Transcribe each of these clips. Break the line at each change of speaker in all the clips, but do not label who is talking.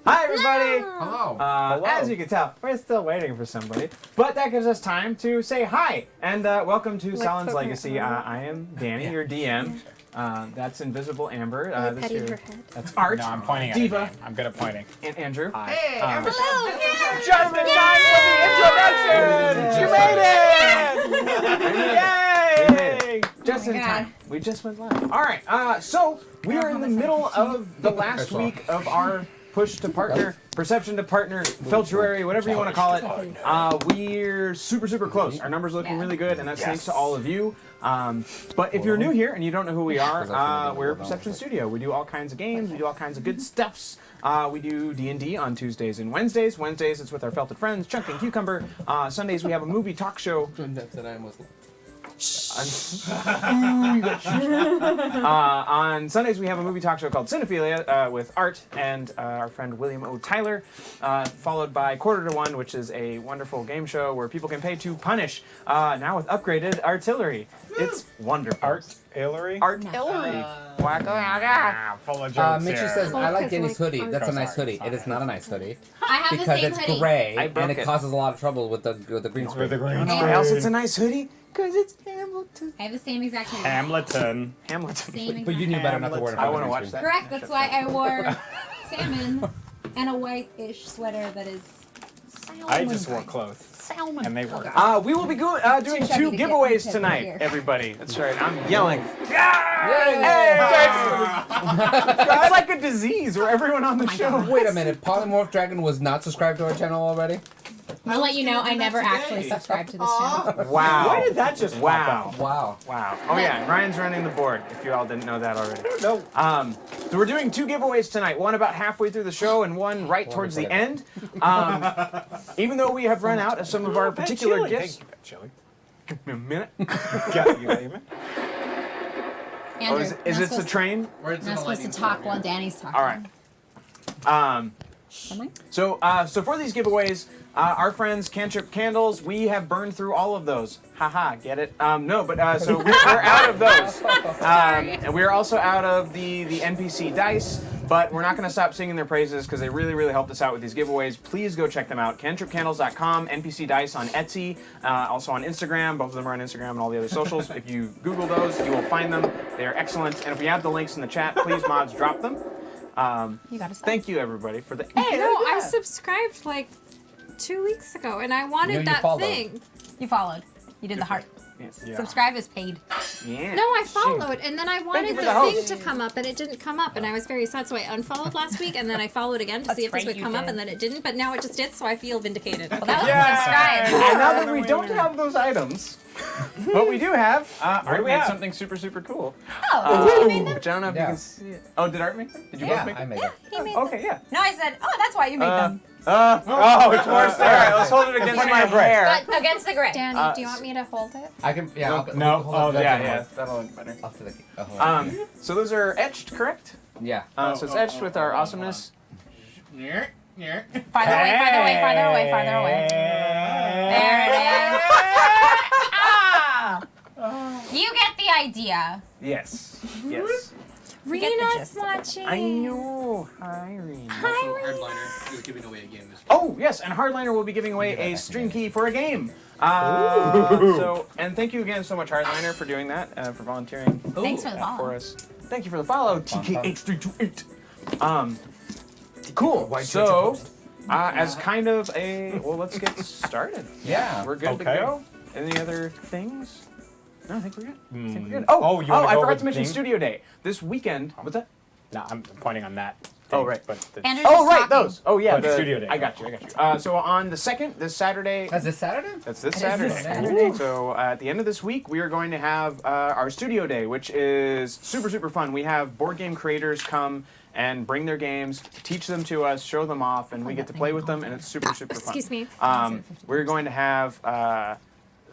Hi, everybody.
Hello.
As you can tell, we're still waiting for somebody, but that gives us time to say hi and welcome to Sahlen's Legacy. I am Danny, your DM. That's Invisible Amber.
Petting her head.
That's Art.
No, I'm pointing at
Diva.
it. I'm good at pointing.
And Andrew.
Hi.
Hey, Amber.
Just in time for the introduction! We made it! Yay! Just in time. We just went live. All right, so we are in the middle of the last week of our push to partner, perception to partner, Feltuary, whatever you want to call it. We're super close. Our numbers looking really good, and that's thanks to all of you. But if you're new here and you don't know who we are, we're a Perception Studio. We do all kinds of games. We do all kinds of good stuffs. We do D&D on Tuesdays and Wednesdays. Wednesdays it's with our felted friends, Chunk and Cucumber. Sundays we have a movie talk show. On Sundays we have a movie talk show called Cinephilia with Art and our friend William O. Tyler, followed by Quarter to One, which is a wonderful game show where people can pay to punish, now with upgraded artillery. It's wonderful.
Artillery?
Artillery.
Full of jokes
Mitchell
here.
says, I like Danny's hoodie. That's a nice hoodie.
Sorry.
It is not a nice hoodie.
I have the
Because
same
it's
hoodie.
gray,
I broke
and it
it.
causes a lot of trouble with the green screen.
With the green
Why else it's a nice hoodie? Because it's Hamilton.
I have the same exact hoodie.
Hamilton.
Hamilton.
Same exact
But you knew better not to wear it.
I want to watch that.
Correct, that's why I wore salmon and a white-ish sweater that is salmon.
I just wore clothes.
Salmon.
And they work.
We will be doing
Too
two
chubby to get
giveaways
hit
tonight,
here.
everybody. That's right. I'm yelling.
Yeah.
It's like a disease where everyone on the show.
Wait a minute, Polymorph Dragon was not subscribed to our channel already?
I'll let you know I never actually subscribed to this channel.
Wow.
Why did that just
Wow.
Wow.
Wow. Oh yeah, and Ryan's running the board, if you all didn't know that already.
No.
So we're doing two giveaways tonight, one about halfway through the show and one right towards the end. Even though we have run out of some of our particular gifts.
Thank you, Ben Chili.
Give me a minute.
Got you, man.
Andrew,
Oh, is it the train?
I'm not supposed to talk while Danny's talking.
All right.
Am I?
So for these giveaways, our friends Cantrip Candles, we have burned through all of those. Haha, get it? No, but so we're out of those. And we're also out of the NPC dice, but we're not going to stop singing their praises because they really helped us out with these giveaways. Please go check them out. CantripCandles.com, NPC Dice on Etsy, also on Instagram. Both of them are on Instagram and all the other socials. If you Google those, you will find them. They are excellent. And if we have the links in the chat, please, mods, drop them.
You got to stop.
Thank you, everybody, for the...
No, I subscribed like 2 weeks ago, and I wanted
you
that
followed.
thing.
You followed. You did the heart.
Yes.
Yeah.
Subscribe is paid.
Yeah.
No, I followed, and then I wanted
you
the
for the
thing
host.
to come up, and it didn't come up, and I was very sad, so I unfollowed last week, and then I followed again to see if this
right,
would
you
come up,
did.
and then it didn't, but now it just did, so I feel vindicated.
Well, that was
Yeah.
subscribe.
And now that we don't have those items, what we do have, Art
do we
made
have?
something super cool.
Oh, you made them?
Which I don't know if you
Yeah.
can see it. Oh, did Art make them? Did you
Yeah,
both make
I
them?
made it.
He made them.
Okay, yeah.
No, I said, oh, that's why you made them.
Oh, it's worse there. All right, let's hold it against
Funny
my
or break?
hair.
But against the grid.
Danny, do you want me to hold it?
I can, yeah. I'll,
No.
hold
Oh,
on,
that's
Yeah, that'll look better.
Up to the, hold on.
So those are etched, correct?
Yeah.
So it's etched with our awesomeness.
Yeah.
Farther away, farther away, farther away, farther away. There it is. You get the idea.
Yes. Yes.
get the
Rena's
gist.
watching.
I know. Hi, Rena.
Hardliner is giving away a game this week.
Oh, yes, and Hardliner will be giving away a stream key for a game. And thank you again so much, Hardliner, for doing that, for volunteering
Thanks for the
for
follow.
us. Thank you for the follow, TKH328. Cool.
Why'd you
So,
post?
as kind of a, well, let's get started.
Yeah.
We're good to
Okay.
go. Any other things? No, I think we're good. I think we're good.
Oh, you wanna
I
go
forgot
with
to mention
theme?
Studio Day. This weekend, what's that?
No, I'm pointing on that.
Oh,
thing,
right.
But the,
Andrew's
Oh,
just
right,
talking.
those. Oh, yeah.
Like Studio Day.
I got you. So on the 2nd, this Saturday,
That's this Saturday?
that's this
It is
Saturday.
this Saturday.
So at the end of this week, we are going to have our Studio Day, which is super fun. We have board game creators come and bring their games, teach them to us, show them off, and we get to play with them, and it's super fun.
Excuse me.
We're going to have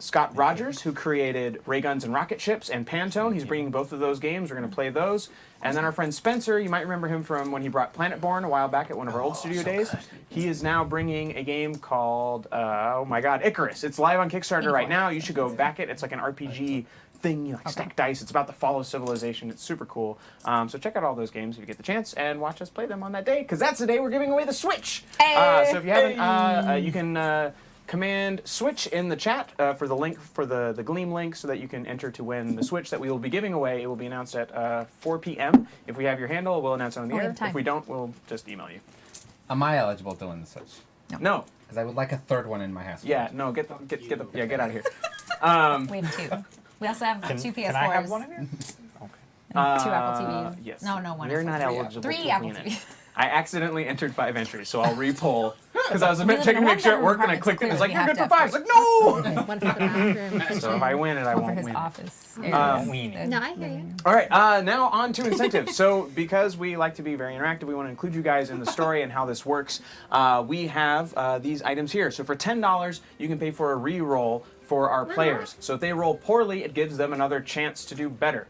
Scott Rogers, who created Ray Guns and Rocket Ships, and Pantone. He's bringing both of those games. We're going to play those. And then our friend Spencer, you might remember him from when he brought Planet Born a while back at one of our old studio days. He is now bringing a game called, oh my god, Icarus. It's live on Kickstarter right now. You should go back it. It's like an RPG thing. You stack dice. It's about to follow civilization. It's super cool. So check out all those games if you get the chance, and watch us play them on that day, because that's the day we're giving away the Switch. So if you haven't, you can command Switch in the chat for the link for the Gleam link, so that you can enter to win the Switch that we will be giving away. It will be announced at 4 p.m. If we have your handle, we'll announce it on the air. If we don't, we'll just email you.
Am I eligible to win the Switch?
No.
Because I would like a third one in my house.
Yeah, no, get out of here.
We have 2. We also have 2 PS4s.
Can I have one in here?
and 2 Apple TVs.
Yes.
No, one.
You're
Apple
not
TV.
eligible
3
to
Apple
win it.
TVs.
I accidentally entered 5 entries, so I'll re-poll. Because I was
We live in
checking
a
to make sure it
one-bedroom
worked, and I
apartment,
clicked it, and it's
so
like,
clearly
you're
we
good for
have
5. It's like, no!
One for the bathroom.
So if I win it, I
One
won't
for his
win.
office.
No, I hear you.
All right, now on to incentives. So because we like to be very interactive, we want to include you guys in the story and how this works. We have these items here. So for $10, you can pay for a re-roll for our players. So if they roll poorly, it gives them another chance to do better.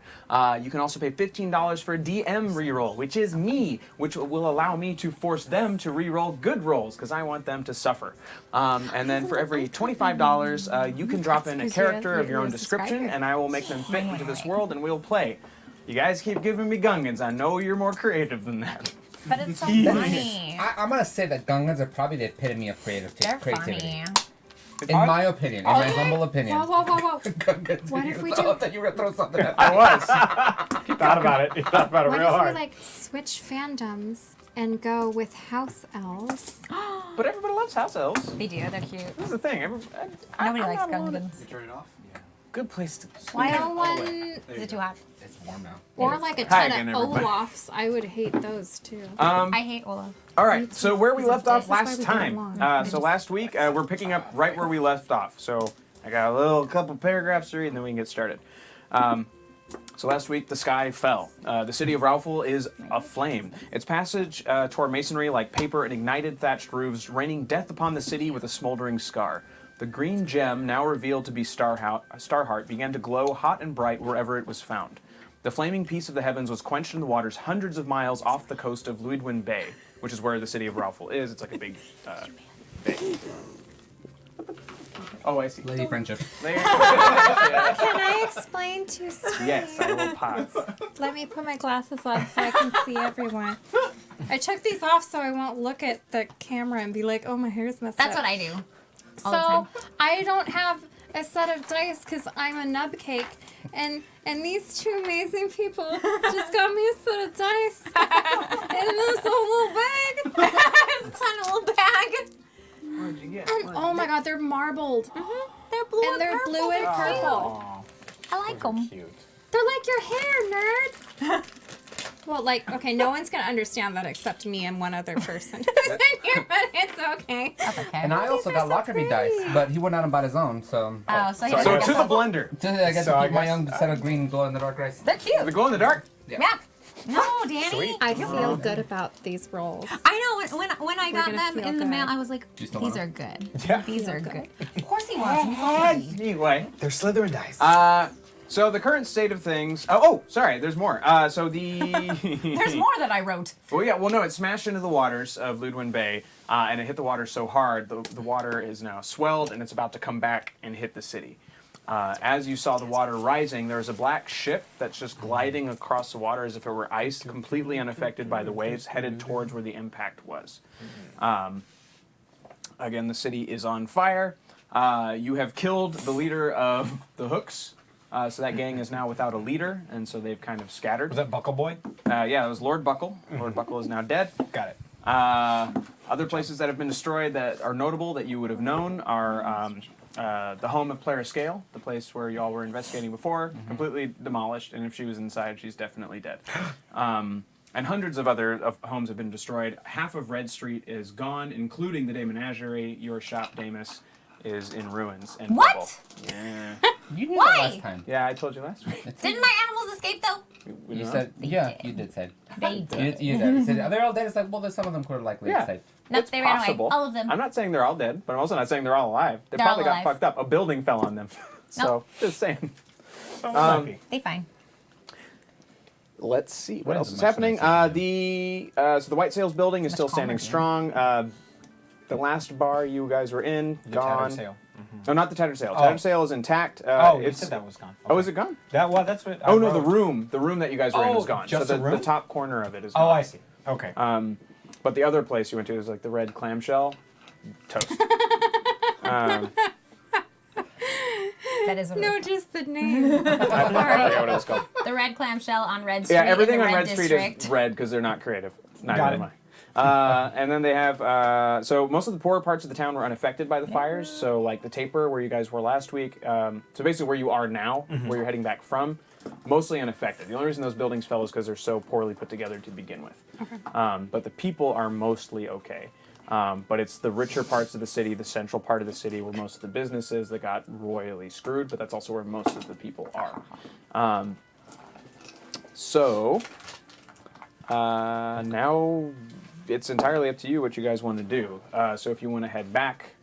You can also pay $15 for a DM re-roll, which is me, which will allow me to force them to re-roll good rolls, because I want them to suffer. And then for every $25, you can drop in a character of your own description, and I will make them fit into this world, and we'll play. You guys keep giving me Gungans. I know you're more creative than that.
But it's so funny.
I'm going to say that Gungans are probably the epitome of
They're
creativity.
funny.
In my opinion, in my humble opinion.
Whoa.
Gungans.
What if we
I
do-
thought you were going to throw something at
I was.
Thought about it. You thought about it
What
real
if
hard.
we switch fandoms and go with house elves?
But everybody loves house elves.
They do. They're cute.
This is the thing.
Nobody
I'm
likes
not alone.
Gungans.
Turn it off?
Good place to.
Why don't one,
Is it too hot?
It's warm now.
or like a
Hi
ton
again,
of
everybody.
Olafs? I would hate those too.
I hate Olaf.
All right, so where we left off
This is why
last
we get
time.
along.
So last week, we're picking up right where we left off. So I got a couple paragraphs to read, and then we can get started. So last week, the sky fell. The city of Raufel is aflame. Its passage tore masonry like paper and ignited thatched roofs, raining death upon the city with a smoldering scar. The green gem, now revealed to be Starheart, began to glow hot and bright wherever it was found. The flaming peace of the heavens was quenched in the waters hundreds of miles off the coast of Luidwin Bay, which is where the city of Raufel is. It's like a big bay. Oh, I see.
Lady friendship.
There.
Can I explain to Steve?
Yes, I will pause.
Let me put my glasses on so I can see everyone. I took these off so I won't look at the camera and be like, oh, my hair's messed
That's
up.
what I do. all the time.
So I don't have a set of dice because I'm a nub cake, and these two amazing people just got me a set of dice in this little bag.
It's a little bag.
What'd you get?
And oh my god, they're marbled.
They're blue
And they're
purple.
blue and
They're cute.
purple.
I like them.
Cute.
They're like your hair, nerd. Well, like, okay, no one's gonna understand that except me and one other person who's in here, but it's okay.
That's okay.
And I also
are
got
so
Lockerbie dice, but he went out and bought his own, so.
Oh, so,
So to the blender.
I got
So
to
I
keep my
guess-
own set of green glow in the dark rice.
they're cute.
The glow in the dark.
Yeah. No, Danny.
Sweet.
I feel good about these rolls.
I know when I got
gonna
them
feel
in the
good.
mail, I was like,
Do you still
these
want
are
'em?
good.
Yeah.
These are
Feel
good. Of course he wants them.
Anyway.
They're Slytherin dice.
So the current state of things. Sorry. There's more. So the.
There's more that I wrote.
Well, yeah. Well, no. It smashed into the waters of Ludwin Bay, and it hit the water so hard the water is now swelled, and it's about to come back and hit the city. As you saw the water rising, there's a black ship that's just gliding across the water as if it were ice, completely unaffected by the waves, headed towards where the impact was. Again, the city is on fire. You have killed the leader of the Hooks, so that gang is now without a leader, and so they've kind of scattered.
Was that Buckle Boy?
Yeah, it was Lord Buckle. Lord Buckle is now dead.
Got it.
Other places that have been destroyed that are notable that you would have known are the home of Clara Scale, the place where y'all were investigating before, completely demolished, and if she was inside, she's definitely dead. And hundreds of other homes have been destroyed. Half of Red Street is gone, including the Day Menagerie. Your shop, Damus, is in ruins. And
What?
rubble. Yeah.
You knew
Why?
that last time.
Yeah, I told you last week.
Didn't my animals escape though?
We
You
know.
said,
They
yeah,
did.
you did say.
They
You
did.
did. You said, are they all dead? It's like, well, there's some of them could have likely
Yeah.
escaped.
Nope,
It's
they ran away.
possible.
All of them.
I'm not saying they're all dead, but I'm also not saying they're all alive. They
They're all
probably got
alive.
fucked up. A building fell on them. So,
Nope.
just saying.
Might be.
They fine.
Let's see what
What
else
is
is
the
happening.
mushroom
So the White Sails building is
Much
still
calmer,
standing strong. The last bar you guys were in,
The Tattered
gone.
Sail.
No, not the tattered sail. Tattered sail is intact.
You said that was gone.
Oh, is it gone?
That's what.
Oh no, the room that you guys were in is gone.
just
so
the room?
the top corner of it is gone.
Oh, I see. Okay.
But the other place you went to is like the red clamshell. Toast.
That is what it
No,
is.
just the name.
I forget what it was called.
The red clamshell on Red Street.
Yeah, everything
in the
on Red
District.
Street is red because they're not creative. Neither
Got
am
it.
I. And then they have so most of the poorer parts of the town were unaffected by the fires. So like the Taper, where you guys were last week. So basically where you are now, where you're heading back from, mostly unaffected. The only reason those buildings fell is because they're so poorly put together to begin with. But the people are mostly okay. But it's the richer parts of the city, the central part of the city, where most of the businesses that got royally screwed. But that's also where most of the people are. So now it's entirely up to you what you guys want to do. So if you want to head back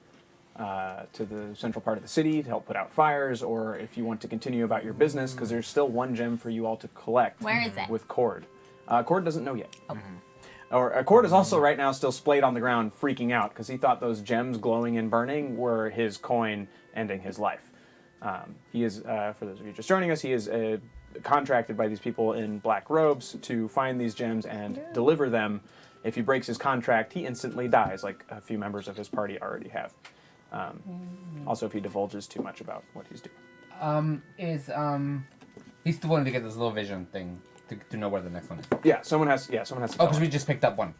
to the central part of the city to help put out fires, or if you want to continue about your business, because there's still one gem for you all to collect.
Where is it?
With Cord. Cord doesn't know yet. Or Cord is also right now still splayed on the ground, freaking out because he thought those gems glowing and burning were his coin ending his life. He is, for those of you just joining us, he is contracted by these people in black robes to find these gems and deliver them. If he breaks his contract, he instantly dies, like a few members of his party already have. Also, if he divulges too much about what he's doing.
He's still wanting to get this little vision thing to know where the next one is.
Yeah, someone has to.
Oh,
tell
because
him.
we just picked up one.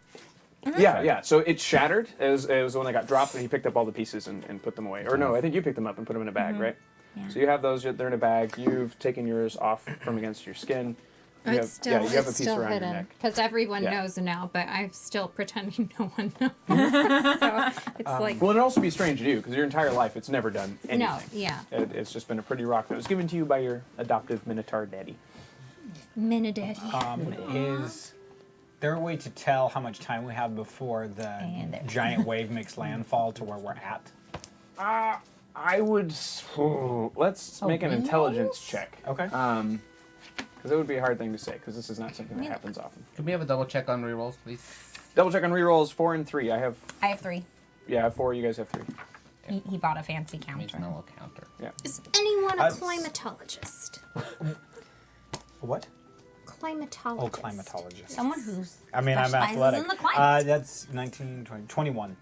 Yeah. So it shattered. It was the one that got dropped, and he picked up all the pieces and put them away. Or no, I think you picked them up and put them in a bag, right?
Yeah.
So you have those. They're in a bag. You've taken yours off from against your skin. You
It's
have, you have a
it's
piece
still
around your
hidden
neck.
because everyone
Yeah.
knows now, but I'm still pretending no one knows. So it's like
Well, it'd also be strange to do because your entire life it's never done anything.
no, yeah,
It's just been a pretty rock that was given to you by your adoptive Minotaur daddy.
Minidaddy.
Is there a way to tell how much time we have before the
And there.
giant wave makes landfall to where we're at?
I would. Let's make an intelligence check.
Okay.
Because it would be a hard thing to say because this is not something that happens often.
Can we have a double check on rerolls, please?
Double check on rerolls 4 and 3. I have
3.
I have 4. You guys have 3.
He bought a fancy
Needs
counter.
no counter.
Yeah.
Is anyone a
That's-
climatologist?
What?
Climatologist.
Oh, climatologist.
Someone who's
I mean, I'm
specializes
athletic.
in the climate.
That's 19, 20, 21.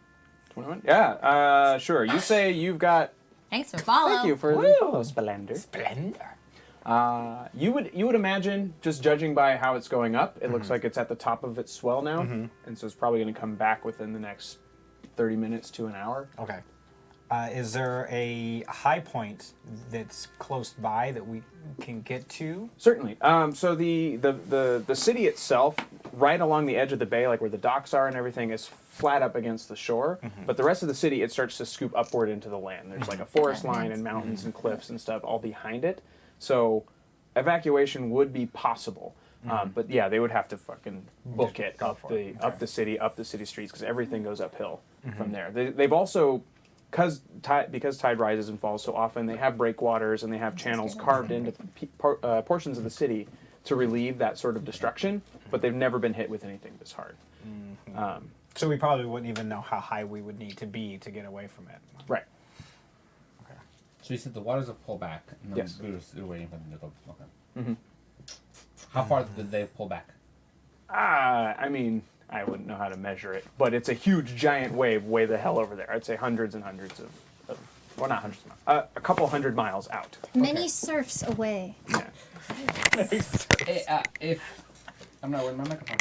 21. Yeah. Sure. You say you've got.
Thanks for follow.
Thank you for the follow, Spalander.
Splendor.
You would imagine, just judging by how it's going up, it looks like it's at the top of its swell now, and so it's probably going to come back within the next 30 minutes to an hour.
Okay. Is there a high point that's close by that we can get to?
Certainly. So the city itself, right along the edge of the bay, like where the docks are and everything, is flat up against the shore. But the rest of the city, it starts to scoop upward into the land. There's like a forest line and mountains and cliffs and stuff all behind it. So evacuation would be possible. But yeah, they would have to fucking book it
go
up
for it.
up the city streets because everything goes uphill from there. They've also because tide rises and falls so often, they have breakwaters and they have channels carved into portions of the city to relieve that sort of destruction, but they've never been hit with anything this hard.
So we probably wouldn't even know how high we would need to be to get away from it.
Right.
Okay.
So you said the waters have pulled back, and then
Yes.
we were waiting for them to go. Okay. How far did they pull back?
I mean, I wouldn't know how to measure it, but it's a huge, giant wave way the hell over there. I'd say hundreds and hundreds of well, not hundreds of miles, a couple 100 miles out.
Many surfs away.
Yeah.
If I'm not wearing my microphone.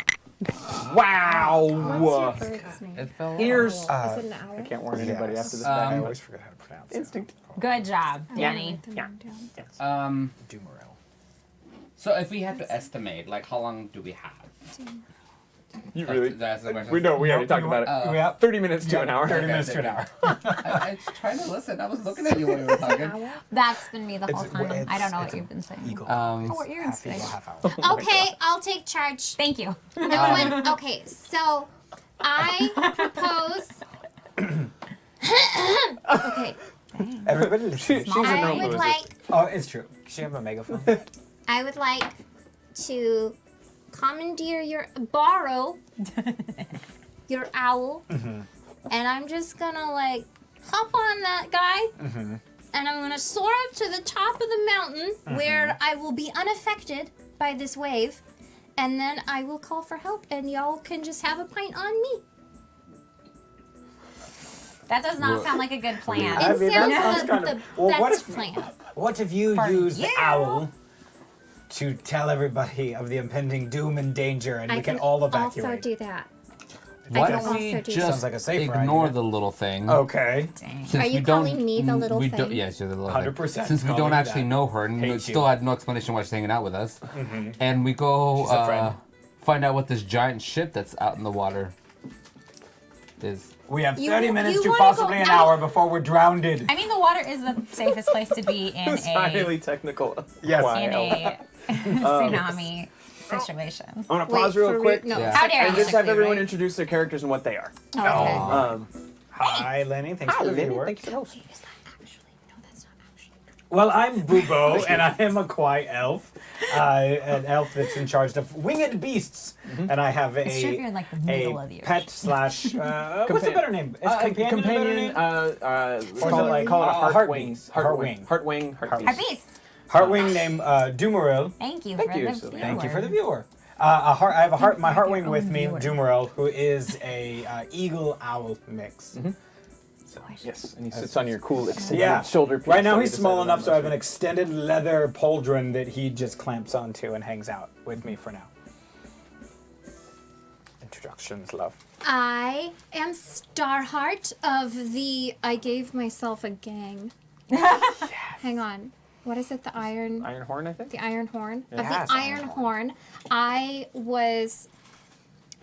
Wow!
What's your bird's name?
It fell.
Ears.
Is it an owl?
I can't warn anybody after this.
I
bad
always forget how to pronounce it.
Instinct.
Good job, Danny.
Yeah.
Dumarel.
So if we have to estimate, like, how long do we have?
You really?
That's the question.
We know. We already
Nope,
talked
you
about
want-
it.
we have
30 minutes to an hour.
30 minutes to an hour.
I was trying to listen. I was looking at you when we were talking.
That's been me the whole
It's-
time. I don't know
it's
what you've been saying.
Eagle.
What you're
Half eagle,
saying.
half owl.
Okay, I'll take charge.
Thank you.
No one. Okay, so I propose. Okay,
Everybody listen.
She's a
I
gnome.
would
Who is
like.
Oh, it's true. Does she have a megaphone?
I would like to borrow your owl, and I'm just gonna like hop on that guy, and I'm gonna soar up to the top of the mountain where I will be unaffected by this wave, and then I will call for help, and y'all can just have a pint on me.
That does not sound like a good plan.
I
It
mean, that
sounds
sounds
like
kind
the
of- well, what
best
if-
plan.
What if you
For
use the
you.
owl to tell everybody of the impending doom and danger, and
I
we can
can
all
also
evacuate?
do that.
What
can
if
also
we
do
just
Sounds like a safer
ignore
idea.
the little thing?
Okay.
Dang.
Since
Are you
we don't-
calling me the little
we
thing?
Don't, yes, you're the little
100%
thing. Since we
calling
don't
you
actually
that.
know her, and
Hate
we
you.
still had no explanation why she's hanging out with us, and we go
She's a friend.
find out what this giant ship that's out in the water is.
We have
You-
30 minutes
you
to
wanna
possibly
go
an
out-
hour before we're drowned.
I mean, the water is the safest place to be in
It's
a
highly technical.
Yes.
in a tsunami situation.
I want to
Wait,
pause real
for
quick
no.
Yeah.
How dare
and
you?
just have everyone
right?
introduce their characters and what they are.
Okay.
Hi, Lenny. Thanks for the viewer.
Thank you for the host.
Is that actually? No, that's not actually.
Well, I'm Bubo, and I am a Kwai elf. An elf that's in charge of winged beasts. And I have
It's true if you're in,
a,
like, the middle of the
pet slash... what's the better name? Is companion a better name?
Call
like,
it a heartwing.
Heartwing.
Heartwing.
Our
Heartbeat.
beast.
Heartwing named Dumaril.
Thank you
Thank
for
you,
the
Sylvia.
Thank you for the
viewer.
viewer. I have my
Your
heartwing with
own
me,
viewer.
Dumaril, who is a eagle owl mix.
Yes, and he sits on your cool extended
Yeah.
shoulder piece.
Right now
on
he's
either
small
side of
enough,
the
so I have an
motion.
extended leather pauldron that he just clamps onto and hangs out with me for now. Introductions, love.
I am Starheart of the. I gave myself a gang. Hang on. What is it? The Iron.
Iron Horn, I think.
The Iron Horn. Of
Yes,
the
Iron
Iron Horn. I was.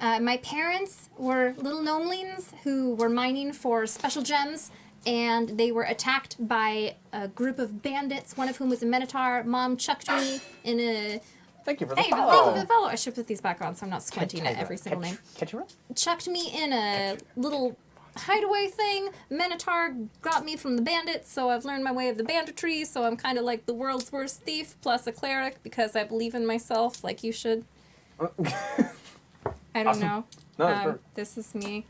My parents were little gnomelings who were mining for special gems, and they were attacked by a group of bandits, one of whom was a minotaur. Mom chucked me in a.
Thank you for the
Thank you
follow.
for the follow. I should put these back on so I'm not squinting at every single name.
Catch your
Chucked me in a little hideaway thing. Minotaur got me from the bandits, so I've learned my way of the banditry, so I'm kind of like the world's worst thief plus a cleric because I believe in myself like you should. I don't know.
No, it's perfect.
This is me.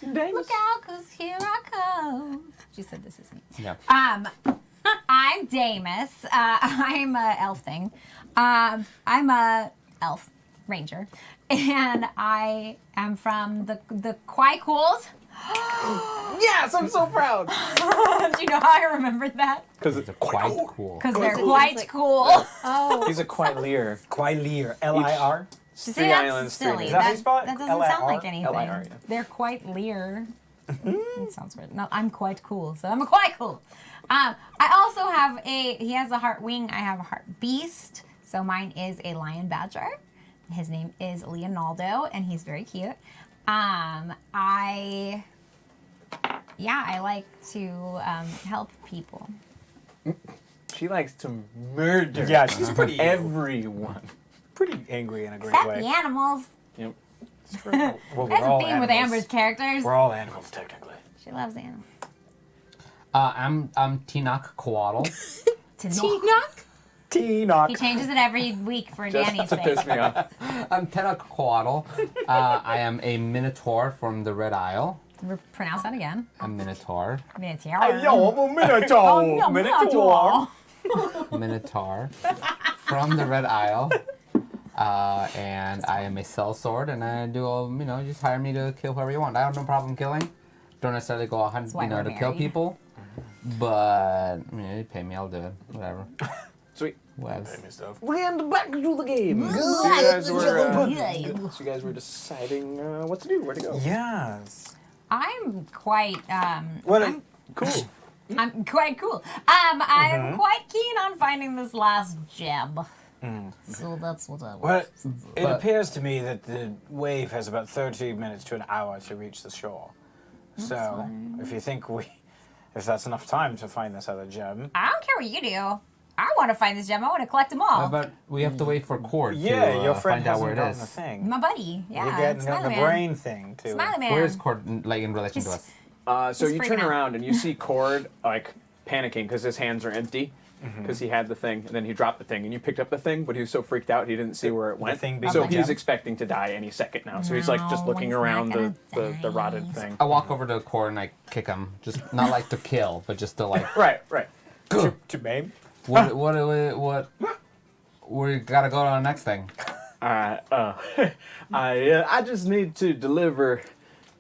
Look out, 'cause here I come. She said this is me.
Yeah.
I'm Damus. I'm a elf thing. I'm a elf ranger, and I am from the Kwai Cools.
Yes, I'm so proud.
Do you know how I remembered that?
Because it's
It's quite cool.
Because they're
cool.
quite
Like-
cool.
Oh.
He's a quiet leer.
Kwai Lear, L-I-R.
See,
Three
that's
islands, three
silly.
names.
Is that how you spell it?
That doesn't sound like anything.
L-I-R, yeah.
They're quite leer. It sounds weird. No, I'm quite cool, so I'm quite cool. I also have he has a heart wing. I have a heart beast. So mine is a lion badger. His name is Leonardo, and he's very cute. I like to help people.
She likes to murder.
Yeah, she's pretty
everyone.
pretty angry in a great
Except
way.
the animals.
Yep.
Well, we're
That's the
all
thing with
animals.
Amber's characters.
We're all animals, technically.
She loves animals.
I'm Tinak Coatl.
T-knock?
T-knock.
He changes it every week for Danny's
Just to piss
sake.
me off.
I'm Tinak Coatl. I am a Minotaur from the Red Isle.
Pronounce that again.
A Minotaur.
Minotaur.
Yo, I'm a Minotaur. Minotaur.
Minotaur from the Red Isle. And I am a sellsword, and I do all, just hire me to kill whoever you want. I have no problem killing. Don't necessarily go
why we're
to kill
married.
people. But, you pay me, I'll do it. Whatever.
Sweet.
Whatevs.
And back to the game. So you guys were deciding what to do, where to go.
Yes.
I'm quite
Well, cool.
I'm quite cool. I'm quite keen on finding this last gem. So that's what I
Well,
want.
it
But-
appears to me that the wave has about 30 minutes to an hour to reach the shore. So, if you think if that's enough time to find this other gem.
I don't care what you do. I want to find this gem. I want to collect them all.
But we have to wait for Cord
Yeah,
to
your friend
find out
hasn't
where it
gotten the
is.
thing.
My buddy. Yeah.
You're getting
Smiley
the
Man.
brain thing, too.
Smiley Man.
Where is Cord, like, in relation to
He's-
us?
So
He's
you
freaking
turn
out.
around and you see Cord like panicking because his hands are empty, because he had the thing, and then he dropped the thing, and you picked up the thing, but he was so freaked out he didn't see where it went.
thing being
So
the
he's
gem?
expecting to die any second now. So he's like just
No,
looking
he's not
around the
gonna
rotted
die.
thing.
I walk over to the core and I kick him. Just not like to kill, but just to like.
Right.
To maim?
What? We gotta go to the next thing.
I just need to deliver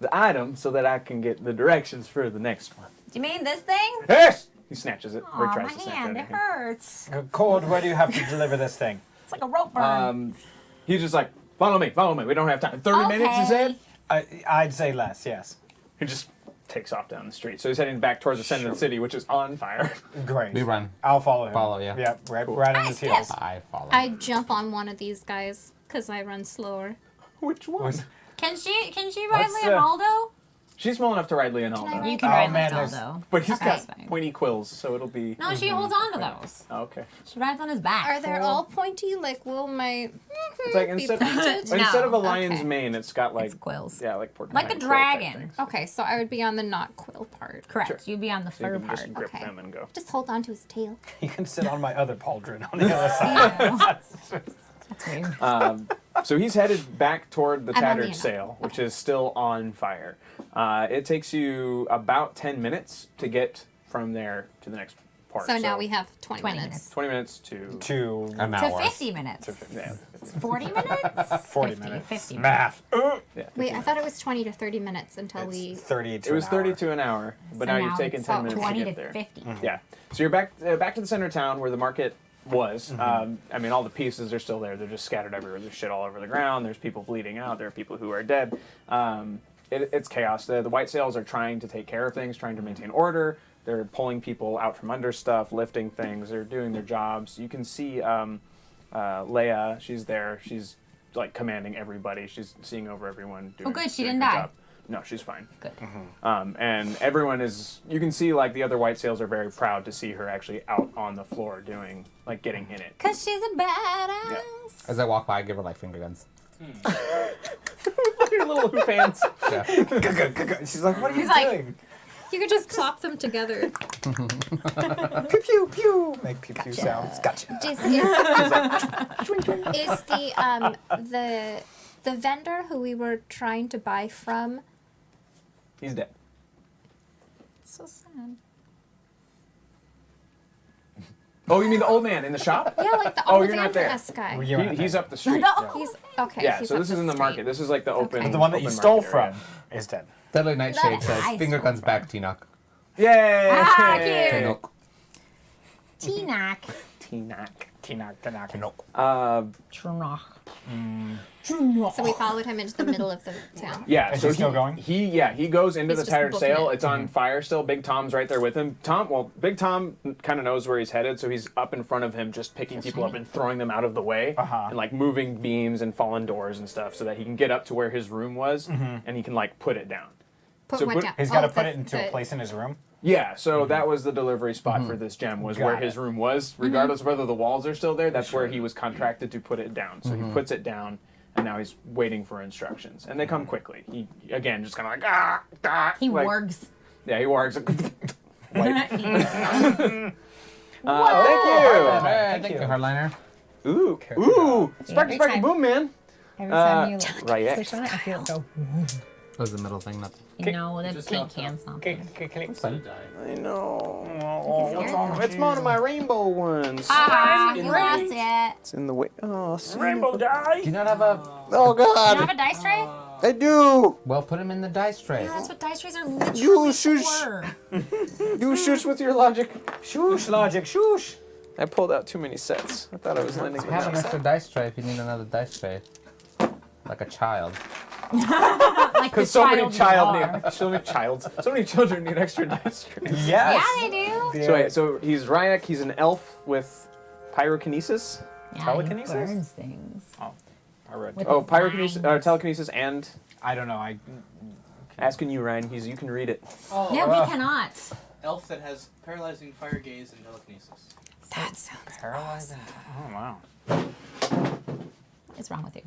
the item so that I can get the directions for the next one.
Do you mean this thing?
Yes! He snatches it, or
Aw,
he
my
tries to snatch
hand,
it.
it hurts.
Cord, where do you have to deliver this thing?
It's like a rope burn.
He's just like, follow me. We don't have time. 30 minutes, he said?
I'd say less, yes.
He just takes off down the street. So he's heading back towards the center of the city, which is on fire.
Great.
We run.
I'll follow him.
Follow, yeah.
Yep, right on his
Nice,
heels.
I follow.
I jump on one of these guys because I run slower.
Which one?
Can she ride
What's the-
Leonardo?
She's small enough to ride Leonardo.
Can I
You can
Oh,
ride
man,
Leonardo.
But he's
Okay.
got
Fine.
pointy quills, so it'll be...
No, she holds on to those.
Oh, okay.
She rides on his back.
Are they
fool.
all pointy? Like, will my
It's like
be
instead,
pointed?
instead of a
No,
lion's
okay.
mane, it's got like...
It's quills.
Yeah, like porcupine
Like a
quill type
dragon.
things.
Okay, so I would be on the not quill part.
Correct.
Sure.
You'd be on the
So you
fur
can
part.
just grip
Okay.
them and go.
Just hold on to his tail.
You can sit on my other pauldron on the other side.
That's weird.
So he's headed back toward the
I'm on
tattered
Leonardo.
sail, which is still on fire. It takes you about 10 minutes to get from there to the next part.
So now we have 20 minutes.
20 minutes to...
to
An
To
hour.
50 minutes.
Yeah.
40 minutes?
40
50,
minutes.
50
Math.
Yeah.
Wait, I thought it was 20 to 30 minutes until we.
30 to
It was
an
30
hour.
to an hour, but
So
now you've taken
it's
10 minutes
20
to
to
get there.
50.
Yeah. So you're back to the center of town where the market was. I mean, all the pieces are still there. They're just scattered everywhere. There's shit all over the ground. There's people bleeding out. There are people who are dead. It's chaos. The white sails are trying to take care of things, trying to maintain order. They're pulling people out from under stuff, lifting things. They're doing their jobs. You can see Leia. She's there. She's like commanding everybody. She's seeing over everyone. Doing,
good, she
doing
didn't
her
die.
job. No, she's fine.
Good.
And everyone is, you can see like the other white sails are very proud to see her actually out on the floor doing, like getting in it.
Because she's a badass.
Yeah.
As I walk by, I give her like finger guns.
Your little hoof hands.
Yeah.
She's like, what are you
He's like-
doing?
You could just clap them together.
Pew, pew, pew. Make pew, pew sounds. Gotcha.
Is the vendor who we were trying to buy from?
He's dead.
So sad.
Oh, you mean the old man in the shop?
Yeah, like the
Oh, you're not there.
Ollivander-esque guy.
You weren't
He's
there.
up the street.
No.
He's okay.
Yeah,
he's
so
up
this is in the
street.
market. This is like the open.
Okay.
The one that you
open
stole
market area.
from is dead.
Deadly Nightshade
That I
says, finger
stole
guns
from.
back, Tinoch.
Yay!
Ah, cute.
Tinoch.
T-Knock.
T-Knock.
Trinach.
So we followed him into the middle of the town.
Yeah,
Is
so
he still going?
He goes into
He's
the
just
tattered
booking
sail.
it.
It's on fire still. Big Tom's right there with him. Big Tom kind of knows where he's headed, so he's up in front of him, just picking people up and throwing them out of the way, and like moving beams and fallen doors and stuff, so that he can get up to where his room was, and he can like put it down.
Put
So
what
put-
down?
He's got to
Oh,
put
the-
it into a
the-
place in his room.
Yeah, so that was the delivery spot for this gem, was where
Got
his
it.
room was. Regardless of whether the walls are still there, that's where he was contracted to put it down. So he puts it down, and now he's waiting for instructions. And they come quickly. He, again, just kind of like,
He
like,
wargs.
Yeah, he wargs.
Hey,
Thank
thank
you.
you, Hardliner.
Ooh, ooh, sparky,
Every
sparky,
time-
boom, man.
Every time you
Right.
push on it, I feel it go.
That was the middle thing, not
No, the
Just
pink
left
can something.
Gonna die.
I know.
What's wrong?
It's one of my rainbow ones.
Ah, you lost it.
It's in the way. Oh,
Rainbow die.
Do you not have a...
Oh
Do you
God,
have a dice tray?
I do.
Well, put him in the dice tray.
Yeah, that's what dice trays are literally
You shush.
for.
You shush with your logic.
Shoosh, logic, shoosh.
I pulled out too many sets. I thought I was lending
I
them
have an
out.
extra dice tray if you need another dice tray. Like a child.
Like
Because
the
so many so many children need extra dice trays.
Yes.
Yeah, they do.
So wait, so he's Ryak. He's an elf with pyrokinesis.
Yeah,
Telekinesis?
He burns things.
I read.
With
Oh,
his
pyrokinesis,
mind.
telekinesis, and
I don't know. I
asking you, Ryan. You can read it.
Oh,
Yeah, we cannot.
elf that has paralyzing fire gaze and telekinesis.
That sounds
paralyzing. Oh wow.
What's wrong with you?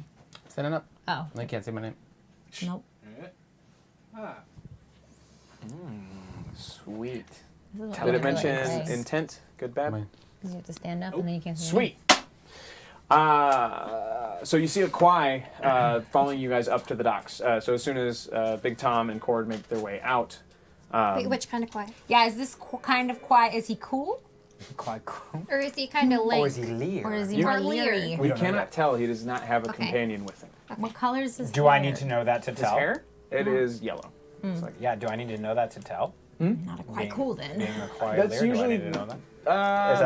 Stand up.
Oh,
I can't say my name.
nope.
Alright. Ah.
Sweet.
This is what
Did it
we do
mention
at Grace.
intent? Good, bad?
Mine.
You have to stand up and then you can't see.
Sweet. So you see a Kwai following you guys up to the docks. So as soon as Big Tom and Cord make their way out.
Wait, which kind of quiet?
Yeah, is this kind of quiet? Is he cool?
Quite cool.
Or is he kind of lame?
Or is he leer?
Or is he
You-
more
Or leery?
leery?
You
don't know
cannot
yet.
tell. He does not have a
Okay.
companion with him.
What color is his
Do I
hair?
need to know that to
His
tell?
hair? It is yellow.
It's like, yeah, do I need to know that to tell?
Not a quite
Being-
cool then.
Being a quiet
That's
leer, do I
usually-
need to know that?
Uh,
Is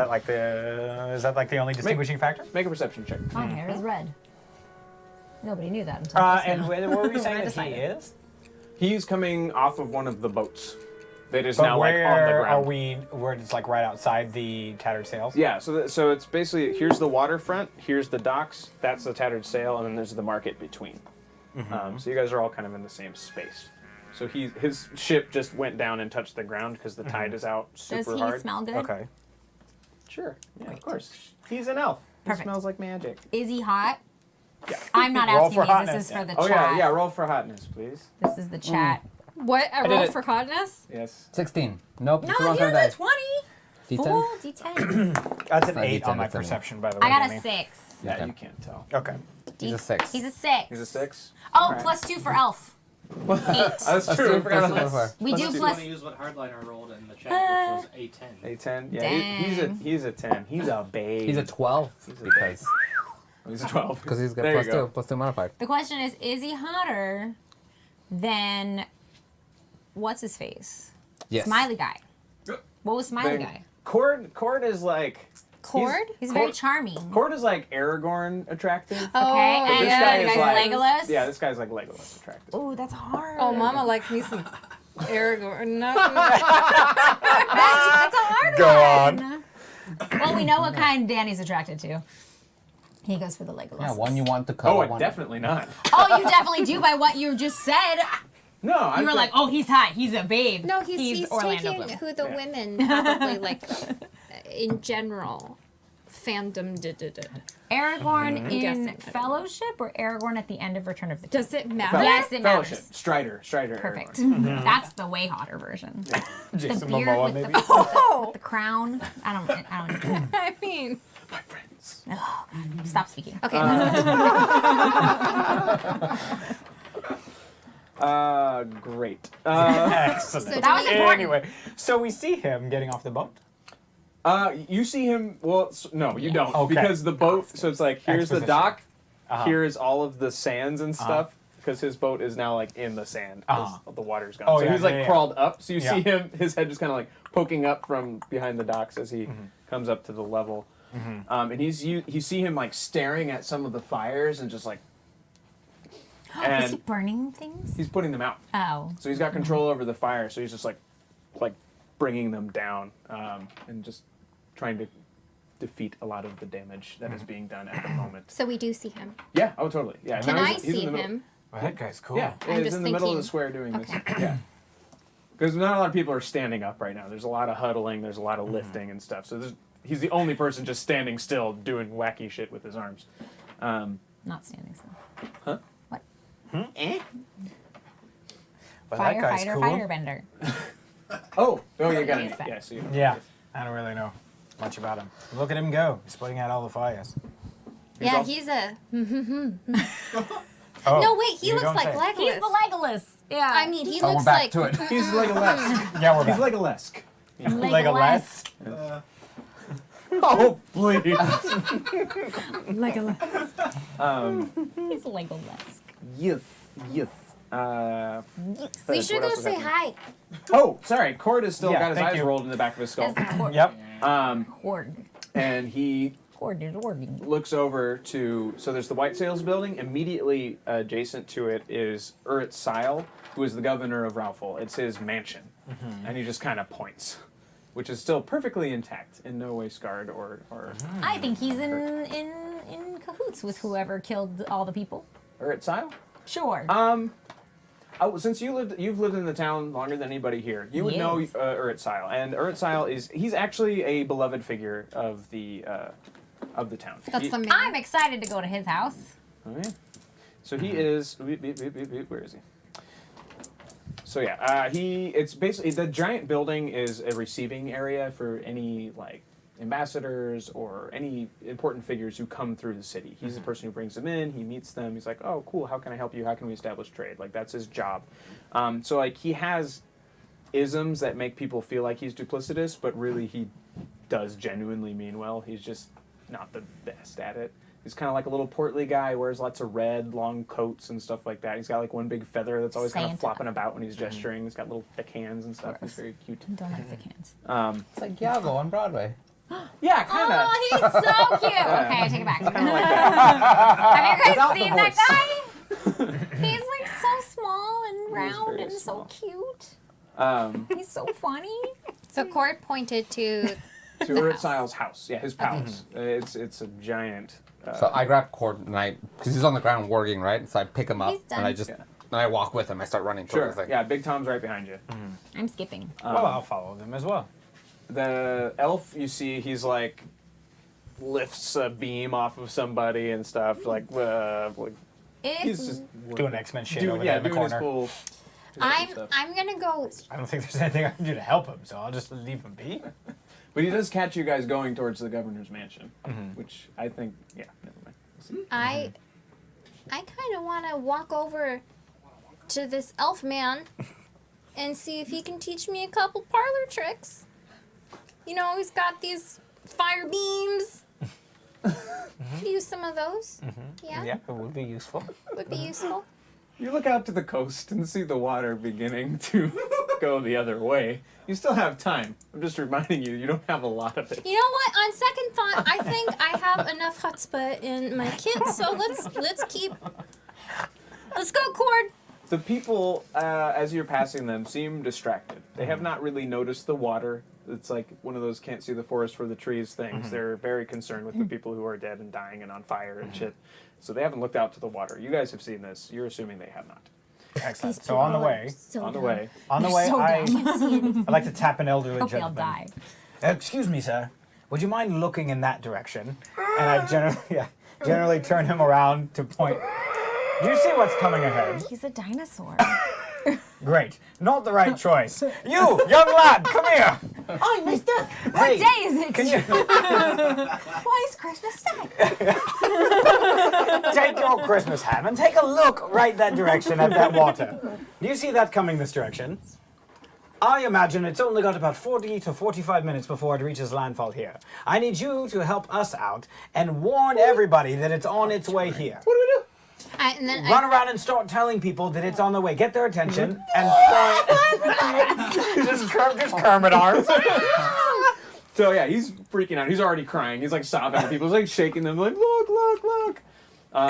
that like the only distinguishing factor?
make a perception check.
My hair is red. Nobody knew that until just
And
now.
what were we saying
I
that he
decided.
is?
He's coming off of one of the boats. That is
But
now like
where
on the
are
ground.
we? We're just like right outside the tattered sails.
Yeah, so it's basically here's the waterfront, here's the docks, that's the tattered sail, and then there's the market between. So you guys are all kind of in the same space. So his ship just went down and touched the ground because the tide is out super
Does he
hard.
smell good?
Okay.
Sure, yeah, of course. He's an elf.
Perfect.
He smells like magic.
Is he hot?
Yeah.
I'm not
Roll
asking
for
these.
hotness,
This is for the
Oh
chat.
yeah, roll for hotness, please.
This is the chat.
What? A
did
roll
it.
for hotness?
Yes.
16. Nope.
No,
it's the wrong
you're
kind of
the
die.
20.
D10?
Full D10.
That's an
not
8 on
D10,
my
that's an eight.
perception, by the way.
I got a
Danny.
6.
Yeah,
Okay.
you can't tell.
Okay.
He's a 6.
He's a 6.
He's a 6.
Oh,
Alright.
plus 2 for elf. 8.
That's
That's
true. I
two,
forgot
plus
about
two,
that.
We do
You
plus.
want to use what Hardliner rolled in the chat, which was a 10.
A 10. Yeah, he's a 10. He's a babe.
He's a 12 because
He's a 12.
he's got
There you
plus
go.
2, plus 2 modified.
The question is he hotter than what's his face?
Yes.
Smiley guy. What was Smiley
Then
guy?
Cord is like
Cord?
He's very charming.
Cord is like Aragorn attractive.
Okay,
Oh,
and
this
yeah,
guy
the
is
guy's
like
Legolas.
Yeah, this guy's like Legolas attractive.
Oh, that's hard.
Oh, Mama likes me some Aragorn. No.
That's a hard
Go
one. Well, we know what kind Danny's attracted to. He goes for the Legolas.
Yeah, one you want to color.
Oh,
one.
definitely not.
Oh, you definitely do by what you just said.
No, I
You were like, oh, he's hot. He's a babe.
No, he's
Orlando
taking
Bloom.
who the
Yeah.
women probably like in general fandom did.
Aragorn in
guessing.
Fellowship or Aragorn at the end of Return of the King?
Does it matter?
Yes, it
Fellowship.
matters.
Strider.
Perfect.
Aragorn.
That's the way hotter version.
Jason
beard
Momoa,
with
maybe.
The crown. I don't.
I mean,
My friends.
Stop speaking.
okay.
Great.
Excellent.
So
That was important.
Anyway, so we see him getting off the boat.
You see him. Well, no, you don't,
Okay.
because the boat. So it's like here's the
Exposition.
dock.
Uh-huh.
Here's all of the sands and stuff. Because his boat is now like in the sand because the water's gone.
Oh,
so
yeah,
he's like
yeah, yeah.
crawled up. So you
Yeah.
see him, his head just kind of like poking up from behind the docks as he comes up to the level. And you see him like staring at some of the fires and just like.
Is he
And
burning things?
he's putting them out.
Oh.
So he's got control over the fire. So he's just like bringing them down and just trying to defeat a lot of the damage that is being done at the moment.
So we do see him.
Yeah. Oh, totally. Yeah.
Can
no,
I
he's in
see
the middle-
him?
Well, that guy's cool.
Yeah,
I'm
he's
just
in the middle of the
thinking-
square doing this.
Okay.
Yeah. Because not a lot of people are standing up right now. There's a lot of huddling. There's a lot of lifting and stuff. So he's the only person just standing still doing wacky shit with his arms.
Not standing still.
Huh?
What?
Eh?
Well, that guy's
Firefighter,
cool.
firebender.
Oh, you got
Yes,
it.
sir.
Yeah, so you
Yeah, I don't really know much about him. Look at him go. He's putting out all the fires.
Yeah,
also-
he's a.
Oh,
No, wait, he
you
looks
don't
like
say.
Legolas.
He's the Legolas. Yeah.
I mean, he
Oh, we're
looks
back
like.
to it.
He's Legolas.
Yeah, we're
He's
back.
Legolesk.
Legolas.
Oh, please.
Legolas. He's Legolas.
Yes.
We should
what
go
else is
say
happening?
hi.
Oh, sorry. Cord has still
Yeah,
got his
thank
eyes
you.
rolled in the back of his skull.
That's the horde.
Yep.
Horde.
And he
Horde is hoarding.
looks over to, so there's the White Sails building. Immediately adjacent to it is Urit Sile, who is the governor of Raufel. It's his mansion. And he just kind of points, which is still perfectly intact, in no way scarred or
I think he's in cahoots with whoever killed all the people.
Urit Sile?
Sure.
Since you've lived in the town longer than anybody here, you would know
Yes.
Urit Sile. And Urit Sile he's actually a beloved figure of the town.
That's the man.
I'm excited to go to his house.
Oh, yeah. So he is. Where is he? So yeah, it's basically the giant building is a receiving area for any ambassadors or any important figures who come through the city. He's the person who brings them in. He meets them. He's like, oh, cool. How can I help you? How can we establish trade? Like that's his job. So like he has isms that make people feel like he's duplicitous, but really he does genuinely mean well. He's just not the best at it. He's kind of like a little portly guy, wears lots of red, long coats and stuff like that. He's got like one big feather that's always kind of
Santa.
flopping about when he's gesturing. He's got little thick hands and stuff. He's very cute.
Don't have thick hands.
It's like Yago on Broadway.
Yeah, kind of.
Oh, he's so cute. Okay, I take it back.
Kind of like that.
Have you
Without
guys
the
seen that
voice.
guy? He's like so small and round
very
and
small.
so cute.
He's
He's so funny.
So Cord pointed to
to Uritzil's house. Yeah, his palace. It's a giant.
So I grab Cord and because he's on the ground working, right? So I pick him up
He's done.
and I just,
Yeah.
and I walk with him. I start running
Sure.
towards the thing.
Yeah, Big Tom's right behind you.
I'm skipping.
Well, I'll follow them as well.
The elf, you see, he's like lifts a beam off of somebody and stuff. Like he's just
Doing X-Men shit
doing,
over
yeah,
there in the
doing his
corner.
cool.
I'm gonna go.
I don't think there's anything I can do to help him, so I'll just leave him be.
But he does catch you guys going towards the governor's mansion, which I think, yeah, never mind. We'll see.
I kind of want to walk over to this elf man and see if he can teach me a couple parlor tricks. You know, he's got these fire beams. Use some of those. Yeah,
Yeah, it would be useful.
would be useful.
You look out to the coast and see the water beginning to go the other way. You still have time. I'm just reminding you, you don't have a lot of it.
You know what? On second thought, I think I have enough chutzpah in my kit, so let's go, Cord.
The people, as you're passing them, seem distracted. They have not really noticed the water. It's like one of those can't see the forest for the trees things. They're very concerned with the people who are dead and dying and on fire and shit. So they haven't looked out to the water. You guys have seen this. You're assuming they have not.
Excellent. So on the way,
On the way.
So
I'd like to tap an elderly
Hope they'll
gentleman.
die.
Excuse me, sir. Would you mind looking in that direction? And I generally turn him around to point. Do you see what's coming ahead?
He's a dinosaur.
Great. Not the right choice. You, young lad, come here.
Oh, mister.
Hey,
What day is it?
can you
Why is Christmas Day?
take your Christmas ham and take a look right that direction at that water? Do you see that coming this direction? I imagine it's only got about 40 to 45 minutes before it reaches landfall here. I need you to help us out and warn everybody that it's on its way here.
What do we do?
And then
Run around and start telling people that it's on the way. Get their attention and just Kermit arms.
So yeah, he's freaking out. He's already crying. He's like sobbing at people. He's like shaking them like, look, look, look.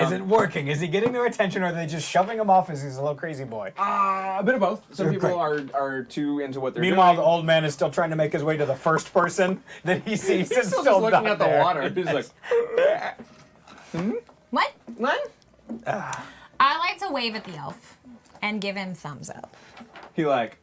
Is it working? Is he getting their attention, or are they just shoving him off as he's a little crazy boy?
A bit of both. Some
You're
people are too into what they're
Meanwhile, the
doing.
old man is still trying to make his way to the first person that he sees.
He's
and
still
still
just looking
not
at the
there.
water. He's like,
What?
what?
I like to wave at the elf and give him thumbs up.
He like,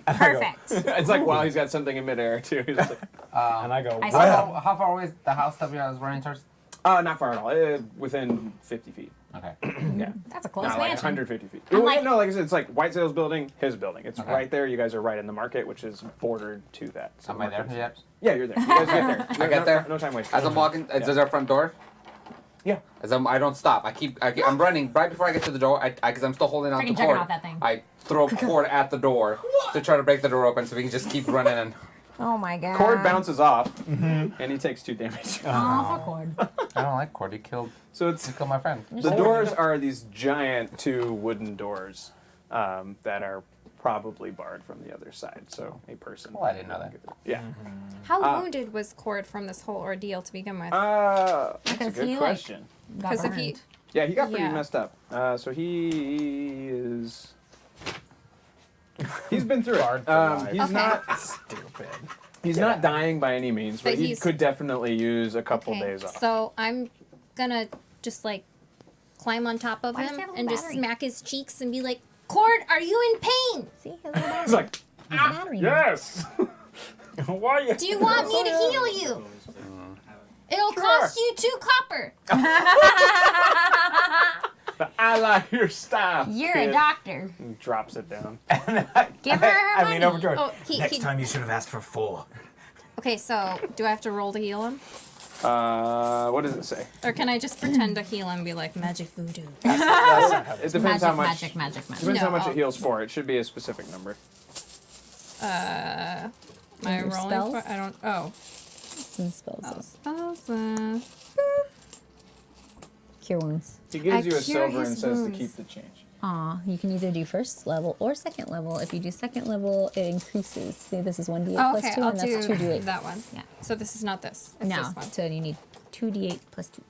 Perfect.
it's like while he's got something in midair too. He's like,
And I go,
I
well,
How far away is the house that I was running towards?
not far at all. Within 50 feet.
Okay.
Yeah.
That's a close
Not like
mansion.
150 feet.
Unlike-
No, like I said, it's like Whitesale's building, his building. It's
Okay.
right there. You guys are right in the market, which is bordered to that. So
Am I there yet?
Yeah, you're there. You guys get there.
I get there?
No time wasted.
As I'm walking, is there a front door?
Yeah.
I don't stop. I'm running right before I get to the door. Because I'm still holding on to
Freaking
cord.
juggernaut, that thing.
I throw cord at the door to try to break the door open so we can just keep running. And
Oh my god.
Cord bounces off, and he takes 2 damage.
Oh, fuck Cord.
I don't like cord. He killed
So
my friend.
the doors are these giant 2 wooden doors that are probably barred from the other side. So a person.
Oh, I didn't know that.
Yeah.
how wounded was Cord from this whole ordeal to begin with?
That's a
Because
good
he, like,
question.
Got
Because if he,
burned.
Yeah, he got pretty
Yeah.
messed up. So he is. He's been through
Guard
it.
for life.
He's
Okay.
not.
stupid.
He's not dying by any means, but
But
he
he's-
could definitely use a couple
okay,
days off.
so I'm gonna just like climb on top of
Why does
him
he have a
and just
battery?
smack his cheeks and be like, Cord, are you in pain?
See, his little battery.
He's like,
His battery.
yes.
Why are you?
Do you want me to heal you? It'll cost you 2 copper.
I like your style.
You're
kid.
a doctor.
And drops it down.
Give her her
I
money.
mean, over George.
Oh,
Next time you should have asked for 4.
Okay, so do I have to roll to heal him?
What does it say?
Or can I just pretend to heal him and be like, magic voodoo?
It depends
Magic,
how much.
magic, magic, magic.
Depends how
No,
much
I'll-
it heals for. It should be a specific number.
My
Your
rolling
spells?
for, I don't, oh.
Some spells.
Spells,
Cure wounds.
He gives
I
you a
cure
silver and
his
says
wounds.
to keep the change.
Aw, you can either do first level or second level. If you do second level, it increases. See, this is 1d8
oh,
plus
okay,
2,
I'll
and that's
do
2d8.
that one.
Yeah.
So this is not this. It's
No,
this one.
so you need 2d8 plus 2.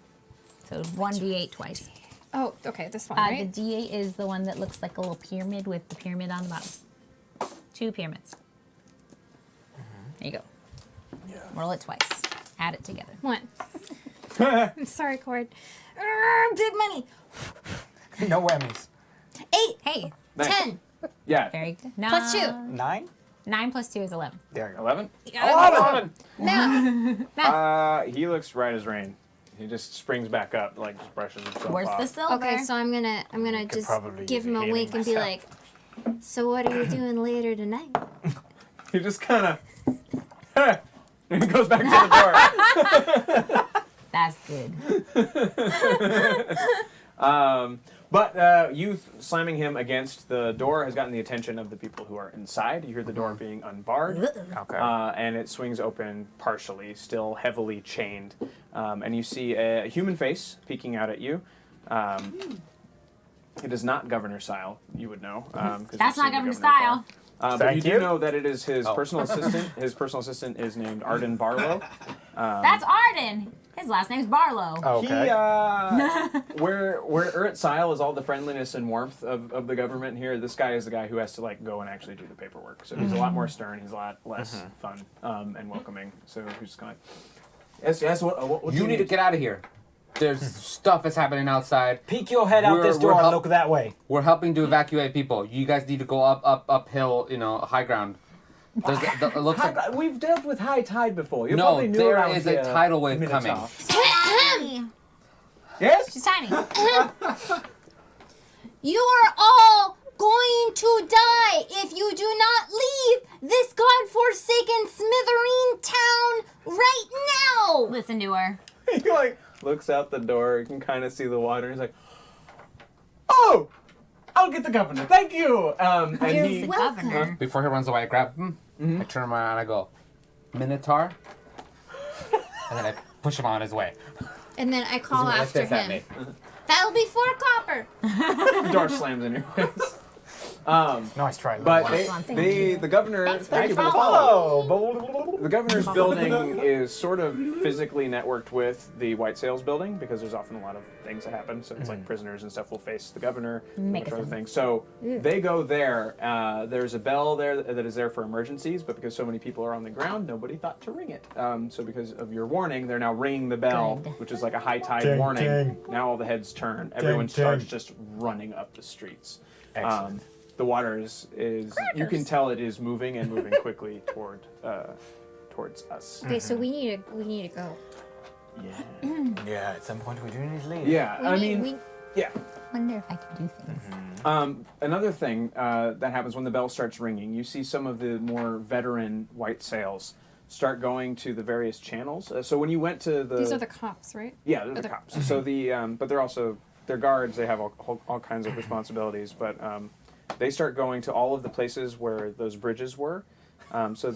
So 1d8 twice.
Oh, okay, this one,
The
right?
d8 is the one that looks like a little pyramid with the pyramid on the bottom. 2 pyramids. There you go. Roll it twice. Add it together.
One. I'm sorry, Cord. Big money.
No whammies.
8.
Hey,
Nice.
10.
Yeah.
very good.
Plus 2.
9?
9 plus 2 is 11.
There you go.
11?
Yeah.
11!
Now,
He looks right as rain. He just springs back up, like just brushes himself
Where's
off.
the silver?
okay, so I'm gonna
Could
just
probably
give
use
him a
healing
wink and be
myself.
like, so what are you doing later tonight?
He just kind of... and he goes back to the door.
That's good.
But you slamming him against the door has gotten the attention of the people who are inside. You hear the door being unbarred,
Okay.
and it swings open partially, still heavily chained. And you see a human face peeking out at you. It is not Governor Style, you would know. 'Cause you've
That's
seen
not
the
Governor
governor
Style.
But
Thank
you do
you.
know that it is his
Oh.
personal assistant. His personal assistant is named Arden Barlow.
That's Arden. His last name's Barlow.
Okay.
He, where Urt Sile is all the friendliness and warmth of the government here, this guy is the guy who has to like go and actually do the paperwork. So he's a lot more stern. He's a lot less fun and welcoming. So he's just kind of yes. What
You need to get out of here. There's stuff that's happening outside.
Peek your head out
We're-
this
we're
door and
help-
look that way.
We're helping to evacuate people. You guys need to go uphill, high ground. It looks like
We've dealt with high tide before. You're
no.
probably new
There
around
is
here,
a tidal wave
Minotaur.
coming.
Tiny.
Yes.
She's tiny.
You are all going to die if you do not leave this godforsaken smithereen town right now.
Listen to her.
He like looks out the door. You can kind of see the water. He's like, "Oh, I'll get the governor. Thank you." And
Here's
he
the governor.
Before he runs away, I grab him. I turn him around and I go, Minotaur. And then I push him on his way.
And then I call
Like
after
this at
him.
me.
That'll be 4 copper.
the door slams in your face.
Nice try.
But
Thank
the governor.
Thank you for the follow.
The governor's building is sort of physically networked with the White Sails building because there's often a lot of things that happen. So it's like prisoners and stuff will face the governor and
Make
other
us
things. So they go there. There's a bell there that is there for emergencies, but because so many people are on the ground, nobody thought to ring it. So because of your warning, they're now ringing the bell,
Good.
which is like a high tide
Ding,
warning.
ding.
Now all the heads turn. Everyone
Ding,
starts
ding.
just running up the streets.
Excellent.
The water is you can tell it is moving and moving quickly towards us.
Okay, so we need to go.
Yeah.
Yeah, at some point we do need to leave.
Yeah, I mean,
we
yeah.
Wonder if I can do things.
Another thing that happens when the bell starts ringing, you see some of the more veteran white sails start going to the various channels. So when you went to the
these are the cops, right?
yeah, they're the cops. So but they're guards. They have all kinds of responsibilities, but they start going to all of the places where those bridges were. So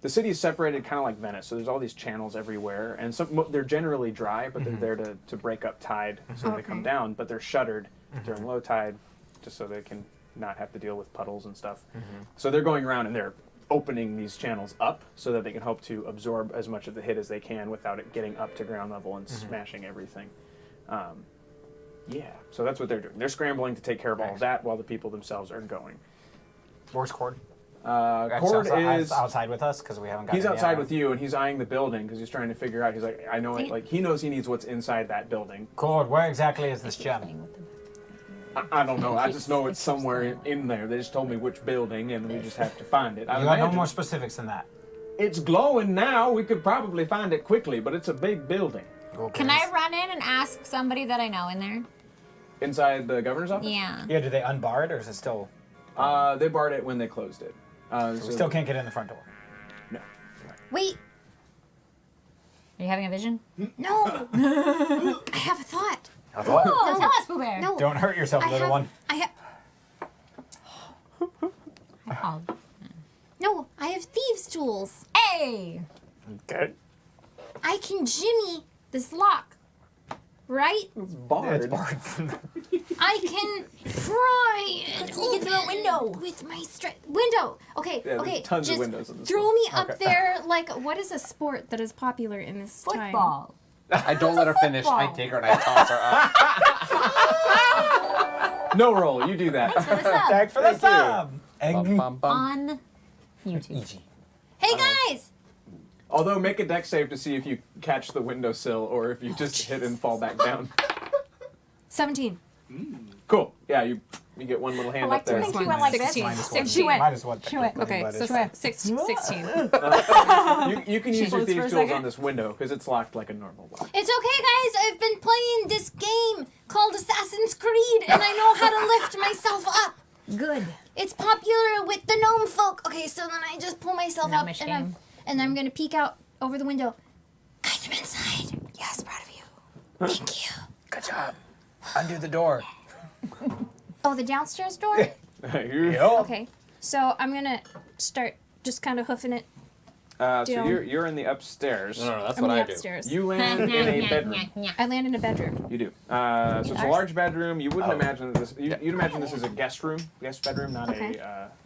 the city is separated kind of like Venice. So there's all these channels everywhere, and they're generally dry, but they're there to break up tide so they come
Okay.
down. But they're shuttered during low tide, just so they can not have to deal with puddles and stuff. So they're going around and they're opening these channels up so that they can hope to absorb as much of the hit as they can without it getting up to ground level and smashing everything. Yeah, so that's what they're doing. They're scrambling to take care of all of that while the people themselves are going.
Where's Cord?
Cord is
outside with us because we haven't got.
he's outside with you and he's eyeing the building because he's trying to figure out. He's like, I know it. Like he knows he needs what's inside that building.
Cord, where exactly is this gem?
I don't know. I just know it's somewhere in there. They just told me which building, and we just have to find it. I
You got no
imagine
more specifics than that.
it's glowing now. We could probably find it quickly, but it's a big building.
Can I run in and ask somebody that I know in there?
Inside the governor's office?
Yeah.
Yeah, do they unbar it, or is it still...
They barred it when they closed it.
So we still can't get in the front door?
No.
Wait,
Are you having a vision?
no. I have a thought.
I thought,
Oh,
No.
tell us, Pooh Bear.
No.
don't hurt yourself,
I
little
have,
one.
I have.
Oh.
No, I have thieves' tools.
Hey!
Okay.
I can jimmy this lock. Right?
It's barred.
It's barred.
I can pry and
Sneak into a window.
with my window. Okay,
Yeah, there's
okay.
tons of
just
windows in this
throw
one.
me up there. Like, what is a sport that is popular in this time?
Football.
I don't let her finish. I take her and I toss her up.
No roll, you do that.
For the sub.
Thanks for the
Thank you.
sub.
Bum, bum, bum.
On YouTube.
Easy.
Hey guys!
Although, make a dex save to see if you catch the windowsill or if you just hit and fall back down.
17.
Cool. Yeah, you get one little
I
hand
like
up
to
there.
think you went like this.
16.
Minus
And
one.
she went.
Minus one.
She went.
Okay,
technically,
so
but it's
16.
You can use your
Close for
thieves
a
tools
second.
on this window because it's locked like a normal one.
It's okay, guys. I've been playing this game called Assassin's Creed, and I know how to lift myself up.
Good.
It's popular with the gnome folk. Okay, so then I just pull myself up,
Gnomish
and
game.
I'm gonna peek out over the window. Guys, I'm inside. Yes, proud of you. Thank you.
Good job. Undo the door.
Oh, the downstairs door?
You-
Okay, so I'm gonna start just kind of hoofing it.
So
Down.
you're in the upstairs.
No, that's
I'm
what
the
I do.
upstairs.
You land in a bedroom.
I land in a bedroom.
You do. So it's a large bedroom. You wouldn't
Oh.
imagine that this. You'd imagine this is a guest bedroom, not
Okay.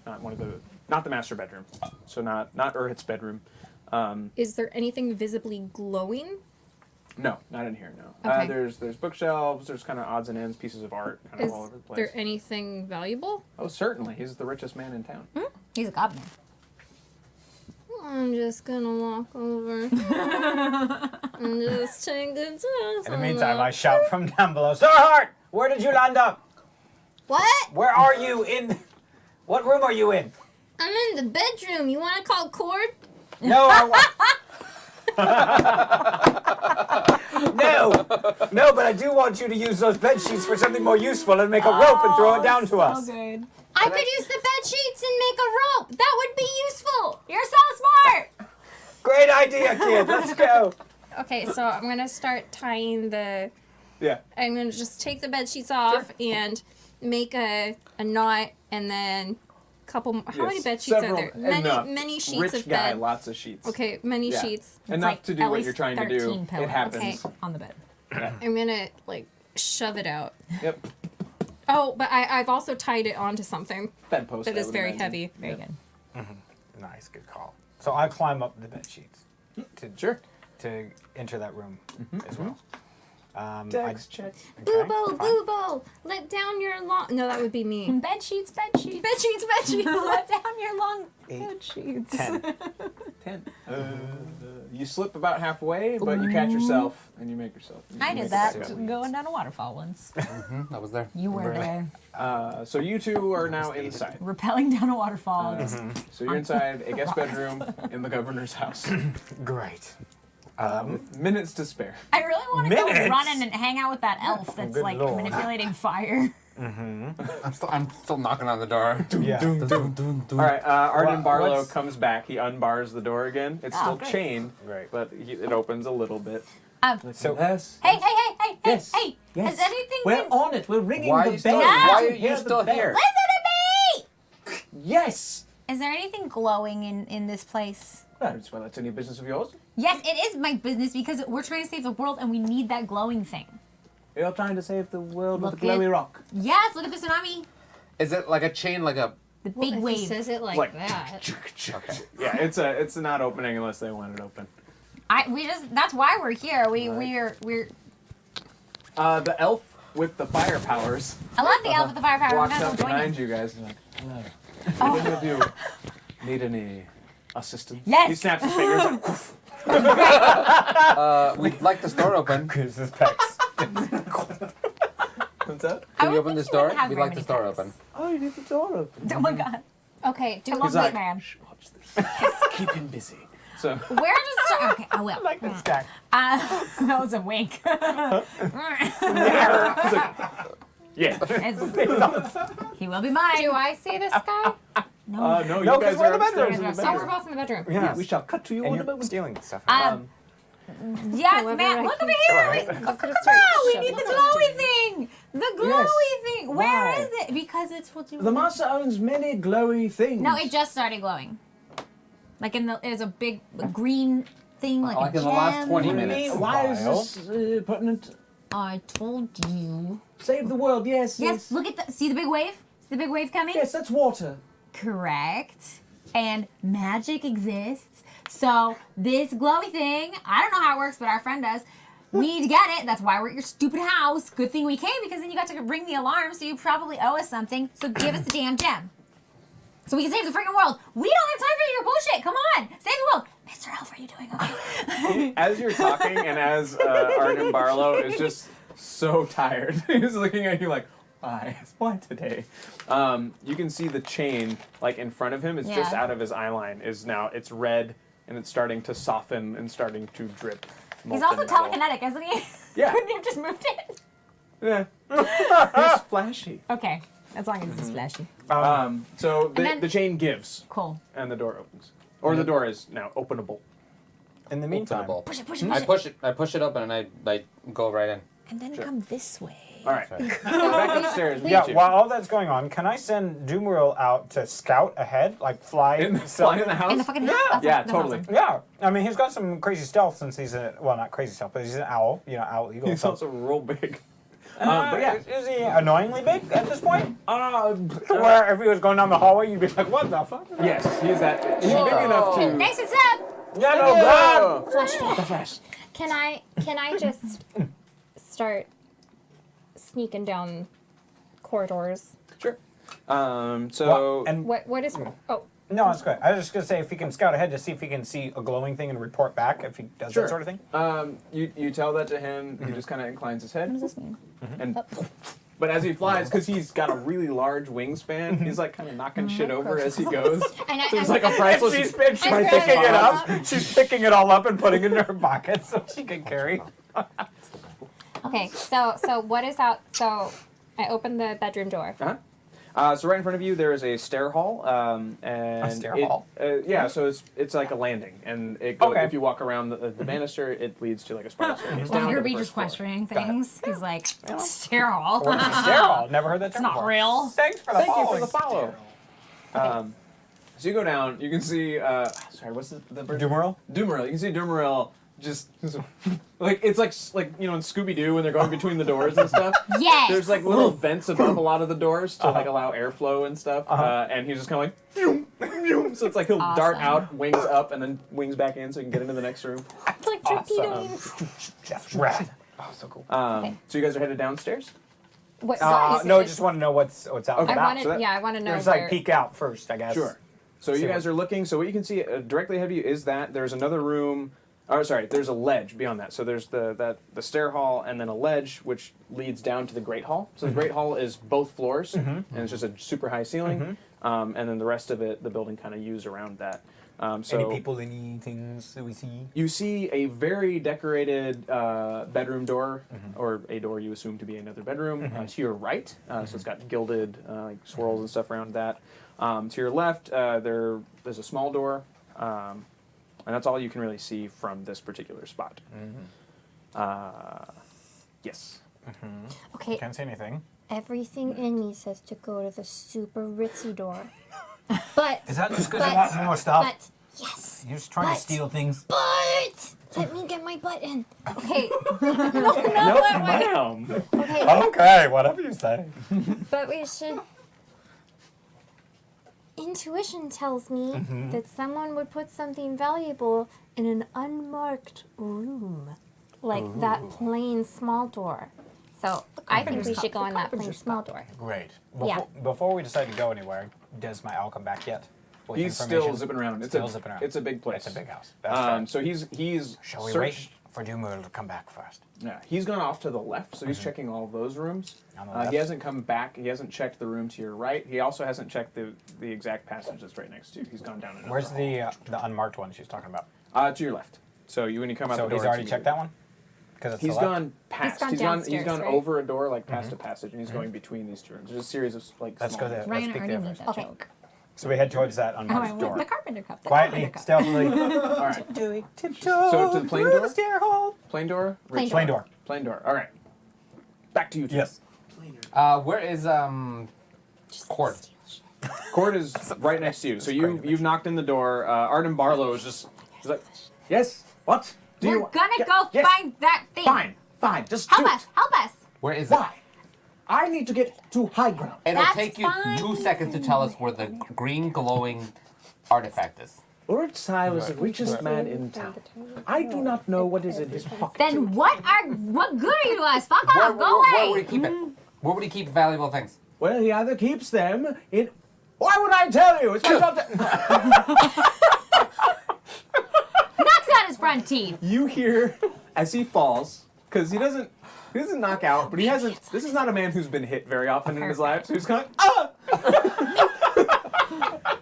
not one of not the master bedroom. So not Urhit's bedroom.
Is there anything visibly glowing?
No, not in here. No.
Okay.
There's bookshelves. There's kind of odds and ends, pieces of art, kind of
Is
all over the place.
there anything valuable?
Oh, certainly. He's the richest man in town.
He's a goblin.
I'm just gonna walk over and just take the test.
In the meantime, I shout from down below, Starheart, where did you land up?
What?
Where are you in? What room are you in?
I'm in the bedroom. You want to call Cord?
No, I want. No, but I do want you to use those bed sheets for something more useful and make a rope and throw it down to us.
Good.
I could use the bed sheets and make a rope. That would be useful.
You're so smart.
Great idea, kid. Let's go.
Okay, so I'm gonna start tying the.
Yeah.
I'm gonna just take the bed sheets off and make a knot, and then a couple. How many
Yes,
bed sheets are
several-
there?
enough.
Many sheets
Rich
of
guy,
bed.
lots of sheets.
Okay, many
Yeah.
sheets.
It's
Enough
like
to do
at
what
least
you're trying to
13
do.
pillows
It happens.
Okay.
on the bed.
I'm gonna like shove it out.
Yep.
Oh, but I've also tied it onto something
Bedpost.
that
I
is
would
very
imagine.
heavy.
Very
Yep.
good.
Nice, good call. So I climb up the bed sheets
Sure.
to enter that room as well.
Dex check.
Boobo,
fine.
Boobo, let down your long. No, that would be me.
Bed sheets, bed sheets.
Bed sheets, bed sheets.
Let down your long
8,
bed sheets.
10.
10. You slip about halfway, but you catch yourself and you make yourself.
I
you
did
make
that
it back.
going down a waterfall once.
That was there.
You were
Really?
there,
So you two are now inside.
rappelling down a waterfall. just
So you're inside a guest bedroom in the governor's house.
Great.
With minutes to spare.
I really want to go
Minutes?
run in and hang out with that elf that's
Good
like
lord.
manipulating fire.
I'm still knocking on the door.
Yeah.
All right, Arden
What-
Barlow
what's-
comes back. He unbars the door again. It's
Oh,
still
great.
chained,
Right.
but it opens a little bit.
So
Yes.
Hey, hey, hey, hey,
Yes.
hey, hey!
Yes.
Has anything
We're
been?
on it. We're ringing
Why are
the
you still?
bell.
Why are you
Hear the
still
bell.
here?
Listen to me!
Yes.
Is there anything glowing in this place?
Well, that's any business of yours.
Yes, it is my business because we're trying to save the world and we need that glowing thing.
You're trying to save the world with
Look
a glowy
it.
rock.
Yes, look at the tsunami.
Is it like a chain, like a?
The
Well,
big
if he
wave.
says it like
Like-
that.
Okay.
Yeah, it's not opening unless they want it open.
That's why we're here. We're
The elf with the fire powers
I love the elf with the firepower. We
walks
might as well
up
join
behind
him.
you guys and like, hello. Either of you need any assistance?
Yes.
He snaps his fingers. Like,
We'd like this door open.
Here's his pecs.
What's up?
I
Can we
would
open
think
this
you wouldn't
door?
have
We'd
very
like this
many
door
pets.
open.
Oh, you need the door open.
Oh my god.
Okay, do
I love
He's
this
like,
man.
"Shh, watch this. Keep him busy. So
Where does okay, I will.
Like this guy.
That was a wink.
Yeah.
He will be mine.
Do I see this guy?
No.
No,
No,
you
'cause
guys
we're in
are
the
upstairs
bedroom.
in the
So we're
bedroom.
both in the bedroom.
Yeah.
We shall cut to you
And
in a
you're
moment.
stealing stuff.
Yes,
However
Matt,
I
look
can-
over here.
Alright.
Look,
Just gonna
come
start
on, we
shoving
need the
stuff
glowy thing. The glowy thing. Where
Why?
is it? Because it's what you.
The master owns many glowy things.
No, it just started glowing. Like there's a big green thing, like
Like
a
in the last
gem.
20 minutes.
Why is this pertinent?
I told you.
Save the world, yes.
Yes, look at see the big wave? See the big wave coming?
Yes, that's water.
Correct. And magic exists. So this glowy thing, I don't know how it works, but our friend does. We need to get it. That's why we're at your stupid house. Good thing we came because then you got to ring the alarm, so you probably owe us something. So give us the damn gem. So we can save the freaking world. We don't have time for your bullshit. Come on. Save the world. Mr. Elf, are you doing okay?
As you're talking and as Arden Barlow is just so tired, he's looking at you like, why today? You can see the chain like in front of him. It's just
Yeah.
out of his eye line. It's red and it's starting to soften and starting to drip.
He's
molten
also
metal.
telekinetic, isn't he?
Yeah.
Couldn't you have just moved it?
Yeah. He's flashy.
Okay. As long as it's flashy.
So
And then-
the chain gives
Cool.
and the door opens. Or the door is now openable.
In the meantime,
Openable.
Push it, push it,
I
push it.
push it open and I like go right in.
And then come this way.
All right.
Sorry.
Back upstairs.
yeah,
meet you.
while all that's going on, can I send Doomril out to scout ahead? Like fly
Fly
himself?
in the house?
In the fucking house. That's
Yeah,
that's
totally.
awesome.
Yeah, I mean, he's got some crazy stealth since he's not crazy stealth, but he's an owl, owl eagle.
He's
so-
also real big.
but yeah, is he annoyingly big at this point?
Uh,
Where if he was going down the hallway, you'd be like, what the fuck?
yes, he's that. He's big enough to.
Nice and up.
Yeah, no, God!
Flash.
Can I just start sneaking down corridors?
Sure. So.
And
What is? Oh,
no, it's good. I was just gonna say if he can scout ahead to see if he can see a glowing thing and report back if he does
Sure.
that sort of thing.
You tell that to him. He just kind of inclines his head.
What does this mean?
And. But as he flies, because he's got a really large wingspan, he's like kind of knocking shit over as he goes.
and
So it's like a priceless.
She's
I'm
picking
grabbing
it
it
up. She's picking it all up and putting it in her pocket so she can carry.
okay. So what is out? So I open the bedroom door.
So right in front of you there is a stair hall, and
A stair hall?
Yeah, so it's like a landing, and it goes,
Okay.
if you walk around the banister, it leads to like a spiral staircase
Well,
down
you're
to the
be
first
just
floor.
questioning
Got it.
things. He's like, sterile.
Or it's a stair hall. Never heard that term
not
before.
real.
Thanks for the
Thank you
follow.
for the follow. So you go down, you can see. Sorry, what's the bird?
Doomril?
Doomeril. You can see Doomeril just like it's like in Scooby Doo when they're going between the doors and stuff.
Yes.
There's like little vents above a lot of the doors to like allow airflow and stuff, and he's just kind of like, phew, phew. So it's like he'll dart
Awesome.
out, wings up, and then wings back in so he can get into the next room.
It's like torpedoing.
That's rad. Oh, so cool.
So you guys are headed downstairs.
What size
No,
is
just want to know what's out
Okay.
and
I
about.
wanted.
so that-
Yeah, I want to know
There's
where.
like peek out first, I guess.
Sure. So
See
you guys
what-
are looking. So what you can see directly ahead of you is that there's another room. Oh, sorry. There's a ledge beyond that. So there's the stair hall and then a ledge which leads down to the great hall. So the great hall is both floors and it's just a super high ceiling. And then the rest of it, the building kind of used around that. So
Any people, any things that we see?
you see a very decorated bedroom door, or a door you assume to be another bedroom, to your right. So it's got gilded like swirls and stuff around that. To your left, there's a small door, and that's all you can really see from this particular spot. Yes.
Okay,
Can't say anything.
everything in me says to go to the super ritzy door. But
Is that just because
But-
you want more stuff?
but yes.
You're just trying
but-
to steal things.
But let me get my butt in. Okay.
No, ma'am.
Okay.
Okay, whatever you say.
But we should. Intuition tells me that someone would put something valuable in an unmarked room, like that plain small door. So I think we should go in that plain small door.
Great.
Yeah.
Before we decide to go anywhere, does my owl come back yet? With
He's still
information?
zipping around.
Still zipping around.
It's a big place.
It's a big house. That's fair.
So he's
Shall we
searched.
wait for Doomril to come back first?
Yeah, he's gone off to the left, so he's checking all of those rooms.
On the left?
He hasn't come back. He hasn't checked the room to your right. He also hasn't checked the exact passage that's right next to you. He's gone down another
Where's
hall.
the unmarked one she's talking about?
To your left. So when you come out
So
the door.
he's already
it's
checked that one? Because it's
He's
the left?
gone past.
gone
He's
downstairs,
gone
right?
over a door, like past a passage, and he's going between these two rooms. There's a series of like.
Let's
small
go there.
ones.
Ryan
Let's peek
already
there
made
first.
that
Okay.
joke.
So we head towards that
Oh, I
unmarked
went
door.
the carpenter cup. The
Quietly,
carpenter cup.
stealthily.
All right.
Doing tiptoe.
So to the plain door?
stair hole.
Plain door.
Plain
Rich?
Plain door.
Plain door. All right. Back to you. Two.
Yes.
Where is Cord?
Cord is right next to you. So you've knocked in the door. Arden Barlow is just. He's like, yes. What? Do
We're
you?
gonna go
yes.
find that thing.
Fine. Fine. Just
Help
do
us. Help us.
Where is it?
Why? I need to get to high ground.
It'll
That's
take you
fine.
2 seconds to tell us where the green glowing artifact is.
Lord Sahlen is the richest man in town. I do not know what is in his pocket.
Then what good are you to us? Fuck
Where,
off. Go
where
away.
would he keep it? Where would he keep valuable things?
Well, he either keeps them in. Why would I tell you? It's my job to.
Knocks out his front teeth.
You hear as he falls, because he doesn't knock out, but he hasn't. This is not a man who's been hit very often in his life, so he's kind of ah.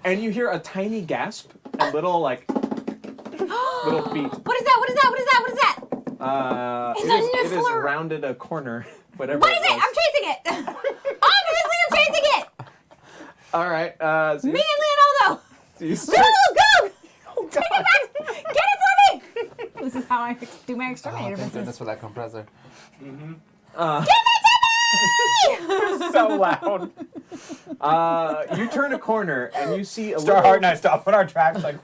And you hear a tiny gasp and little like little feet.
What is that? What is that? What is that? What is that? It's
It
a
is
niffler.
rounded a corner. Whatever.
What is it?
was.
I'm chasing it. Obviously, I'm chasing it.
All right. So
Me and Leonardo.
you
No,
start-
go! Take it back! Get it for me! This is how I do my exterminator
Thank goodness
business.
for that compressor.
so loud. You turn a corner and you see a
Starheart
little.
and I stop on our tracks like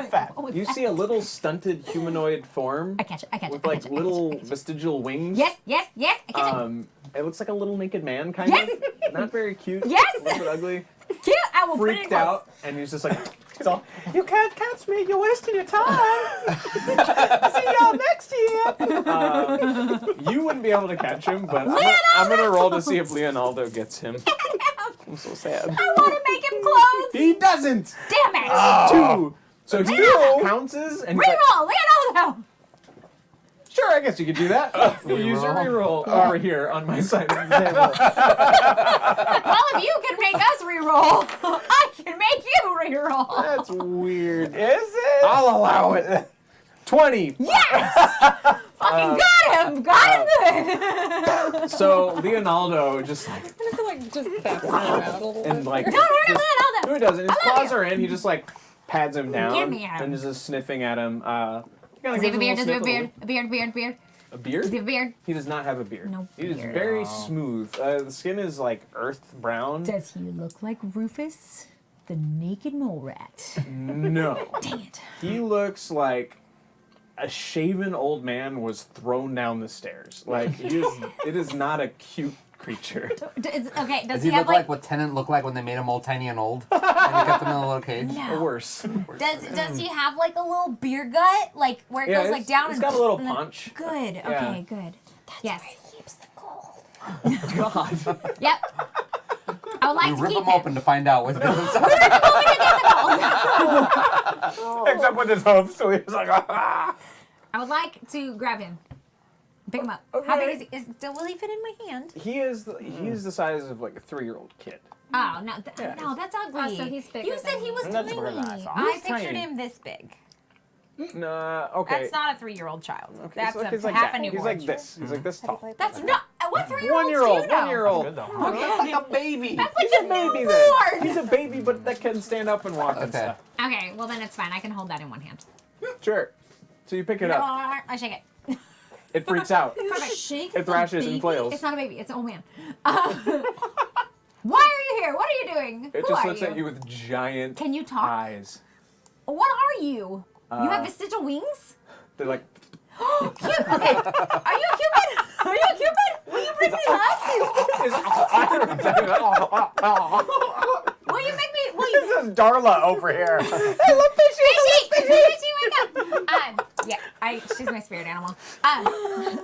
fat.
Oh,
You see a little stunted humanoid form
I catch it. I catch it.
with
I
like
catch it, I
little
catch it.
vestigial wings.
Yes, yes, yes. I catch
It looks like a little naked man, kind
Yes!
of. Not very cute.
Yes!
A little bit ugly.
it. Cute. I will put it in
Freaked
quotes.
out, and he's just like, it's all, you can't catch me. You're wasting your time. See y'all next year. You wouldn't be able to catch him, but I'm gonna roll to see if Leonardo gets him. I'm so sad.
I want to make him clothes.
He doesn't.
Damn it.
Two. So he pounces and he's like,
Reroll, Leonardo.
sure, I guess you could do that. We'll use a reroll over here on my side of the table.
Well, if you can make us reroll, I can make you reroll.
That's weird.
Is it?
I'll allow it. 20.
Yes! Fucking got him! Got him good!
So Leonardo just like
Just bounce around a little
and like
Don't hurt him,
just-
Leonardo!
no, he doesn't. His
I love
claws
you.
are in. He just like pads him down
Give me him.
and is just sniffing at him. Kinda
Does he
gives
have a
him
beard? Does he have a
little
beard? A beard, beard, beard.
A beard?
Does he have a beard?
He does not have a beard.
No
He is
beard.
very smooth. The skin is like earth brown.
Does he look like Rufus, the naked mole rat?
No.
Dang it.
He looks like a shaven old man was thrown down the stairs. Like it is not a cute creature.
Okay, does
Does
he
he
have
look like what Tennant looked like when they made him all tiny and old? And they kept him in a little cage?
No.
Worse.
Does he have like a little beer gut, like where it goes like down?
It's
and
got a little
and then-
punch.
Good.
Yeah.
Okay. Good. Yes.
keeps the gold.
God.
Yep. I would like
You
to
rip
keep
him
it.
open to find out what's going on.
Except with his hooves, so he was like, ah.
I would like to grab him, pick him up. How big is he? Will he fit in my hand?
He is the size of like a 3-year-old kid.
Oh no, no, that's ugly.
Oh, so he's bigger
You said
than
he was
me. That's bigger
tiny.
than I thought.
I
He's
pictured
tiny.
him this big.
Nah, okay.
That's not a 3-year-old child.
Okay,
That's
so
a
he's like
half
that.
a newborn.
He's like this. He's like this tall.
That's not. What 3-year-olds
1-year-old.
do you know?
1-year-old.
Good though.
That's like a baby.
That's like
He's
a
a baby
newborn.
then. He's a baby, but that can stand up and walk and
Okay.
stuff.
Okay, well then it's fine. I can hold that in one hand.
Sure. So you pick it up.
I shake it.
It freaks out.
Perfect.
Shake
It thrashes and flails.
It's not a baby. It's an old man. Why are you here? What are you doing?
It
Who
just
are
looks at you with giant
Can you talk?
eyes.
What are you? You have vestigial wings?
They're like,
Cute. Okay. Are you a Cupid? Are you a Cupid? Will you bring me love? Will you make me? Will you?
This is Darla over here.
Fishy, wake up. Yeah, she's my spirit animal.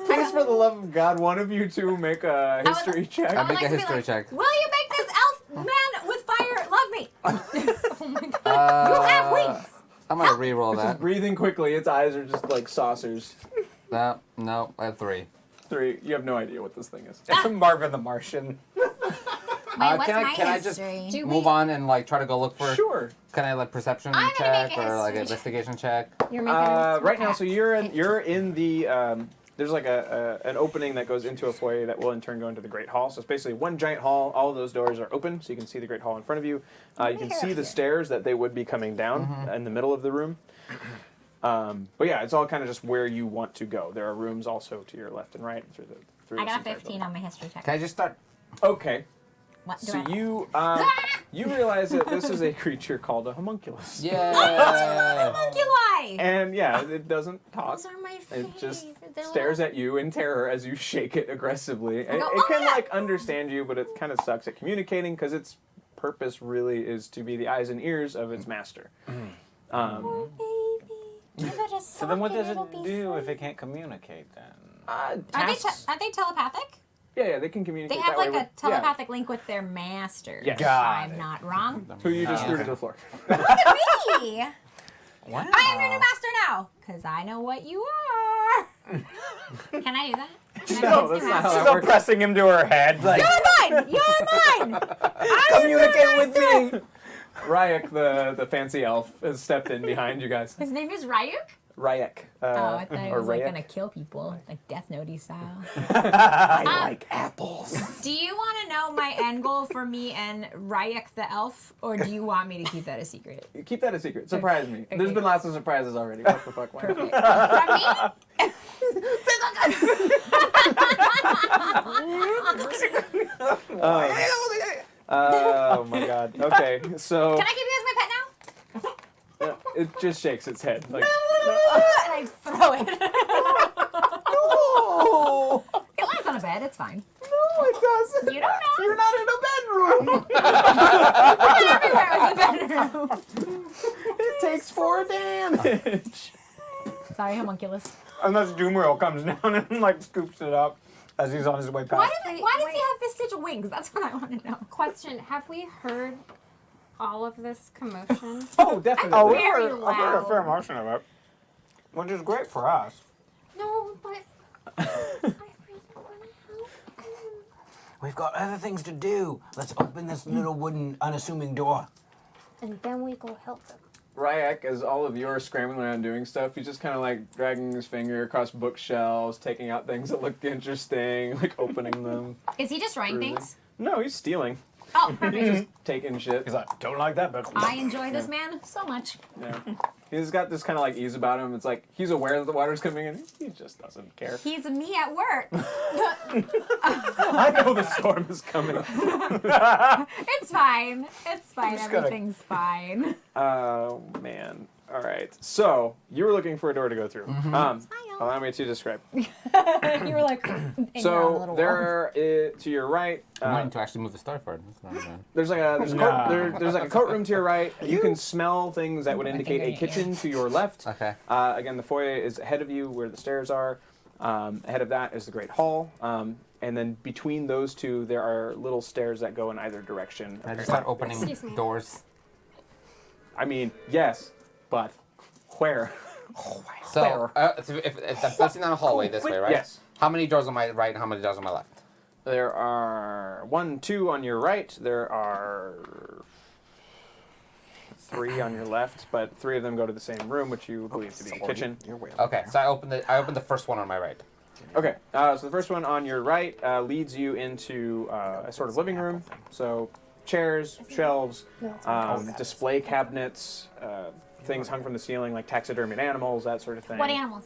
please, for the love of God, one of you two make a history check.
I would
make a
like to be
history
like,
check.
will you make this elf man with fire love me? Oh my god.
Uh,
You have wings.
I'm gonna re-roll
Just
that.
breathing quickly. Its eyes are just like saucers.
No, I have 3.
3. You have no idea what this thing is.
It's a Marvin the Martian.
Wait, what's
can
my
I just
history?
move on and like try to go look for?
Sure.
Can I like perception
I'm gonna
check
make a
or like
history
investigation check?
You're making us
Right now, so you're in the there's like an opening that goes into a foyer that will in turn go into the Great Hall. So it's basically one giant hall. All of those doors are open, so you can see the Great Hall in front of you. You can see the stairs that they would be coming down in the middle of the room. But yeah, it's all kind of just where you want to go. There are rooms also to your left and right through the
I got a
entire
15 on my history check.
Can I just start?
Okay,
What do
so
I-
you realize that this is a creature called a homunculus.
Yeah.
Homunculi!
And yeah, it doesn't talk.
Those are my
It
favorite.
just
They're
stares at you in terror as you shake it aggressively. And
go,
it
"Oh,
can
yeah."
like understand you, but it kind of sucks at communicating because its purpose really is to be the eyes and ears of its master.
Oh, baby. Give it a
So then what does
it'll
it
be
do
fine.
if it can't communicate then?
Tasks,
Are they telepathic?
yeah, they can communicate.
They have
that
like
way
a
with-
telepathic link with their master.
Yes.
If
Got
I'm
it.
not wrong.
Who you just threw to the floor.
Look at me!
Wow.
I am your new master now, because I know what you are. Can I do that? Can I
No,
be his
that's
new
not how
master?
that
She's
works.
pressing him to her head. Like,
You're mine! You're mine!
communicate with me.
Ryak, the fancy elf, has stepped in behind you guys.
His name is Ryuk?
Ryak.
Oh, I thought he
or
was like
Ryak.
gonna kill people, like Death Note style.
I like apples.
Do you want to know my end goal for me and Ryuk the elf, or do you want me to keep that a secret?
Keep that a secret. Surprise me. There's
Okay.
been lots of surprises already. What the fuck? Why?
Perfect. From me?
Oh my god. Okay, so
Can I give you as my pet now?
it just shakes its head. Like,
And I throw it.
no,
It lands on a bed. It's fine.
no, it doesn't.
You don't know.
You're not in a bedroom.
Everywhere was a bedroom.
It takes 4 damage.
Sorry, homunculus.
Unless Doomwheel comes down and like scoops it up as he's on his way
Why
past.
does he have vestigial wings? That's what I want to know.
Question: have we heard all of this commotion?
Oh, definitely.
Oh,
Very
I've heard a
loud.
fair motion of it, which is great for us.
No, but I really want to help him.
We've got other things to do. Let's open this little wooden, unassuming door.
And then we go help him.
Ryak, as all of you are scrambling around doing stuff, he's just kind of like dragging his finger across bookshelves, taking out things that look interesting, like opening them.
Is he destroying
Really?
things?
No, he's stealing.
Oh, perfect.
Taking shit.
He's like, don't like that, but
I enjoy this man so much.
Yeah. He's got this kind of like ease about him. It's like he's aware that the water's coming in. He just doesn't care.
He's me at work.
I know the storm is coming.
It's fine. It's fine.
just gotta-
Everything's fine.
Oh, man. All right. So, you were looking for a door to go through. Allow me to describe.
You were like, in your own
So,
little
there, to your right,
I'm wanting to actually move the story forward. That's what I'm doing.
there's like a there's like a coat room to your right. You can smell things that would indicate a
finger in your
kitchen to your left.
Okay.
Again, the foyer is ahead of you where the stairs are. Ahead of that is the Great Hall. And then between those two, there are little stairs that go in either direction.
Can I just start opening
Excuse me.
doors?
I mean, yes, but where?
So, if I'm facing down a hallway this way, right?
Yes.
How many doors on my right and how many doors on my left?
There are 1, 2 on your right. There are 3 on your left, but 3 of them go to the same room, which you believe to be the kitchen.
Okay, so I open the first one on my right.
Okay, so the first one on your right leads you into a sort of living room. So chairs, shelves, display cabinets, things hung from the ceiling like taxidermied animals, that sort of thing.
What animals?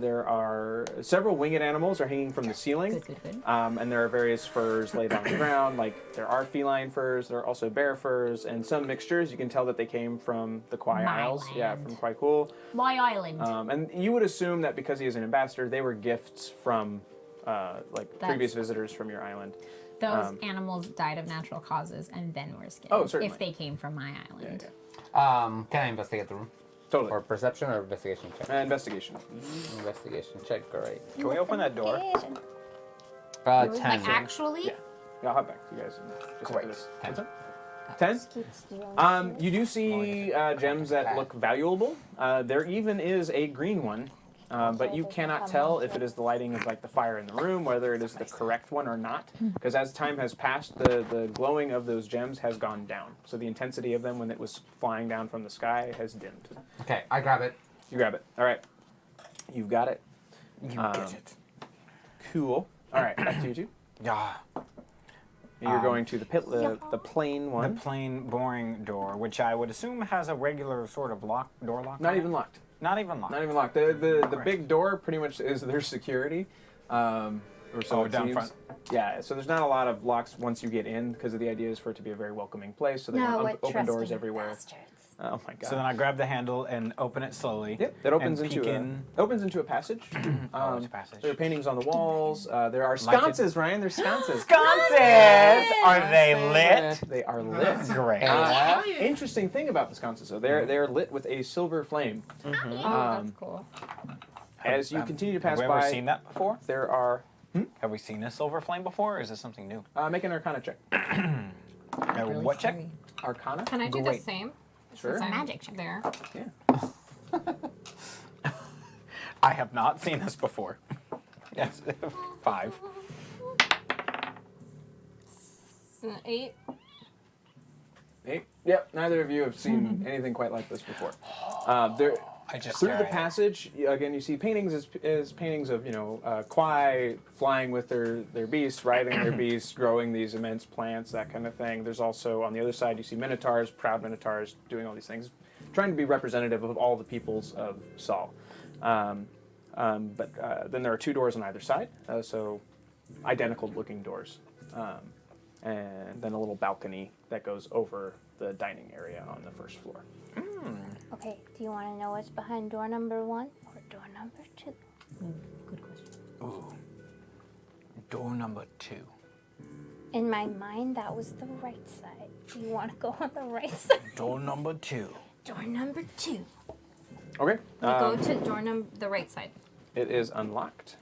There are several winged animals are hanging from the ceiling.
Good.
And there are various furs laid on the ground. Like there are feline furs, there are also bear furs, and some mixtures. You can tell that they came from the Kwai
My
Isles. Yeah,
land.
from Kwai Cool.
My island.
And you would assume that because he is an ambassador, they were gifts from previous visitors from your island.
Those animals died of natural causes and then were skinned.
Oh, certainly.
If they came from my island.
Yeah.
Can I investigate the room?
Totally.
Or perception or investigation check?
Investigation.
Investigation check, great.
Can we open that door?
10.
Like actually?
Yeah. Yeah, I'll hop back to you guys just after this.
10.
What's up? 10? You do see gems that look valuable. There even is a green one, but you cannot tell if it is the lighting of like the fire in the room, whether it is the correct one or not. Because as time has passed, the glowing of those gems has gone down. So the intensity of them when it was flying down from the sky has dimmed.
Okay, I grab it.
You grab it. All right. You've got it.
You get it.
Cool. All right, back to you two.
Yeah.
And you're going to the the plain one.
The plain, boring door, which I would assume has a regular sort of door lock.
Not
on it?
even locked.
Not even locked.
Not even locked. The
Right.
big door pretty much is their security. Or so
Oh,
it
down
seems.
front.
Yeah, so there's not a lot of locks once you get in because the idea is for it to be a very welcoming place. So they
No,
want
what
open doors
trusting
everywhere.
bastards.
Oh my god.
So then I grab the handle and open it slowly.
Yep, it opens
and
into
peek
a
in.
opens into a passage.
Oh, it's a passage.
There are paintings on the walls. There are
Lighted.
sconces, Ryan. There's sconces.
Sconces! Are they lit?
They are lit.
Great.
Interesting thing about the sconces, though, they're lit with a silver flame.
Oh, that's cool.
As you continue to pass
Have we
by,
ever seen that before?
there are
Have we seen a silver flame before, or is this something new?
make an Arcana check.
Really
what check?
scary.
Arcana.
Can I do the
Great.
same?
Sure.
Since I'm
Magic check.
there.
Yeah.
I have not seen this before. Yes, 5.
It's an 8.
8. Yep. Neither of you have seen anything quite like this before. There.
I just
Through
stare
the
at it.
passage, again, you see paintings as paintings of, Kwai flying with their beasts, riding their beasts, growing these immense plants, that kind of thing. There's also, on the other side, you see minotaurs, proud minotaurs, doing all these things, trying to be representative of all the peoples of Saul. But then there are 2 doors on either side, so identical-looking doors. And then a little balcony that goes over the dining area on the first floor.
Okay, do you want to know what's behind door number 1 or door number 2?
Good question.
Ooh. Door number 2.
In my mind, that was the right side. Do you want to go on the right side?
Door number 2.
Door number 2.
Okay.
Go to door the right side.
It is unlocked.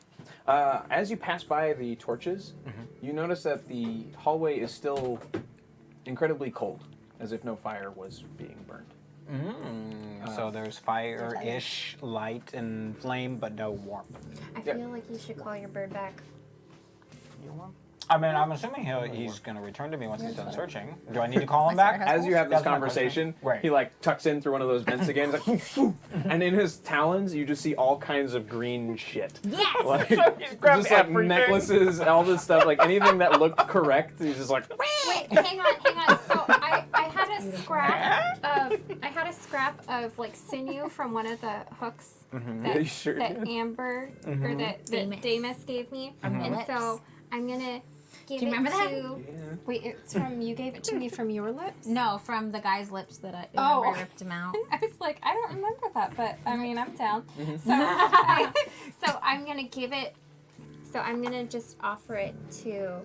As you pass by the torches, you notice that the hallway is still incredibly cold, as if no fire was being burned.
So there's fire-ish light and flame, but no warmth.
I
Yep.
feel like you should call your bird back.
I mean, I'm assuming he's going to return to me once he's done searching. Do I need to call him back?
As you have this
That's my
conversation,
question. Right.
he like tucks in through one of those vents again. He's like, "Poof, poof," and in his talons, you just see all kinds of green shit.
Yes!
Like,
grabbed
just like
everything.
necklaces, all this stuff, like anything that looked correct. He's just like,
Wait, hang on. So I had a scrap of like sinew from one of the hooks
Yeah, you sure
that
did.
Amber or that Damus gave me, and
lips.
so I'm gonna give
Do you
it
remember that?
to. Wait, it's from you gave it to me from your lips.
No, from the guy's lips that I
Oh.
remember I ripped him out.
I was like, I don't remember that, but I mean, I'm down.
So I'm gonna give it. So I'm gonna just offer it to.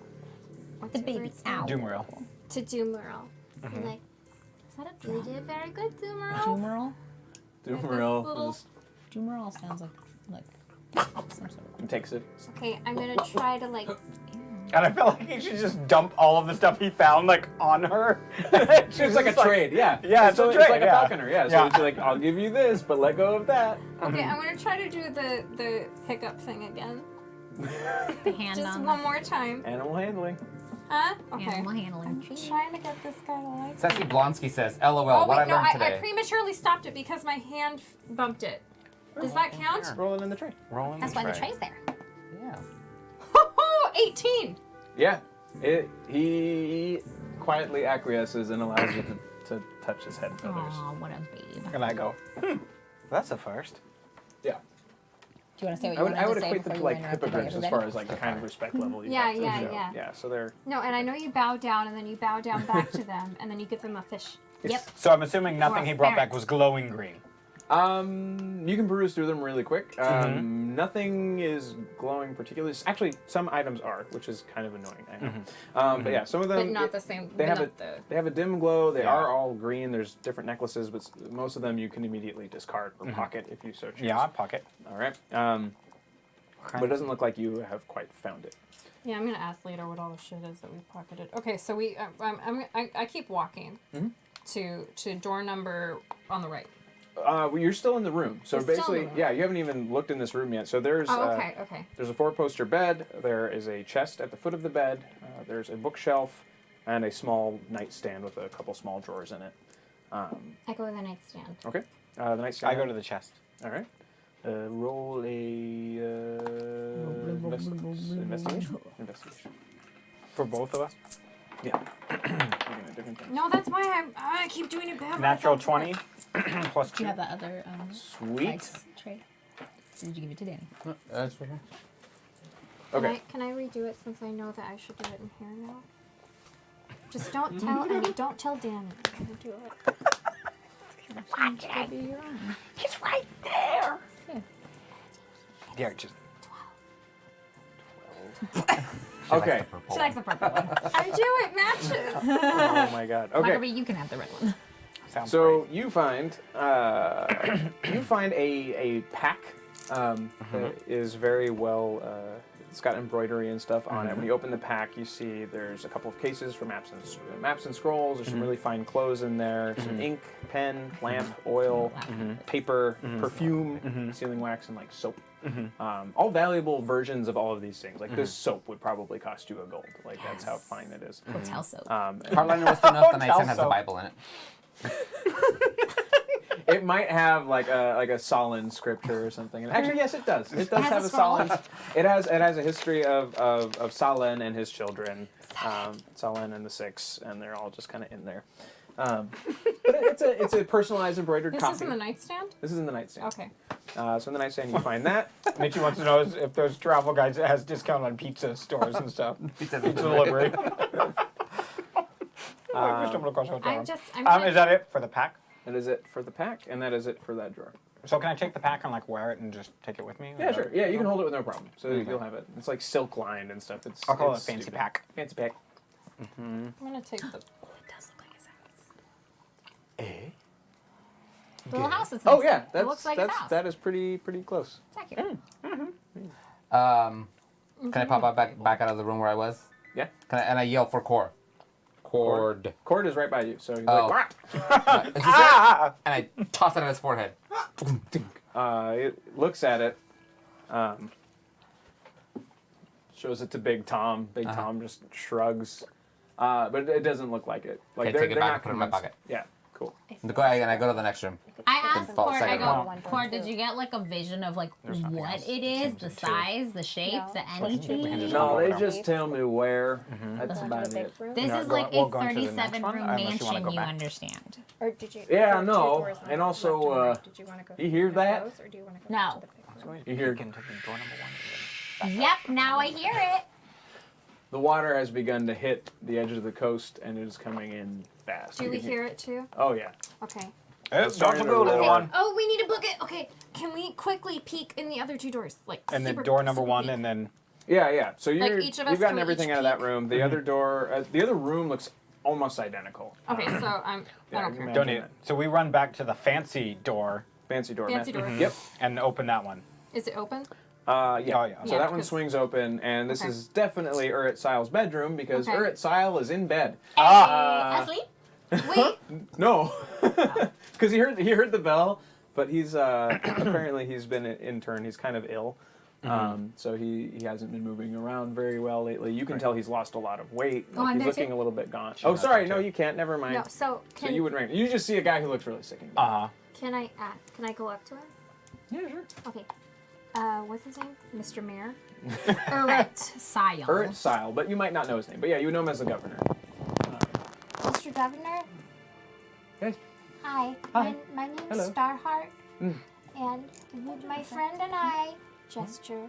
What's
The
your
baby.
bird's name?
Ow.
Dumeril.
To Dumeril. I'm like,
Is that a
you
drum?
did very good, Dumeril.
Jumeral?
Dumeril
little-
Jumeral sounds like some sort of...
takes it.
Okay, I'm gonna try to like.
And I felt like he should just dump all of the stuff he found, like, on her.
It's like a trade, yeah.
Yeah, it's a
It's
trade,
like a
yeah.
falconer, yeah. So
Yeah.
it's like, I'll give you this, but let go of that.
Okay, I'm gonna try to do the hiccup thing again.
The hand
Just
on
one more time.
Animal handling.
Huh?
the
Okay.
animal handling.
I'm trying to get this guy to like.
Sassy Blonsky says, LOL,
Oh
what I
wait, no,
learned
I
today.
prematurely stopped it because my hand bumped it. Does that count?
Roll it in the tray.
Rolling
That's why the tray's there.
Yeah.
18.
Yeah. He quietly acquiesces and allows you to touch his head feathers.
Aw, what a babe.
And I go, that's a first.
Yeah.
Do you want to say what
I
you
would,
wanted
I would
to say
equate them
before
to
you
like
interrupted by
hippogriffs as
everybody?
far as like the kind of respect level you
Yeah,
have to
yeah,
show.
yeah.
Yeah, so they're
No, and I know you bow down and then you bow down back to them and then you give them a fish.
Yep.
So I'm assuming nothing
Or
he brought
ferret.
back was glowing green.
you can peruse through them really quick. Nothing is glowing particularly. Actually, some items are, which is kind of annoying. I know. But yeah, some of them
But not the same.
they have
not the.
they have a dim glow. They
Yeah.
are all green. There's different necklaces, but most of them you can immediately discard or pocket if you so choose.
Yeah, pocket.
All right. But it doesn't look like you have quite found it.
Yeah, I'm gonna ask later what all the shit is that we pocketed. Okay, so we, I keep walking to door number on the right.
Well, you're still in the room, so
You're still in the
basically,
room.
yeah, you haven't even looked in this room yet. So there's
Oh, okay, okay.
there's a 4-poster bed. There is a chest at the foot of the bed. There's a bookshelf and a small nightstand with a couple small drawers in it.
I go to the nightstand.
Okay. The nightstand.
I go to the chest.
All right. Roll a investigation. Investigation.
For both of us.
Yeah. Looking at different things.
No, that's why I keep doing it bad.
Natural 20 plus
Do
2.
you have that other
Sweet.
dice tray? Or did you give it to Danny?
That's okay.
Okay.
Can I redo it since I know that I should do it in here now? Just don't tell Danny. I'm gonna do it.
He's right there.
Yeah, just.
Okay.
She likes the purple one.
I do. It matches.
Oh my god. Okay.
Marguerite, you can have the red one.
Sounds
So
great.
you find a pack that is very well. It's got embroidery and stuff on it. When you open the pack, you see there's a couple of cases for maps and scrolls. There's some really fine clothes in there. Some ink, pen, lamp, oil, paper, perfume, sealing wax, and like soap. All valuable versions of all of these things. Like this soap would probably cost you a gold. Like that's how fine it is.
Hotel soap.
Hardliner was enough. The nightstand has a
Hotel
Bible in it.
It might have like a Sahlen scripture or something. And actually, yes, it does. It does
has
have
a
a
scroll.
Sahlen. It has a history of Sahlen and his children. Sahlen and the Six, and they're all just kind of in there. But it's a personalized embroidered
This
copy.
is in the nightstand?
This is in the nightstand.
Okay.
So in the nightstand you find that.
Mitchie wants to know if those travel guides has discount on pizza stores and stuff. Pizza delivery. Is that it for the pack?
That is it for the pack, and that is it for that drawer.
So can I take the pack and like wear it and just take it with me?
Yeah, sure. Yeah, you can hold it with no problem. So you'll have it. It's like silk lined and stuff.
I'll call it a
it's
fancy
stupid.
pack.
Fancy pack.
I'm gonna take the.
It does look like his house.
Eh?
The little house is
Oh
nice.
yeah,
It looks like his house.
that is pretty close.
It's accurate.
Can I pop out back out of the room where I was?
Yeah.
And I yell for Cord. Cord.
Cord is right by you, so he's
Oh.
like,
Is this it? And I toss it at his forehead.
it looks at it, shows it to Big Tom. Big Tom just shrugs, but it doesn't look like it. Like
Okay, take it
they're
back
not
and put it in my
convinced.
pocket.
Yeah, cool.
And I go to the next room.
I asked
False
Cord, I
second
go,
round.
Cord, did you get like a vision of like
nothing
what
else.
it is, the size, the shape, the anything?
No, they just tell me where. That's about it.
This
No,
is
go-
like
we'll
a
go into the next
37
one,
room
unless you wanna
mansion,
go
you
back.
understand.
Or did you?
Yeah,
is there two
no,
doors on
and
the
also,
left and right? Did you want to go
you hear
through one of
that?
those, or do you want to go
No.
to the big one?
You hear
You can take the door number 1.
Yep, now I hear it.
the water has begun to hit the edge of the coast, and it is coming in fast.
Do
You
we
can
hear it too?
Oh yeah.
Okay.
It's
starting
don't
to
go, little
roll.
one.
Oh, we need to book it. Okay. Can we quickly peek in the other two doors? Like
And then
super-
door number
super
1,
peek?
and then
Yeah. So
Like,
you're
each of us,
you've gotten
can we
everything
each
out of that
peek?
room. The other door, the other room looks almost identical.
Okay, so I
Yeah,
don't
you
care.
may-
don't need it. So we run back to the fancy door
Fancy door.
Fancy
man.
door.
Yep.
and open that one.
Is it open?
Yeah.
Oh, yeah.
So
Yeah,
that one
'cause-
swings open, and this
Okay.
is definitely Urit Sile's bedroom because
Okay.
Urit Sile is in bed.
Asleep?
Wait.
No, because he heard the bell, but he's apparently he's been an intern. He's kind of ill, so he hasn't been moving around very well lately. You can tell he's lost a lot of weight.
Oh, I'm
he's
there
looking
too?
a little bit gaunt.
She's
Oh,
not
sorry,
there
no,
too.
you can't. Never mind.
No, so
So
can
you wouldn't. You just see a guy who looks really sick. In bed.
can I go up to him?
Yeah, sure.
Okay. What's his name? Mr. Mayor.
Urit Sile.
Urit Sile, but you might not know his name. But yeah, you would know him as the governor.
Mr. Governor?
Yes.
Hi.
Hi.
My name's
Hello.
Starheart.
Mm.
And my friend and I, gesture,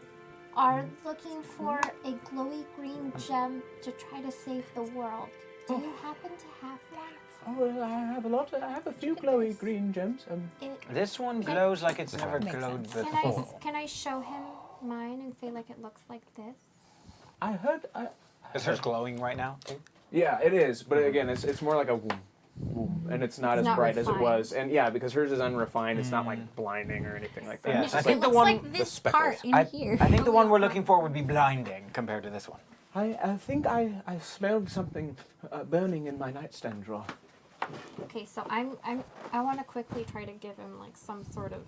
are looking for a glowy green gem to try to save the world. Do you happen to have one?
Oh, I have a lot. I have a few glowy green gems.
This one glows like it's never
Makes
glowed
sense.
before.
Can I show him mine and say like it looks like this?
I heard.
Is hers glowing right now?
Yeah, it is, but again, it's more like a whoom, whoom, and it's not
It's
as
not
bright as it
refined.
was. And yeah, because hers is unrefined, it's not like blinding or anything like that.
Yeah,
It's
I
just
think
It
like,
looks
the one-
like
the
this
speckles.
part in
I
here.
think the one we're looking for would be blinding compared to this one.
I think I smelled something burning in my nightstand drawer.
Okay, so I want to quickly try to give him like some sort of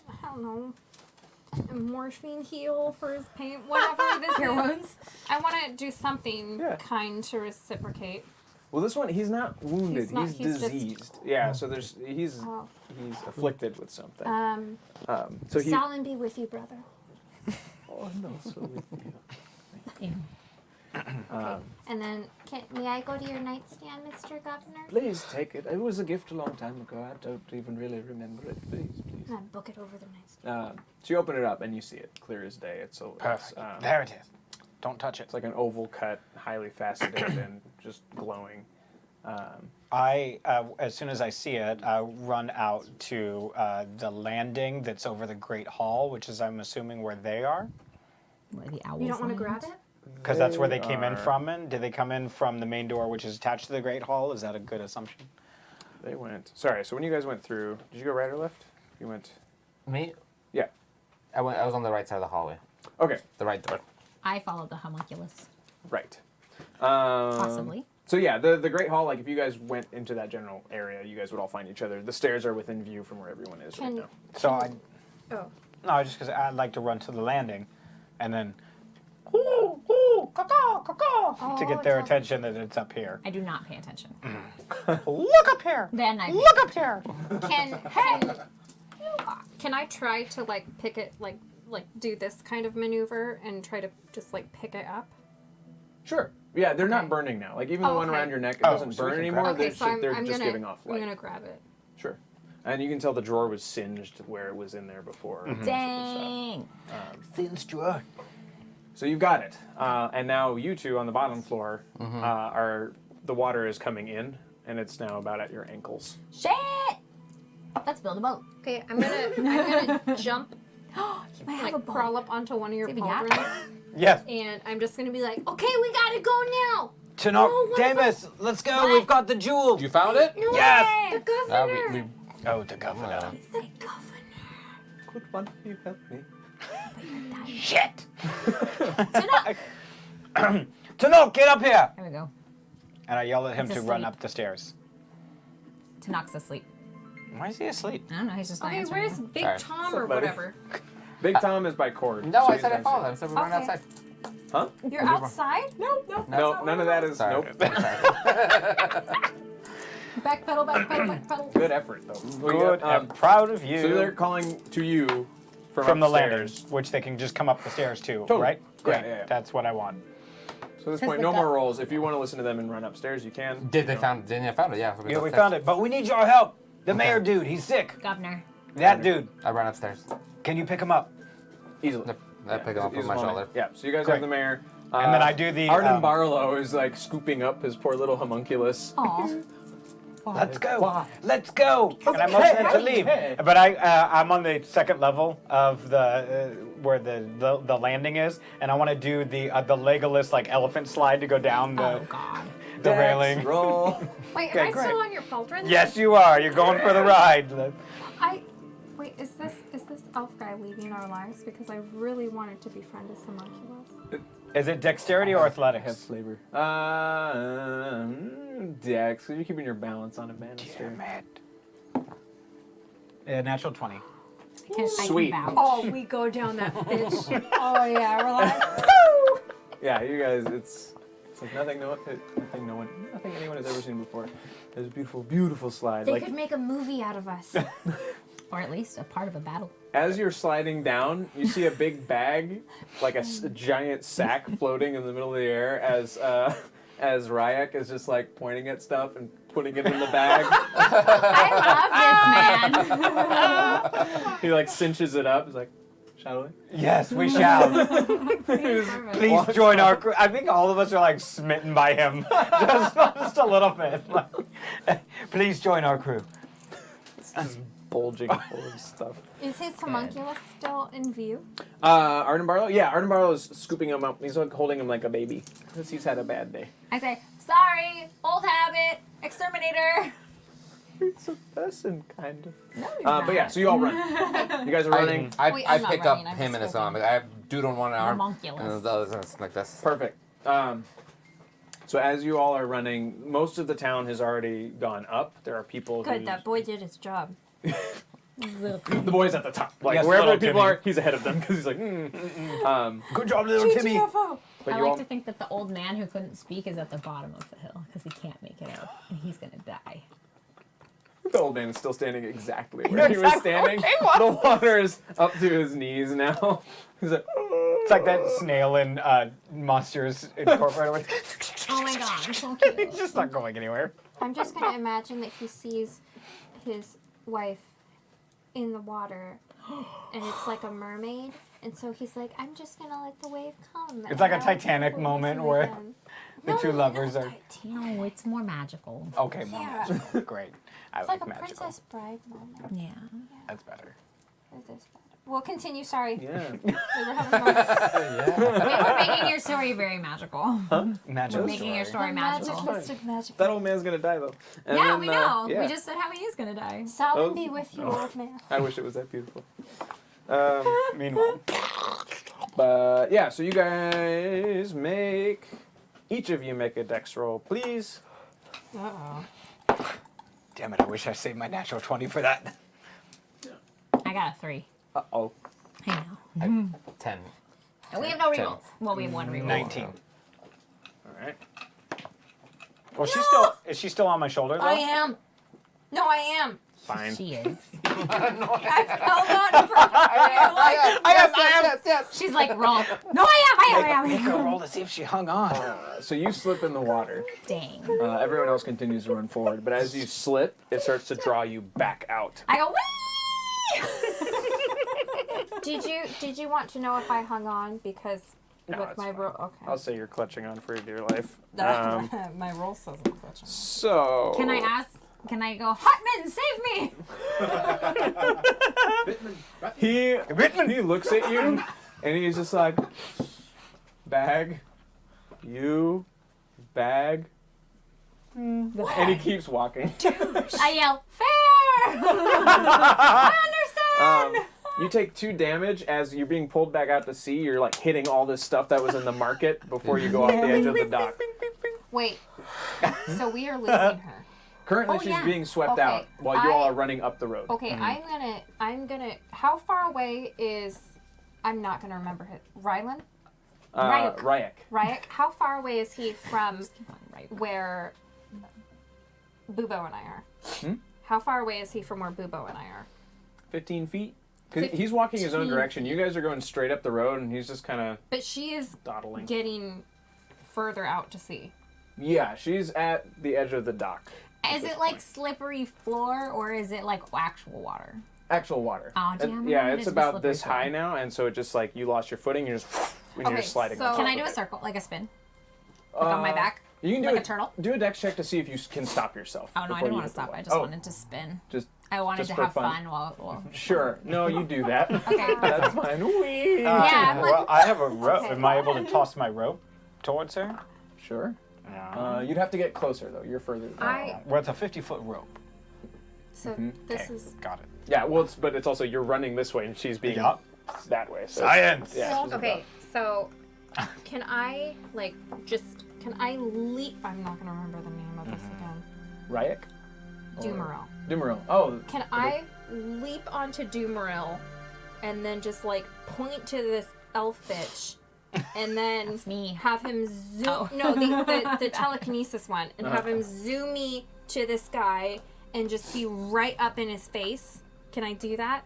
I don't know, a morphine heal for his pain, whatever this
Your
is.
wounds?
I want to do something
Yeah.
kind to reciprocate.
Well, this one he's not wounded.
He's not-
he's
he's just-
diseased. Yeah. So he's
Oh.
afflicted with something. So he.
Sahlen be with you, brother.
Oh no, so with you.
And then, may I go to your nightstand, Mr. Governor?
Please take it. It was a gift a long time ago. I don't even really remember it. Please.
I'm gonna book it over the nightstand.
So you open it up and you see it clear as day. It's
Perfect. There it is. Don't touch it.
It's like an oval cut, highly faceted, and just glowing.
As soon as I see it, I run out to the landing that's over the Great Hall, which is, I'm assuming, where they are.
Where the owls
You don't want to
land.
grab it?
Because that's where they came in
are.
from. And did they come in from the main door, which is attached to the Great Hall? Is that a good assumption?
They went. Sorry. So when you guys went through, did you go right or left? You went.
Me?
Yeah.
I was on the right side of the hallway.
Okay.
The right door.
I followed the homunculus.
Right.
Possibly.
So yeah, the Great Hall. Like if you guys went into that general area, you guys would all find each other. The stairs are within view from where everyone is right now.
So I.
Oh.
No, just because I'd like to run to the landing, and then. To get their attention that it's up here.
I do not pay attention.
Look up here!
Then I
Look up here!
Can I try to like pick it like do this kind of maneuver and try to just like pick it up?
Sure. Yeah, they're not
Okay.
burning now. Like even the
Oh,
one
okay.
around your neck, it
Oh,
doesn't
so we
burn
can
anymore.
grab
Okay,
They're,
so
they're
I'm
just
gonna
giving off
I'm
light.
gonna grab it.
Sure. And you can tell the drawer was singed where it was in there before.
Dang.
Thin straw.
So you've got it. And now you two on the bottom floor are the water is coming in, and it's now about at your ankles.
Shit! Let's build a boat.
Okay, I'm gonna jump,
You might have
like
a boat.
crawl up onto one of your
See if we got
pauldrons,
Yes.
and I'm just gonna be like, okay, we gotta go now.
Chinook,
what
Damus, let's go.
What?
We've got the jewel.
You found it?
No,
Yes!
the governor.
we
Oh, the governor.
The governor.
Could one of you help me?
Shit!
Chinook!
Chinook, get up here!
There we go.
And I yell at him
He's
to run
asleep.
up the stairs.
Tanak's asleep.
Why is he asleep?
I don't know. He's just not
Okay,
answering.
where's
me.
Big
Sorry.
Tom
What's
or
up, buddy?
whatever?
Big Tom is by cord.
No,
so
I
he's
said I followed
downstairs.
him. I said we went
Okay.
outside.
Huh?
You're outside? No.
No, none of that is.
Sorry.
Nope.
Backpedal, backpedal.
Good effort though. We
Good.
got,
I'm proud of you.
So they're calling to you
from the
upstairs.
landing, which they can just come up the stairs too,
Totally.
right?
Yeah,
Great.
yeah, yeah.
That's what I want.
So at this
Says
point,
the
no
gut.
more rolls. If you want to listen to them and run upstairs, you can.
Did they found it? I found it, yeah.
Yeah, we found it, but we need your help. The mayor dude, he's sick.
Governor.
That dude,
I ran upstairs.
can you pick him up?
Easily.
I picked him up
he's
on my
one of
shoulder.
the- Yeah, so you guys
Great.
have the mayor.
And then I do the,
Arden Barlow is like scooping up his poor little homunculus.
Aw.
Let's go.
Why?
Let's go. And I motion him to
Hey,
leave.
hey.
But I'm on the second level of the where the landing is, and I want to do the Legolas like elephant slide to go down the
Oh, God.
the railing.
Roll.
Wait,
Okay,
am I
great.
still on your pauldron?
Yes, you are. You're going for the ride.
Wait, is this elf guy leaving our lives? Because I really wanted to befriend a homunculus.
Is it dexterity or
Has
athletics?
flavor. Dex. So you're keeping your balance on a banister.
Natural 20.
I can
Sweet.
vouch.
Oh, we go down that bitch.
Oh yeah, we're like,
Yeah, you guys. It's like nothing anyone has ever seen before. There's a beautiful, beautiful slide.
They
Like
could make a movie out of us.
Or at least a part of a battle.
as you're sliding down, you see a big bag, like a giant sack floating in the middle of the air as Ryak is just like pointing at stuff and putting it in the bag.
I love this man.
He like cinches it up. He's like, shall we?
Yes, we shall.
Perfect.
Please join our crew. I think all of us are like smitten by him, just a little bit. Like, please join our crew.
Bulging full of stuff.
is his homunculus still in view?
Arden Barlow? Yeah, Arden Barlow is scooping him up. He's like holding him like a baby because he's had a bad day.
I say, sorry, old habit, exterminator.
It's a person, kind of.
No, he's
But yeah,
not.
so you all run. You guys are running.
I
Wait, I'm not
pick
running,
up
I'm
him
just
and his
looking.
arm. I have dude on one arm.
Homunculus.
And the other is like this.
Perfect. So as you all are running, most of the town has already gone up. There are people
Good,
who
that boy did his job.
The boy's at the top. Like
Yes,
wherever
little
people
Timmy.
are, he's ahead of them because he's like,
Good job, little Timmy.
But
I
you
like
all,
to think that the old man who couldn't speak is at the bottom of the hill because he can't make it out and he's gonna die.
the old man is still standing exactly where he was standing. The water is up to his knees now. He's like,
It's like that snail in Monsters Incorporated.
Oh my god, so cute.
He's just not going anywhere.
I'm just gonna imagine that he sees his wife in the water, and it's like a mermaid, and so he's like, I'm just gonna let the wave come.
It's like a
and I'll
Titanic
wave
moment
with you
where
again."
the two lovers are
No, it's more magical.
okay.
Yeah.
Magical. Great. I
It's
like
like a
magical.
Princess Bride moment.
Yeah.
That's better.
Is this better? We'll continue. Sorry,
yeah.
we were having a moment.
We're making your story very magical.
Magical.
We're making your story
The
magical.
magic, magic.
That old man's gonna die though. And
Yeah,
then,
we know.
yeah.
We just said how he is gonna die.
Sahlen be with you, old man.
I wish it was that beautiful.
Meanwhile,
But yeah, so you guys each of you make a dex roll, please.
Uh-oh.
damn it! I wish I saved my natural 20 for that.
I got a 3.
Uh-oh.
I know.
10.
And we have no
10.
rerolls. Well, we have one reroll.
19.
All right.
Well, is she still on my shoulder though?
I am. No, I am.
Fine.
She is.
I held on for like,
She's like, roll. No, I am.
Make a roll to see if she hung on.
So you slip in the water.
Dang.
Everyone else continues to run forward, but as you slip, it starts to draw you back out.
I go, wee!
Did you want to know if I hung on because
No,
with
it's
my
fine.
roll? Okay.
I'll say you're clutching on for your dear life.
my roll says I'm clutching.
So
Can I ask? Can I go, Hartman, save me?
he looks at you and he's just like, bag, you, bag, and he keeps walking.
I yell, fair! I understand!
You take 2 damage as you're being pulled back out to sea. You're like hitting all this stuff that was in the market before you go off the edge of the dock.
Wait. So we are losing her.
Currently,
Oh,
she's
yeah.
being swept
Okay,
out while you all
I-
are running up the road.
Okay, I'm gonna. How far away is? I'm not gonna remember it. Rylan?
Ryak.
Ryak? How far away is he from
Right.
where Bubo and I are?
Hmm?
How far away is he from where Bubo and I are?
15 feet? Because he's walking his own direction. You guys are going straight up the road, and he's just kind of
But she is
dawdling.
getting further out to sea.
Yeah, she's at the edge of the dock.
Is it like slippery floor or is it like actual water?
Actual water.
Oh, damn, I
Yeah,
wanted it
it's
to be
about
slippery
this
floor.
high now, and so it just like you lost your footing, you're just when you're
Okay,
just sliding.
so-
on top
Can I
of
do a
it.
circle, like a spin? Like on my back?
You can do
Like
a
a turtle?
Do a dex check to see if you can stop yourself.
Oh, no, I
before
didn't
you
want to
hit the
stop.
wall.
I just
Oh,
wanted to spin.
Just
I wanted
just
to
for
have
fun.
fun while
sure. No, you do that.
Okay.
That's fine. Whee!
Yeah, I'm like,
Well, I have a rope.
Okay.
Am I able to toss my rope towards her?
Sure.
No.
You'd have to get closer though. You're further.
Well, it's a 50-foot rope.
So this
Okay,
is.
got it.
Yeah. Well, but it's also you're running this way and she's being
Yup.
that way. So
Science!
Yeah. she's
Okay, so can I can I leap? I'm not gonna remember the name of this again.
Ryak?
Dumaril.
Dumaril. Oh.
Can I leap onto Dumaril and then just like point to this elf bitch and then
That's me.
have him zoom?
Oh.
No, the telekinesis one, and have him zoom me to this guy and just be right up in his face. Can I do that?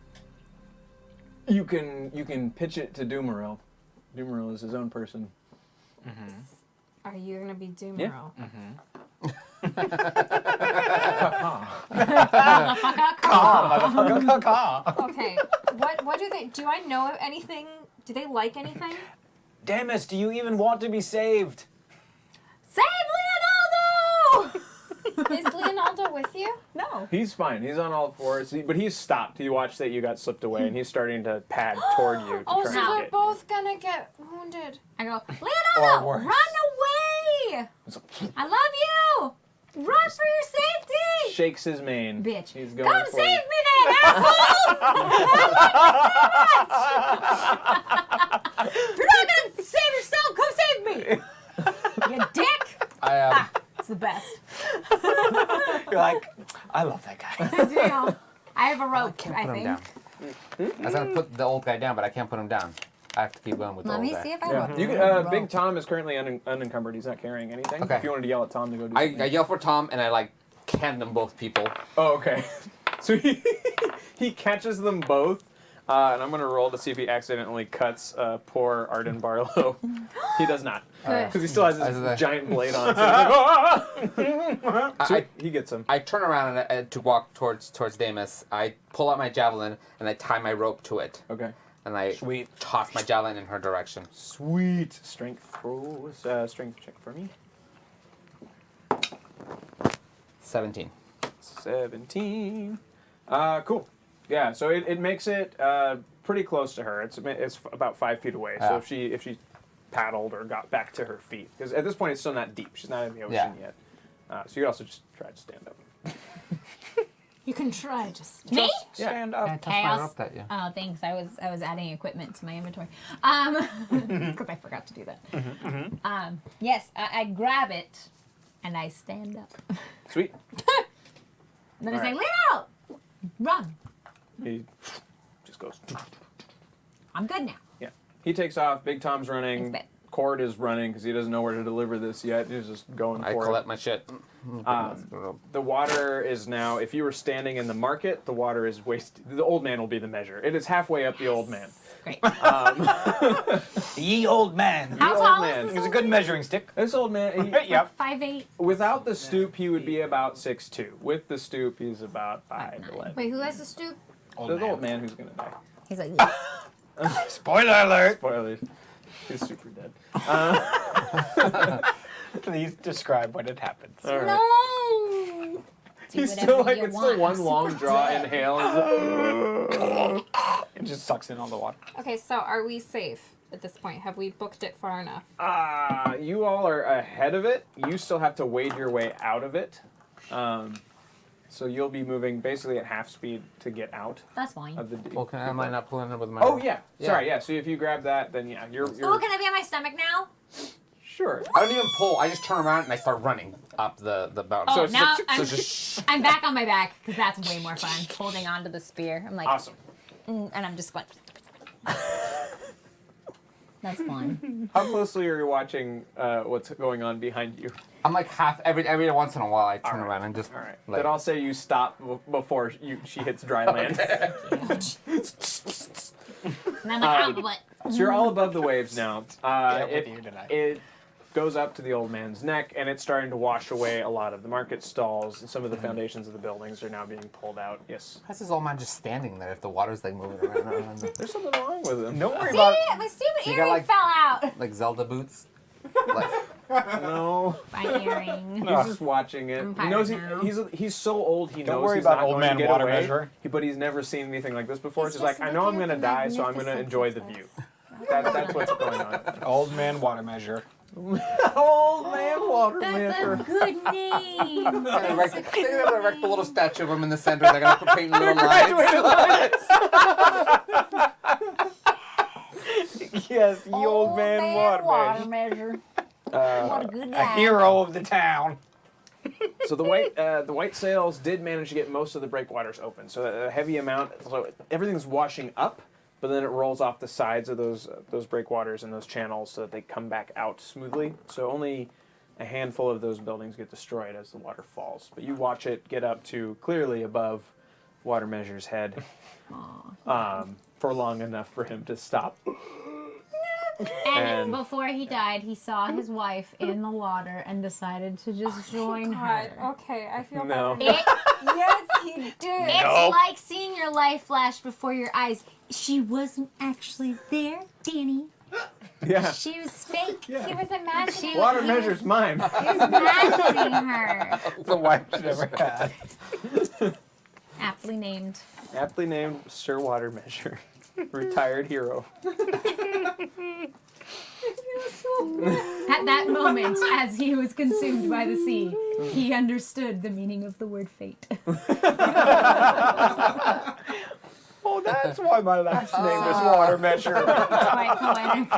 You can pitch it to Dumaril. Dumaril is his own person.
Are you gonna be Dumaril? Okay. What do they? Do I know anything? Do they like anything?
Damus, do you even want to be saved?
Save Leonardo!
Is Leonardo with you?
No.
He's fine. He's on all fours, but he's stopped. He watched that you got slipped away, and he's starting to pad toward you to
Oh,
try
so
and
they're
get.
both gonna get wounded.
I go,
Or
Leonardo,
worse.
run away! I love you! Run for your safety!
Shakes his mane.
Bitch.
He's going
Come
for
save
you.
me then, asshole! You're not gonna save yourself, come save me! You dick!
I
It's the best.
You're like, I love that guy.
I do. I have a rope,
can't
I
put him
think.
down. I was gonna put the old guy down, but I can't put him down. I have to keep going with the
Let
old
me
guy.
see if I
Yeah.
can.
You can, Big Tom is currently unencumbered. He's not carrying anything.
Okay.
If you wanted to yell at Tom to go do
I
something.
yell for Tom and I like can them both people.
Oh, okay. So he catches them both, and I'm gonna roll to see if he accidentally cuts poor Arden Barlow. He does not,
Good.
because he still has
As
his
the-
giant blade on. So he's like, "Ah!" So he gets him.
I turn around to walk towards Damus. I pull out my javelin and I tie my rope to it.
Okay.
And I
Sweet.
toss my javelin in her direction.
Sweet. Strength roll. Strength check for me.
17.
17. Cool. Yeah. So it makes it pretty close to her. It's about 5 feet away. So
Yeah.
if she paddled or got back to her feet, because at this point it's still not deep. She's not in the ocean
Yeah.
yet. So you could also just try to stand up.
You can try just.
Me?
Stand
I
up.
tossed my
Chaos.
rope at you.
Oh, thanks. I was adding equipment to my inventory. Because I forgot to do that. Yes, I grab it and I stand up.
Sweet.
And then I say,
Alright.
"Lean out, run."
He just goes.
I'm good now.
Yeah. He takes off. Big Tom's
Thanks,
running.
babe.
Cord is running because he doesn't know where to deliver this yet. He's just going
I
for it.
collect my shit.
The water is now, if you were standing in the market, the water is wasted. The old man will be the measure. It is halfway up the old man.
Great.
Ye old man.
How
old
tall
man.
is this?
He's a
old
good
man?
measuring stick.
This old man,
Yep.
5'8".
without the stoop, he would be about 6'2". With the stoop, he's about
5'9".
5'11".
Wait, who has the stoop?
The old man who's going to die.
He's like,
Spoiler alert.
Spoilers. He's super dead.
Please describe when it happens.
All right.
no. Do
He's
whatever
still like,
you
it's still
want.
one long draw inhale.
It just sucks in all the water.
Okay, so are we safe at this point? Have we booked it far enough?
You all are ahead of it. You still have to wade your way out of it. So you'll be moving basically at half speed to get out
That's fine.
of the deep.
Well, am I not pulling it with my
Oh
rope?
yeah.
Yeah.
Sorry, yeah. So if you grab that, then yeah, you're
Oh, can I be on my stomach now?
sure.
I don't even pull. I just turn around and I start running up the mountain.
Oh,
it's
now
like-
I'm,
So just
I'm back on my back because that's way more fun. Holding onto the spear. I'm like,
Awesome.
and I'm just going. That's fun.
How closely are you watching what's going on behind you?
I'm like half every once in a while I turn
Alright.
around and just
All right.
like
Then I'll say you stop before she hits dry land.
And I'm like, oh, what?
So you're all above the waves now.
Yeah, with you tonight.
It goes up to the old man's neck, and it's starting to wash away a lot of the market stalls, and some of the foundations of the buildings are now being pulled out. Yes.
how's this old man just standing there if the water's like moving around?
There's something wrong with him.
Don't worry
See,
about
my stupid
You
earring
got, like-
fell out.
Like Zelda boots? Like,
No.
My earring.
He's just watching it.
I'm
He knows
tired
he's so old. He
Don't
knows
worry
he's
about
not
old
going
man
to get
water
away.
measure.
But he's never seen anything like this before.
He's
It's just like
just
I know I'm
looking
gonna
at the
die, so I'm gonna
magnificence
enjoy
of
the
this.
view. That's what's going on.
old man water measure.
Old man water
That's a good name.
they're gonna erect a little statue of him in the center. They're gonna paint little lines.
Yes, the old man water measure.
measure. What a good
A
guy.
hero of the town.
So the white sails did manage to get most of the breakwaters open. So a heavy amount. So everything's washing up, but then it rolls off the sides of those breakwaters and those channels so that they come back out smoothly. So only a handful of those buildings get destroyed as the water falls. But you watch it get up to clearly above Water Measure's head for long enough for him to stop.
And
And-
before he died, he saw his wife in the water and decided to just join
God,
her.
okay, I feel
No.
better.
It,
Yes, he did.
it's like seeing your life flash before your eyes. She wasn't actually there, Danny.
Yeah.
She was fake.
He was imagining.
Water Measure's mine.
He was imagining her.
The wife she never had.
Aptly named.
Aptly named Sir Water Measure. Retired hero.
At that moment, as he was consumed by the sea, he understood the meaning of the word fate.
Oh, that's why my last name is Water Measure.
It's quite poetic.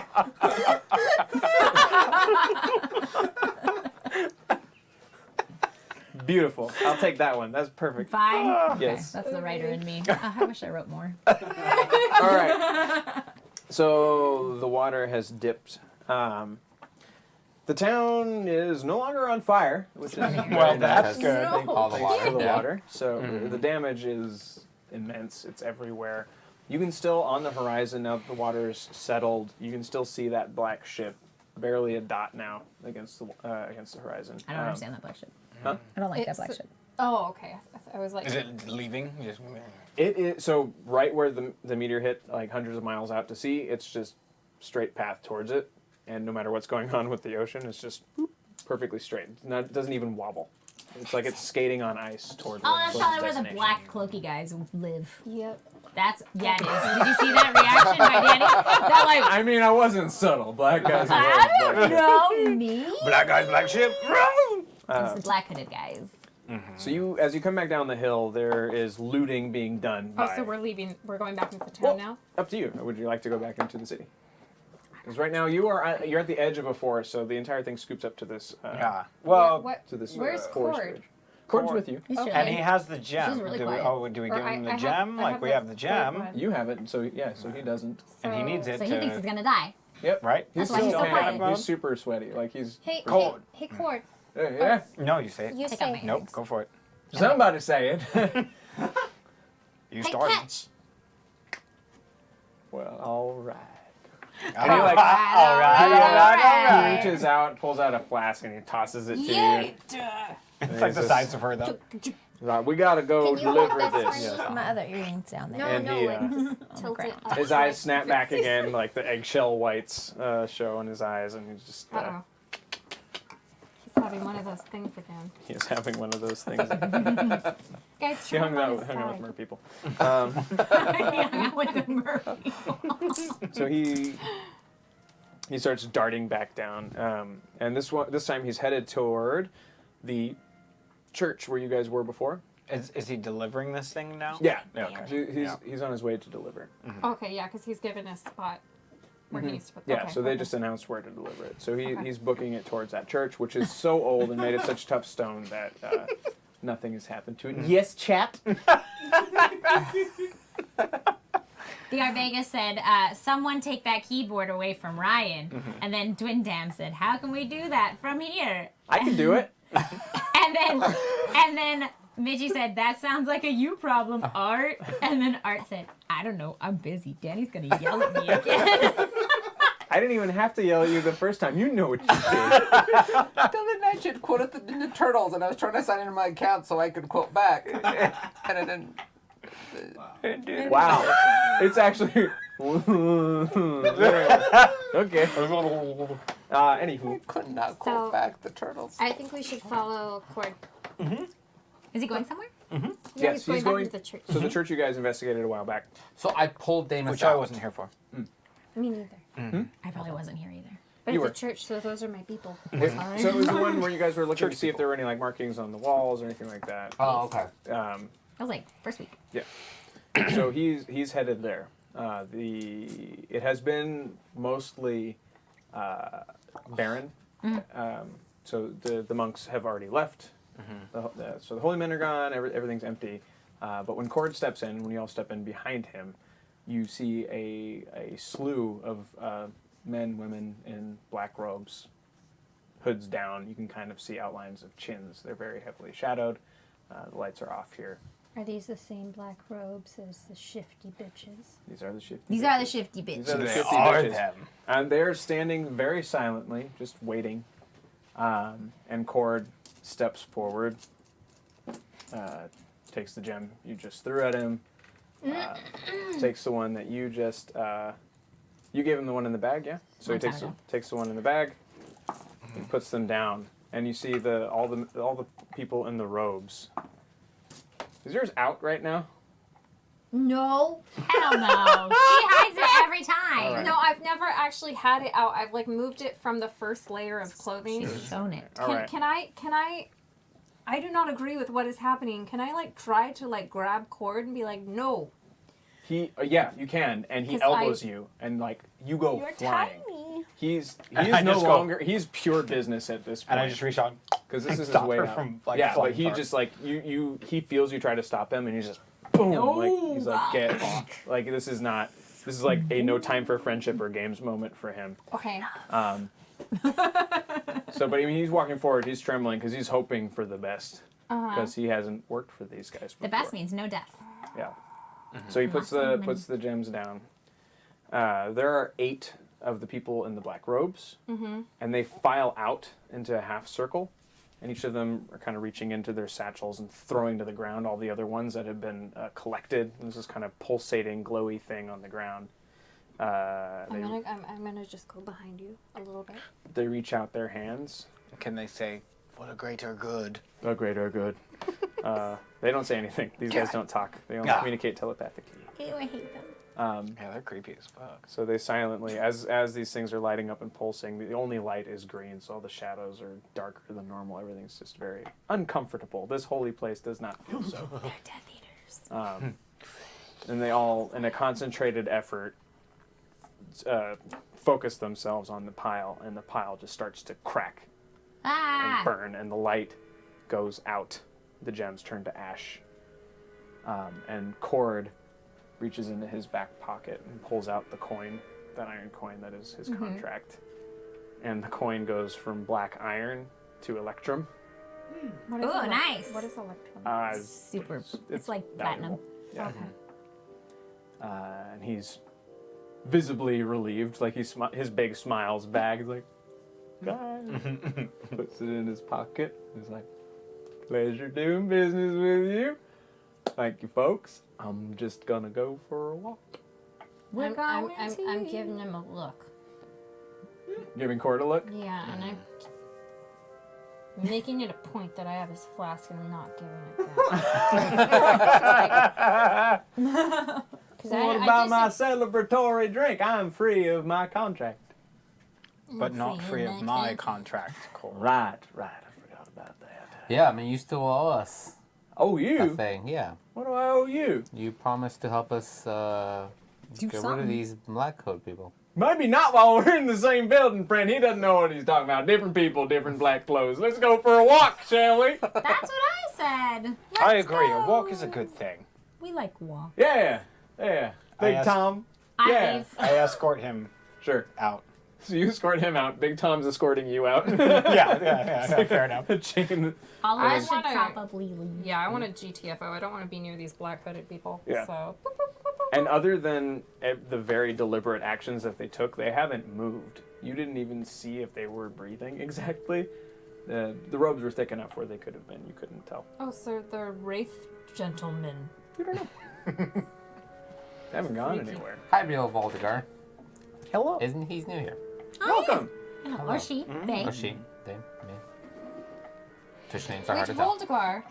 Beautiful. I'll take that one. That's perfect.
Fine.
Yes.
That's the writer in me. I wish I wrote more.
All right. So the water has dipped. The town is no longer on fire, which is
Well, that's good.
All the water.
for the
yeah.
water. So the damage is immense. It's everywhere. You can still, on the horizon, now that the water's settled, you can still see that black ship, barely a dot now against the horizon.
I don't understand that black ship.
Huh?
I don't like that
It's-
black ship.
Oh, okay. I was like,
Is it leaving? Just...
It is so right where the meteor hit, like hundreds of miles out to sea. It's just straight path towards it, and no matter what's going on with the ocean, it's just perfectly straight. It doesn't even wobble. It's like it's skating on ice toward.
Oh, that's
its
probably where the
destination.
black cloaky guys live.
Yep.
Yeah, it is. Did you see that reaction by Danny? That like,
I mean, I wasn't subtle. Black guys.
I don't know me.
Black guys, black ship.
It's the black hooded guys.
So as you come back down the hill, there is looting being done.
oh,
by,
so we're leaving. We're going back into town
Well,
now.
Up to you. Would you like to go back into the city? Because right now you're at the edge of a forest, so the entire thing scoops up to this.
Well,
What?
To this.
Where's
forest
Cord?
ridge. Cord's with you.
He's
Okay.
and
chilling.
he has the gem.
She's really
do we,
quiet.
do we
Or
give him the
I have-
gem?
I
Like
have
we
the
have the gem,
third
You have it, so he doesn't.
and he needs it
So he thinks he's
to.
gonna die.
Yep.
Right?
That's why he's so quiet.
He's super sweaty. Like he's.
Hey,
Cold.
hey, Cord.
Yeah.
No, you say it.
You
Take out
say.
my
Nope, go for it.
Somebody say it.
You
Hey,
start.
catch.
Well, all right.
All
he, like,
all right.
He reaches out, pulls out a flask, and he tosses it to
Yay.
you.
It's like the size of her, though.
Right, we gotta go
Can you hold
deliver
this
this.
for me?
My other earring's down there.
No,
And
no,
he,
like just tilt it
ground.
up.
His eyes snap back again, like the eggshell whites show in his eyes, and he's just
Uh-oh. He's having one of those things again.
he's having one of those things.
Guys,
He hung
turn on
out
his
with
side.
mer people.
Yeah, with the mer.
So he starts darting back down, and this time he's headed toward the church where you guys were before.
Is he delivering this thing now?
Yeah,
Okay.
He's on his way to deliver.
Okay, yeah, because he's given a spot where he needs to put.
Yeah,
okay,
so they
okay.
just announced where to deliver it. So
Okay.
he's booking it towards that church, which is so old and made of such tough stone that nothing has happened to it. Yes, chat.
DR Vegas said, someone take that keyboard away from Ryan. And then Dwindam said, how can we do that from here?
I can do it.
And then Midgie said, that sounds like a you problem, Art. And then Art said, I don't know, I'm busy. Danny's gonna yell at me again.
I didn't even have to yell at you the first time. You know what you did.
The other night you had quoted the Ninja Turtles, and I was trying to sign into my account so I could quote back. And I didn't.
Wow. It's actually. Okay. Anywho.
Could not quote
So-
back the Turtles.
I think we should follow Cord.
Is he going somewhere?
Yes, he's going.
back to the church.
So the church you guys investigated a while back.
So I pulled Damus
Which
out.
I wasn't here for.
Me neither.
I probably wasn't here either.
But
You
it's
were.
a church, so those are my people.
So it was the one where you guys were looking to see if there were any like markings on the walls or anything like that.
Oh, okay.
I was like, first week.
So he's headed there. It has been mostly barren. So the monks have already left. So the holy men are gone. Everything's empty. But when Cord steps in, when you all step in behind him, you see a slew of men, women in black robes, hoods down. You can kind of see outlines of chins. They're very heavily shadowed. The lights are off here.
Are these the same black robes as the shifty bitches?
These are the shifty.
These
bitches.
are the shifty
These are
bitches.
the
They
shifty
are
bitches.
them.
And they're standing very silently, just waiting. And Cord steps forward, takes the gem you just threw at him, takes the one that you just you gave him the one in the bag, yeah. So he
One
takes the one in the bag, and puts them down, and you see all the people in the robes. Is yours out right now?
No.
Hell no. She hides it every time.
All right.
No, I've never actually had it out. I've like moved it from the first layer of clothing.
Shown it.
All right.
Can I do not agree with what is happening. Can I like try to like grab Cord and be like, no?
He yeah, you can, and he
'Cause
elbows you, and like you go
You're
flying.
tiny.
He's
I
no
just go-
longer. He's pure business at this point.
And I just reach out.
because this is his
stop
way
her
out.
from, like,
yeah,
flying
but he
far.
just like he feels you try to stop him, and he's just boom. Like he's like get off. Like this is not. This is like a no time for friendship or games moment for him.
Okay.
So, but I mean, he's walking forward. He's trembling because he's hoping for the best because he hasn't worked for these guys before.
The best means no death.
Yeah. So he puts the gems down. There are 8 of the people in the black robes, and they file out into a half circle, and each of them are kind of reaching into their satchels and throwing to the ground all the other ones that have been collected. There's this kind of pulsating, glowy thing on the ground.
I'm gonna just go behind you a little bit.
They reach out their hands.
Can they say, "For the greater good"?
The greater good. They don't say anything. These guys don't talk. They only communicate telepathically.
Ew, I hate them.
Yeah, they're creepy as fuck.
So they silently, as these things are lighting up and pulsing, the only light is green, so all the shadows are darker than normal. Everything's just very uncomfortable. This holy place does not feel so.
They're Death Eaters.
And they all, in a concentrated effort, focus themselves on the pile, and the pile just starts to crack and burn, and the light goes out. The gems turn to ash. And Cord reaches into his back pocket and pulls out the coin, that iron coin that is his contract. And the coin goes from black iron to electrum.
What
Ooh, nice.
What is electrum?
Super. It's like platinum.
Yeah.
Okay.
And he's visibly relieved, like his big smile's back. He's like, guys. Puts it in his pocket. He's like, pleasure doing business with you. Thank you, folks. I'm just gonna go for a walk.
I'm giving him a look.
Giving Cord a look.
Yeah, and I'm making it a point that I have his flask and I'm not giving it back.
What about my celebratory drink? I'm free of my contract.
But not free of my contract, Cole.
Right. I forgot about that.
Yeah, I mean, you still owe us
Oh,
a
you?
thing. Yeah.
What do I owe you?
You promised to help us get rid of
something.
these black coat people.
Maybe not while we're in the same building, friend. He doesn't know what he's talking about. Different people, different black clothes. Let's go for a walk, shall we?
That's what I said.
I
Let's
agree.
go.
A walk is a good thing.
We like walk.
Yeah.
I
Big
asked-
Tom. Yeah.
I escort him
Sure.
out.
So you escort him out. Big Tom's escorting you out.
Yeah, fair enough.
Chain.
All of
I
us should
wanna-
probably leave.
Yeah, I want a GTFO. I don't want to be near these black-hooded people.
Yeah.
So.
And other than the very deliberate actions that they took, they haven't moved. You didn't even see if they were breathing exactly. The robes were thick enough where they could have been. You couldn't tell.
Oh, so they're Wraith gentlemen.
You don't know. They haven't gone
Freaky.
anywhere.
Hi, real Voldegar.
Hello.
Isn't he's new here?
Oh,
Welcome.
yes. Hello. Or she. They.
Or she? They? Me? Tush names are
Which
hard to tell.
Voldegar?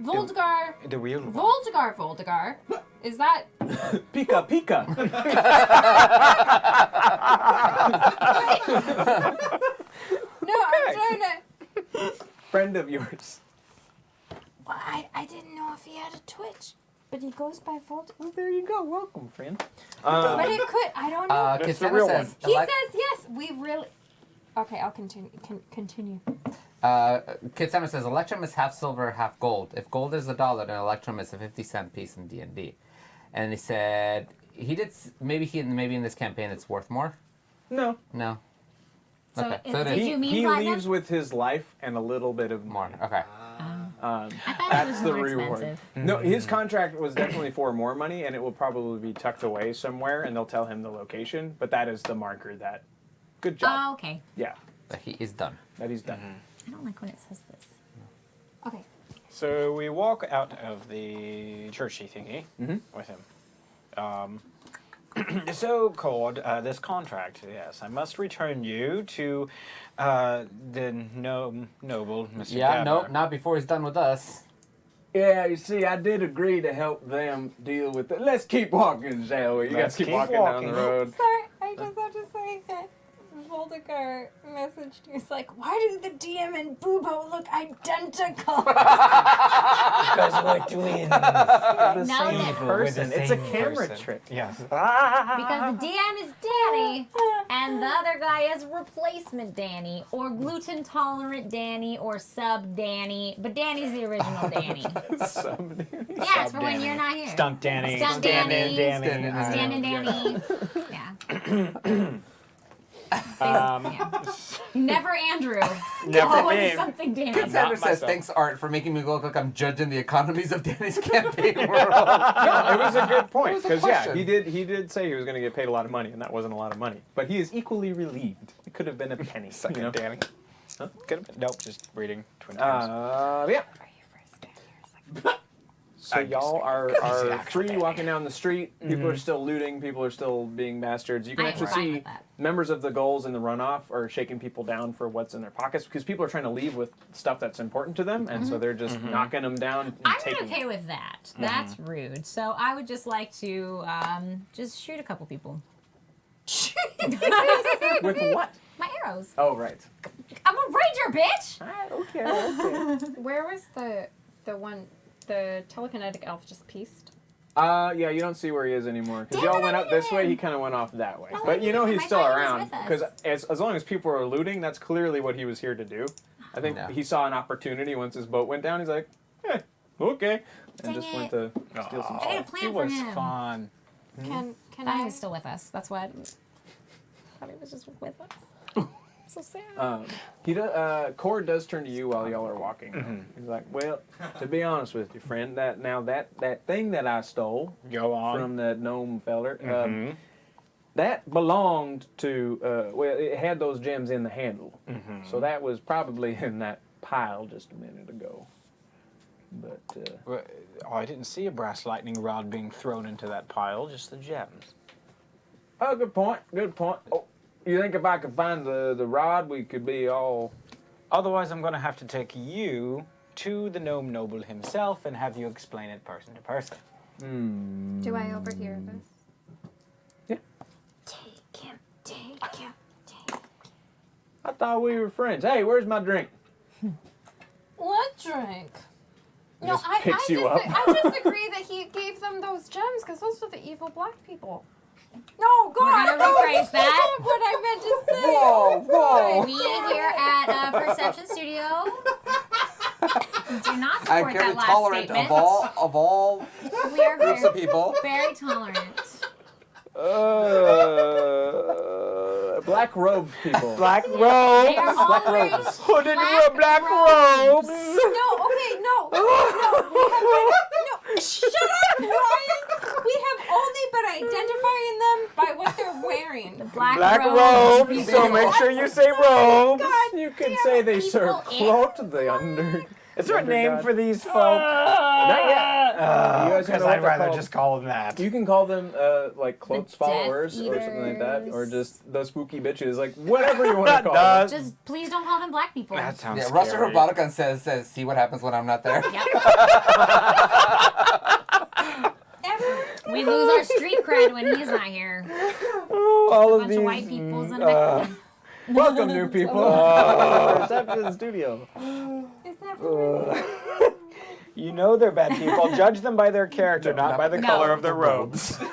Voldegar.
The real one.
Voldegar. Is that?
Pika, Pika.
No, I'm trying to.
Friend of yours.
Well, I didn't know if he had a Twitch, but he goes by Voldegar.
Well, there you go. Welcome, friend.
But it could. I don't know.
That's the
Kitsana
real
says,
He says yes. We really. Okay, I'll continue. Continue.
Kitsana says, Electrum is half silver, half gold. If gold is $1, then Electrum is a 50-cent piece in D&D. And he said, maybe in this campaign it's worth more?
No.
No.
So,
Okay,
it-
so it
did
is.
you mean
He
platinum?
leaves with his life and a little bit of
More. Okay.
I thought it
That's
was
the
more
reward.
expensive.
No, his contract was definitely for more money, and it will probably be tucked away somewhere, and they'll tell him the location. But that is the marker that. Good job.
Oh, okay.
Yeah,
But he is done.
that he's done.
I don't like when it says this.
Okay.
So we walk out of the churchy thingy with him. So, Cord, this contract, yes, I must return you to the noble Mr.
Yeah,
Gabber.
nope, not before he's done with us.
Yeah, you see, I did agree to help them deal with it. Let's keep walking, shall we? You
Let's
guys keep
keep
walking down
walking.
the road.
Sorry, I just have to say that Voldegar messaged me. It's like, why do the DM and Boobo look identical?
Because we're twins.
The
Now
same
that-
person.
We're the
It's a
same
camera
person.
trick.
Yes.
Because the DM is Danny, and the other guy is replacement Danny, or gluten tolerant Danny, or sub Danny. But Danny's the original Danny. Yeah, it's for when you're not here.
Stunt Danny.
Stunt
Stand-in
Danny.
Danny.
Stand-in Danny. Yeah. Never Andrew.
Never
Always
me.
something Danny.
Cassandra says,
myself.
thanks, Art, for making me look like I'm judging the economies of Danny's campaign world.
No, it was a good point
It was a
because yeah,
question.
he did say he was going to get paid a lot of money, and that wasn't a lot of money. But he is equally relieved. It could have been a penny.
Second
you know?
Danny. Huh? Could have been. Nope, just reading Twin Towers.
Yeah. So y'all are
actual
free walking down the street. People are still looting. People are still being bastards. You can
I am
actually
fine
see
with that.
members of the Gulls in the runoff are shaking people down for what's in their pockets because people are trying to leave with stuff that's important to them, and so they're just knocking them down and
I'm not
taking
okay with that. That's rude. So I would just like to just shoot a couple people.
With what?
My arrows.
Oh, right.
I'm a ranger, bitch.
Okay.
Where was the one, the telekinetic elf just pieced?
Yeah, you don't see where he is anymore because
Damn
y'all
it,
went
I
up this
needed
way.
him.
He kind of went off that way,
Oh, I
but you know
needed him.
he's
I
still
thought he was
around
with us.
because as long as people are looting, that's clearly what he was here to do. I think
Yeah.
he saw an opportunity once his boat went down. He's like, okay, and
Dang
just went
it.
to steal some
I had a
salt.
plan
It
for
was
him.
fun.
Can
I thought he
I?
was still with us. That's why I thought he was just with us. So sad.
Cord does turn to you while y'all are walking. He's like, well, to be honest with you, friend, that thing that I stole
Go on.
from that gnome feller, that belonged to, well, it had those gems in the handle. So that was probably in that pile just a minute ago. But,
Well, oh, I didn't see a brass lightning rod being thrown into that pile, just the gems.
oh, good point, good point. Oh, you think if I could find the rod, we could be all...
Otherwise, I'm going to have to take you to the gnome noble himself and have you explain it person to person.
Do I overhear this?
Take him, take him, take him.
I thought we were friends. Hey, where's my drink?
What drink? No,
Just picks you up.
I disagree that he gave them those gems because those are the evil black people. No, God,
gonna
no,
rephrase
that's
that.
not what I meant to say.
Whoa.
We here at Perception Studio do not
I'm
support
very
that last
tolerant
statement.
of all
We are
groups
very,
of people.
very tolerant.
Black robe people.
Black
They
robe!
are all
Black
wearing
robes.
Hooded
black
black
robes.
robes!
No, okay, no, no, shut up, Ryan. We have only been identifying them by what they're wearing.
Black,
Black
robes.
robes, so make sure you say robes!
You could say they
people
serve
in-
cloth the under.
Is there a name for these folk?
Not yet. You guys
Because
know what
I'd
they're
rather
called?
just call them that.
You can call them like cloak's
Death
followers or something like that, or
Eaters.
just the spooky bitches, like whatever you want to call
does.
them.
Just please don't call them black people.
That sounds
Yeah,
scary.
Russell Robotica says, see what happens when I'm not there.
Yep. We lose our street cred when he's not here.
All
A bunch of white peoples and Mexicans.
Welcome, new people. Perception Studio.
Is that for
You know they're bad people. Judge them by their character, not by the
No.
color of their robes.
You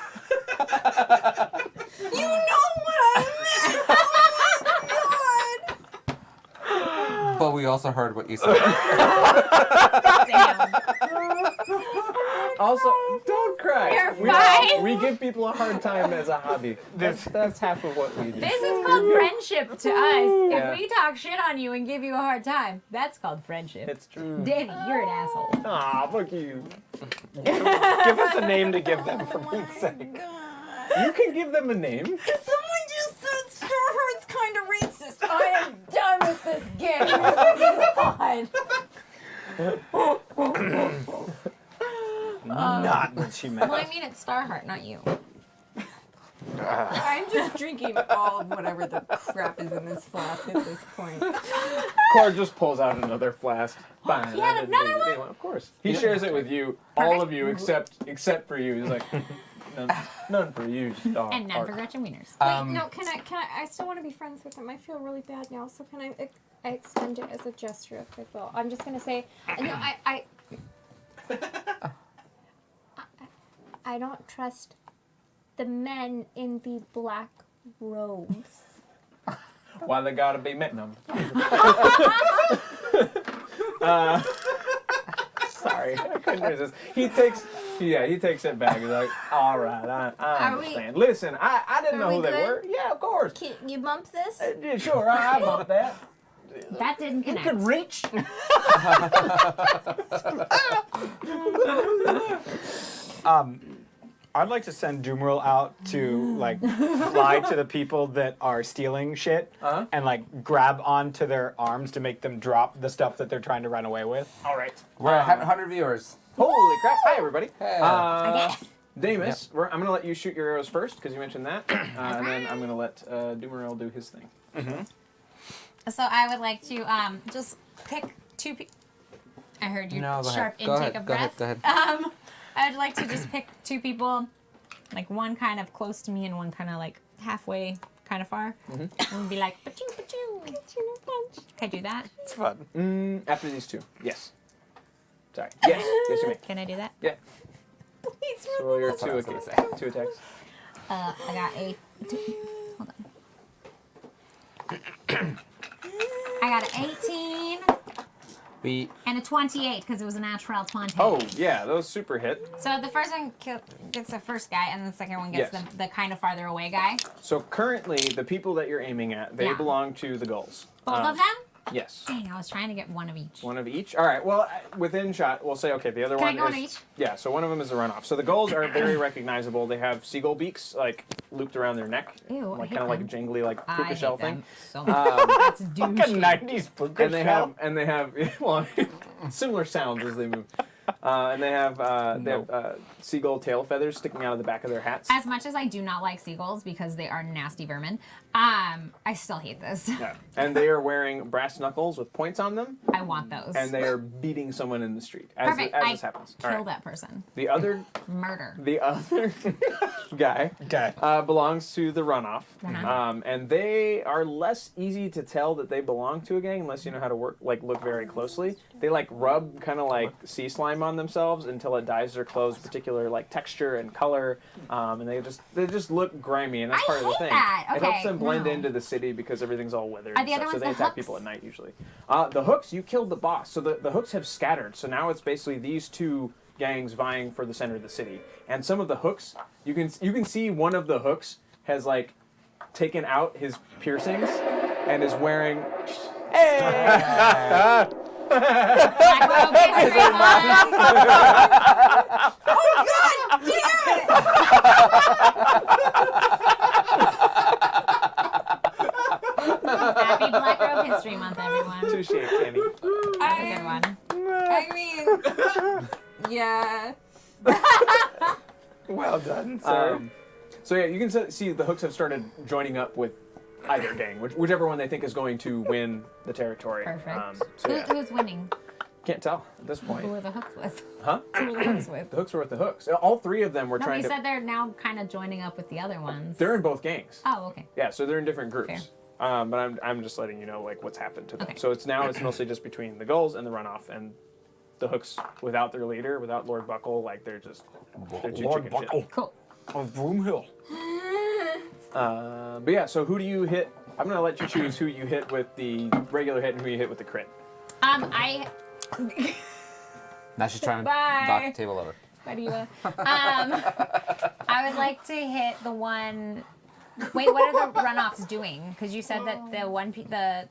know what I meant!
But we also heard what you said.
Damn.
Also, don't cry.
You're
we,
fine.
we give people a hard time as a hobby. That's half of what we do.
This is called friendship to us.
Yeah.
If we talk shit on you and give you a hard time, that's called friendship.
It's true.
Danny, you're an asshole.
Aw, fuck you.
Give us a name to give them, for Pete's sake.
You can give them a name.
Someone just said Starheart's kind of racist. I am done with this game. God.
Not what she meant.
Well, I mean, it's Starheart, not you.
I'm just drinking all of whatever the crap is in this flask at this point.
Cord just pulls out another flask. Fine.
He had
I didn't
another
need
one?
Of course. He shares it with you, all of you, except for you. He's like, none for you, Star.
And none for Gretchen Wieners.
Wait, no, can I still want to be friends with him. I feel really bad now, so can I extend it as a gesture of goodwill? I'm just going to say, no,
I don't trust the men in the black robes.
Why they gotta be them? Sorry, I couldn't resist. He takes it back. He's like, all right, I understand. Listen, I didn't know who they were. Yeah, of course.
Can you bump this?
Yeah, sure, I bought that.
That didn't
You
connect.
could reach.
I'd like to send Doomeril out to like fly to the people that are stealing shit and like grab onto their arms to make them drop the stuff that they're trying to run away with.
All right.
We're at 100 viewers.
Holy crap! Hi everybody.
Hey.
Damus, I'm gonna let you shoot your arrows first because you mentioned that, and then I'm gonna let Doomeril do his thing.
So I would like to just pick two people. I heard your
No, go
sharp
ahead. Go
intake
ahead.
of
Go ahead.
breath.
Go ahead.
I would like to just pick two people, like one kind of close to me and one kind of like halfway, kind of far, and be like, "Pachoo, pachoo." Can I do that?
It's fun.
After these two, yes. Sorry. Yes, you may.
Can I do that?
Yeah.
Please.
So roll your
That's what I was gonna say.
two attacks.
I got a. Hold on. I got an 18 and a 28 because it was a natural 20.
Oh yeah, those super hit.
So the first one gets the first guy, and the second one gets
Yes.
the kind of farther away guy.
So currently, the people that you're aiming at, they
Yeah.
belong to the gulls.
Both of them?
Yes.
Dang, I was trying to get one of each.
One of each. All right. Well, within shot, we'll say okay. The other
Can I
one
go
is
on each?
yeah. So one of them is the runoff. So the gulls are very recognizable. They have seagull beaks like looped around their neck,
Ew, I
like
hate
kind of like a
them.
jangly like
I
puka
hate
shell
them
thing.
so much. That's douchey.
90s puka
And they have well, similar sounds as they move. And they have seagull tail feathers sticking out of the back of their hats.
As much as I do not like seagulls because they are nasty vermin, I still hate this.
Yeah. And they are wearing brass knuckles with points on them,
I want those.
and they are beating someone in the street as,
Perfect.
as
I
this happens.
kill
All right.
that person.
The other
Murder.
guy
Okay.
belongs to the runoff,
Uh-huh.
and they are less easy to tell that they belong to a gang unless you know how to look very closely. They like rub kind of like sea slime on themselves until it dyes their clothes particular like texture and color, and they just look grimy, and that's
I
part of the
hate
thing.
that.
It helps
Okay,
them blend
no.
into the city because everything's all weathered
Are
and
the other
stuff, so
ones
they
the
attack
hooks?
people at night usually. The hooks, you killed the boss, so the hooks have scattered. So now it's basically these two gangs vying for the center of the city, and some of the hooks you can see one of the hooks has like taken out his piercings and is wearing.
Black Robe History Month. Oh God damn it! Happy Black Robe History Month, everyone.
Touche, Kenny.
That's a good one.
I mean, yeah.
Well done, sir.
So yeah, you can see the hooks have started joining up with either gang, whichever one they think is going to win the territory.
Perfect.
So yeah,
Who's winning?
can't tell at this point.
Who are the hooks with?
Huh?
Who are the hooks with?
The hooks were with the hooks. All three of them were
No,
trying
you
to.
said they're now kind of joining up with the other ones.
They're in both gangs.
Oh, okay.
Yeah, so they're in different groups.
Fair.
But I'm just letting you know like what's happened to them.
Okay.
So it's mostly just between the gulls and the runoff, and the hooks without their leader, without Lord Buckle, like they're too
Lord
chicken
Buckle
shit.
Cool.
of Broomhill.
But yeah, so who do you hit? I'm gonna let you choose who you hit with the regular hit and who you hit with the crit.
I.
Now she's trying to
Bye.
knock the table over.
Diva. I would like to hit the one. Wait, what are the runoffs doing? Because you said that the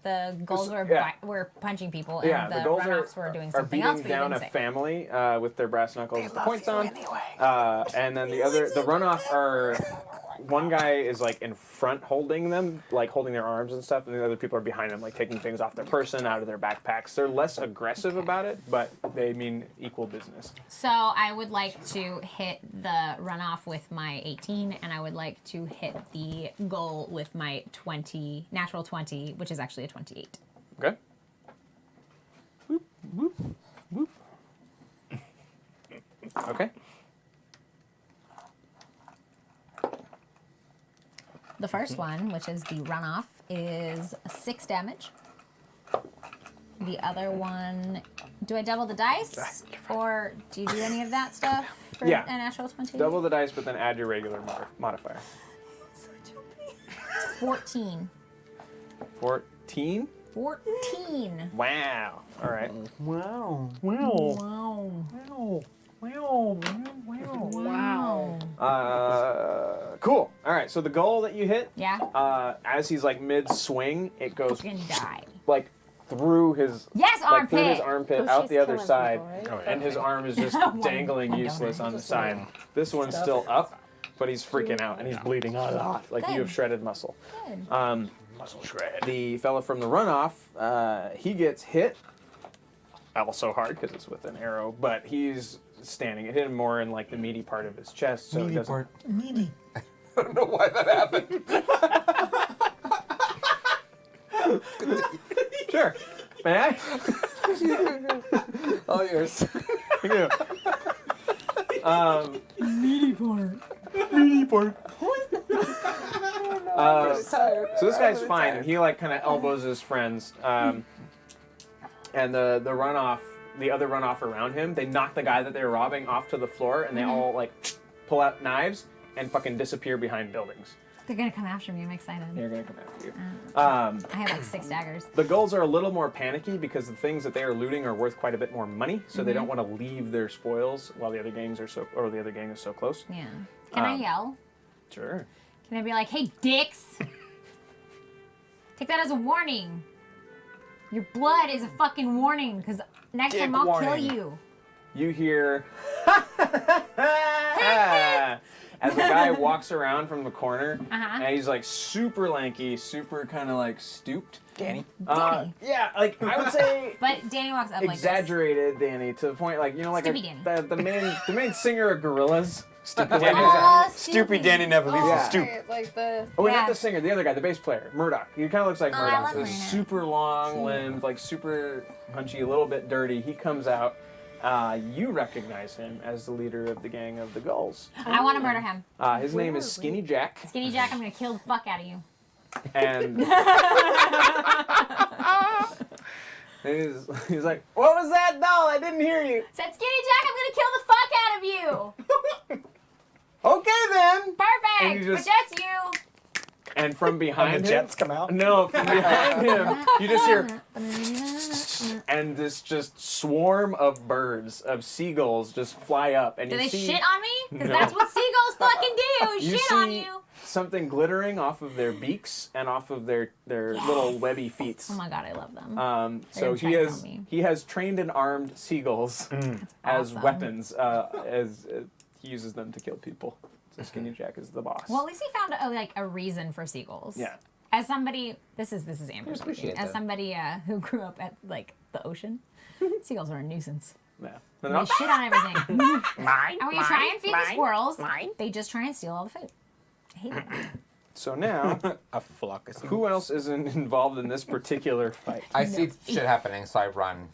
the gulls were
Yeah.
were punching people, and
Yeah,
the
the gulls
runoffs were doing
are
something
beating
else. But you
down a
didn't say.
family with their brass knuckles with the points on. And then the runoff are. One guy is like in front holding them, like holding their arms and stuff, and the other people are behind them, like taking things off their person, out of their backpacks. They're less aggressive about it, but they mean equal business.
So I would like to hit the runoff with my 18, and I would like to hit the goal with my 20, natural 20, which is actually a 28.
Okay. Whoop, whoop, whoop. Okay.
The first one, which is the runoff, is 6 damage. The other one, do I double the dice? Or do you do any of that stuff for
Yeah.
a natural 20?
Double the dice, but then add your regular modifier.
14.
14?
14.
Wow. All right.
Wow.
Cool. All right. So the goal that you hit,
Yeah.
as he's like mid swing, it goes
You're gonna die.
like through his
Yes,
like through his
armpit.
armpit
Oh,
out
she's
the other
killing
side,
people, right?
and his arm is just dangling useless on the side. This one's still up, but he's freaking out and he's bleeding a lot. Like you
Good.
have shredded muscle.
Good.
Muscle shred. The fella from the runoff, he gets hit. Also hard because it's with an arrow, but he's standing. It hit him more in like the meaty part of his chest, so it doesn't.
Meaty. I don't know why that happened.
Sure. May I?
Oh, yours.
Thank you.
Meaty part.
Meaty part. So this guy's fine, and he like kind of elbows his friends. And the runoff, the other runoff around him, they knock the guy that they were robbing off to the floor, and they all like pull out knives and fucking disappear behind buildings.
They're gonna come after me. I'm excited.
They're gonna come after you.
I have like 6 daggers.
The gulls are a little more panicky because the things that they are looting are worth quite a bit more money, so they don't want to leave their spoils while the other gang is so close.
Yeah. Can I yell?
Sure.
Can I be like, hey, dicks? Take that as a warning. Your blood is a fucking warning, because next time I'll kill you.
You hear as the guy walks around from the corner, and he's like super lanky, super kind of like stooped.
Danny.
Danny.
Yeah, like I would say
But Danny walks up
exaggerated Danny to the point like like
Stoopy Danny.
the main singer of Gorillaz.
Stupid
Danny.
Stoopy Danny never leaves
Yeah.
the stoop.
Right, like the.
Oh, wait,
Yeah.
not the singer, the other guy, the bass player, Murdoch. He kind of looks like
Oh, I
Murdoch.
love
So he's
Murdoch.
super long limbed, like super punchy, a little bit dirty. He comes out. You recognize him as the leader of the gang of the Gulls.
I want to murder him.
His name is Skinny Jack,
Skinny Jack, I'm gonna kill the fuck out of you.
and he's like, "What was that, doll? I didn't hear you."
Said Skinny Jack, I'm gonna kill the fuck out of you.
Okay then. And
Perfect.
you
But
just-
that's you.
And from behind
And the
him,
jets come out.
No, from behind him, you just hear, and this just swarm of birds, of seagulls, just fly up, and
Do
you
they
see
shit on me? Because
No.
that's what seagulls fucking do.
you
Shit on
see
you.
something glittering off of their beaks and off of their little webby feet.
Oh my god, I love them.
So
They're gonna try to kill me.
he has trained and armed seagulls as
awesome.
weapons. As he uses them to kill people. So Skinny Jack is the boss.
Well, at least he found a reason for seagulls.
Yeah.
As somebody, this is Amber speaking.
appreciate
As
that.
somebody who grew up at like the ocean, seagulls are a nuisance.
Yeah.
They shit on everything.
Mine.
And when you try and feed the squirrels, they just try and steal all the food. I hate it.
So now,
A flock of
who else is involved in this particular fight?
I see shit happening, so I run.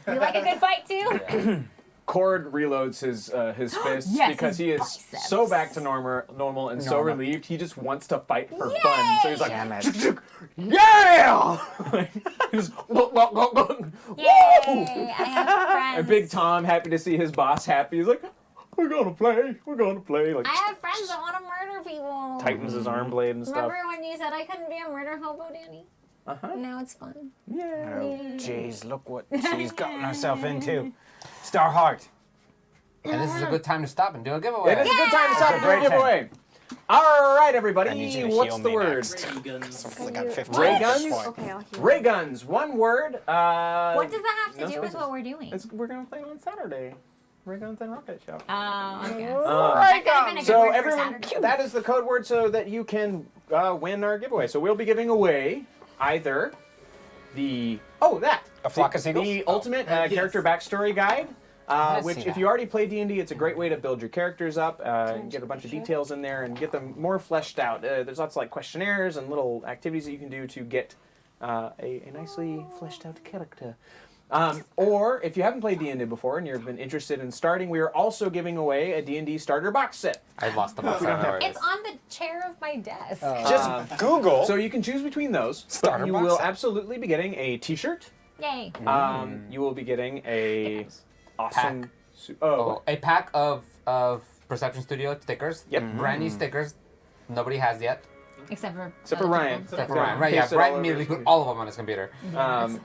You like a good fight too?
Cord reloads his fists
Yes,
because
his
he is
biceps.
so back to normal and so
Normal.
relieved. He just wants to fight for fun. So he's like,
Damn it.
yeah! He's
Yay! I have friends.
and Big Tom happy to see his boss happy. He's like, we're gonna play. Like
I have friends that want to murder people.
tightens his arm blade and stuff.
Remember when you said I couldn't be a murder hobo, Danny?
Uh-huh.
Now it's fun.
Yeah.
Oh, jeez, look what she's gotten herself into. Starheart.
And this is a good time to stop and do a giveaway.
It is a good time to stop and do a
Great time.
giveaway. All right,
I
everybody.
need you to
What's
heal
the
me
word?
next.
Ray guns.
I got 15
Ray
at this
guns?
point.
Okay, I'll hear.
Ray guns. One word.
What does that have to
no
do with
spaces.
what we're doing?
We're gonna play it on Saturday. Ray guns and rocket shop.
Oh, I guess.
Right,
That could have been a good
So
word for
everyone,
Saturday.
that is the code word so that you can win our giveaway. So we'll be giving away either the
A flock of seagulls?
the ultimate character backstory guide. Which, if you already play D&D, it's a great way to build your characters up, and get a bunch of details in there, and get them more fleshed out. There's lots of like questionnaires and little activities that you can do to get a nicely fleshed out character. Or if you haven't played D&D before and you've been interested in starting, we are also giving away a D&D starter box set.
I lost the box. I don't know where it
It's
is.
on the chair of my desk.
Just Google.
So you can choose between those.
Starter
you
box
will
set.
absolutely be getting a T-shirt.
Yay.
You will be getting a awesome.
Pack.
Oh,
A pack of Perception Studio stickers.
Yep.
Brand new stickers. Nobody has yet.
Except for
Ryan.
Except for Ryan. Right, yeah.
Paste it all
Ryan
over
immediately
his
put all of them on his computer.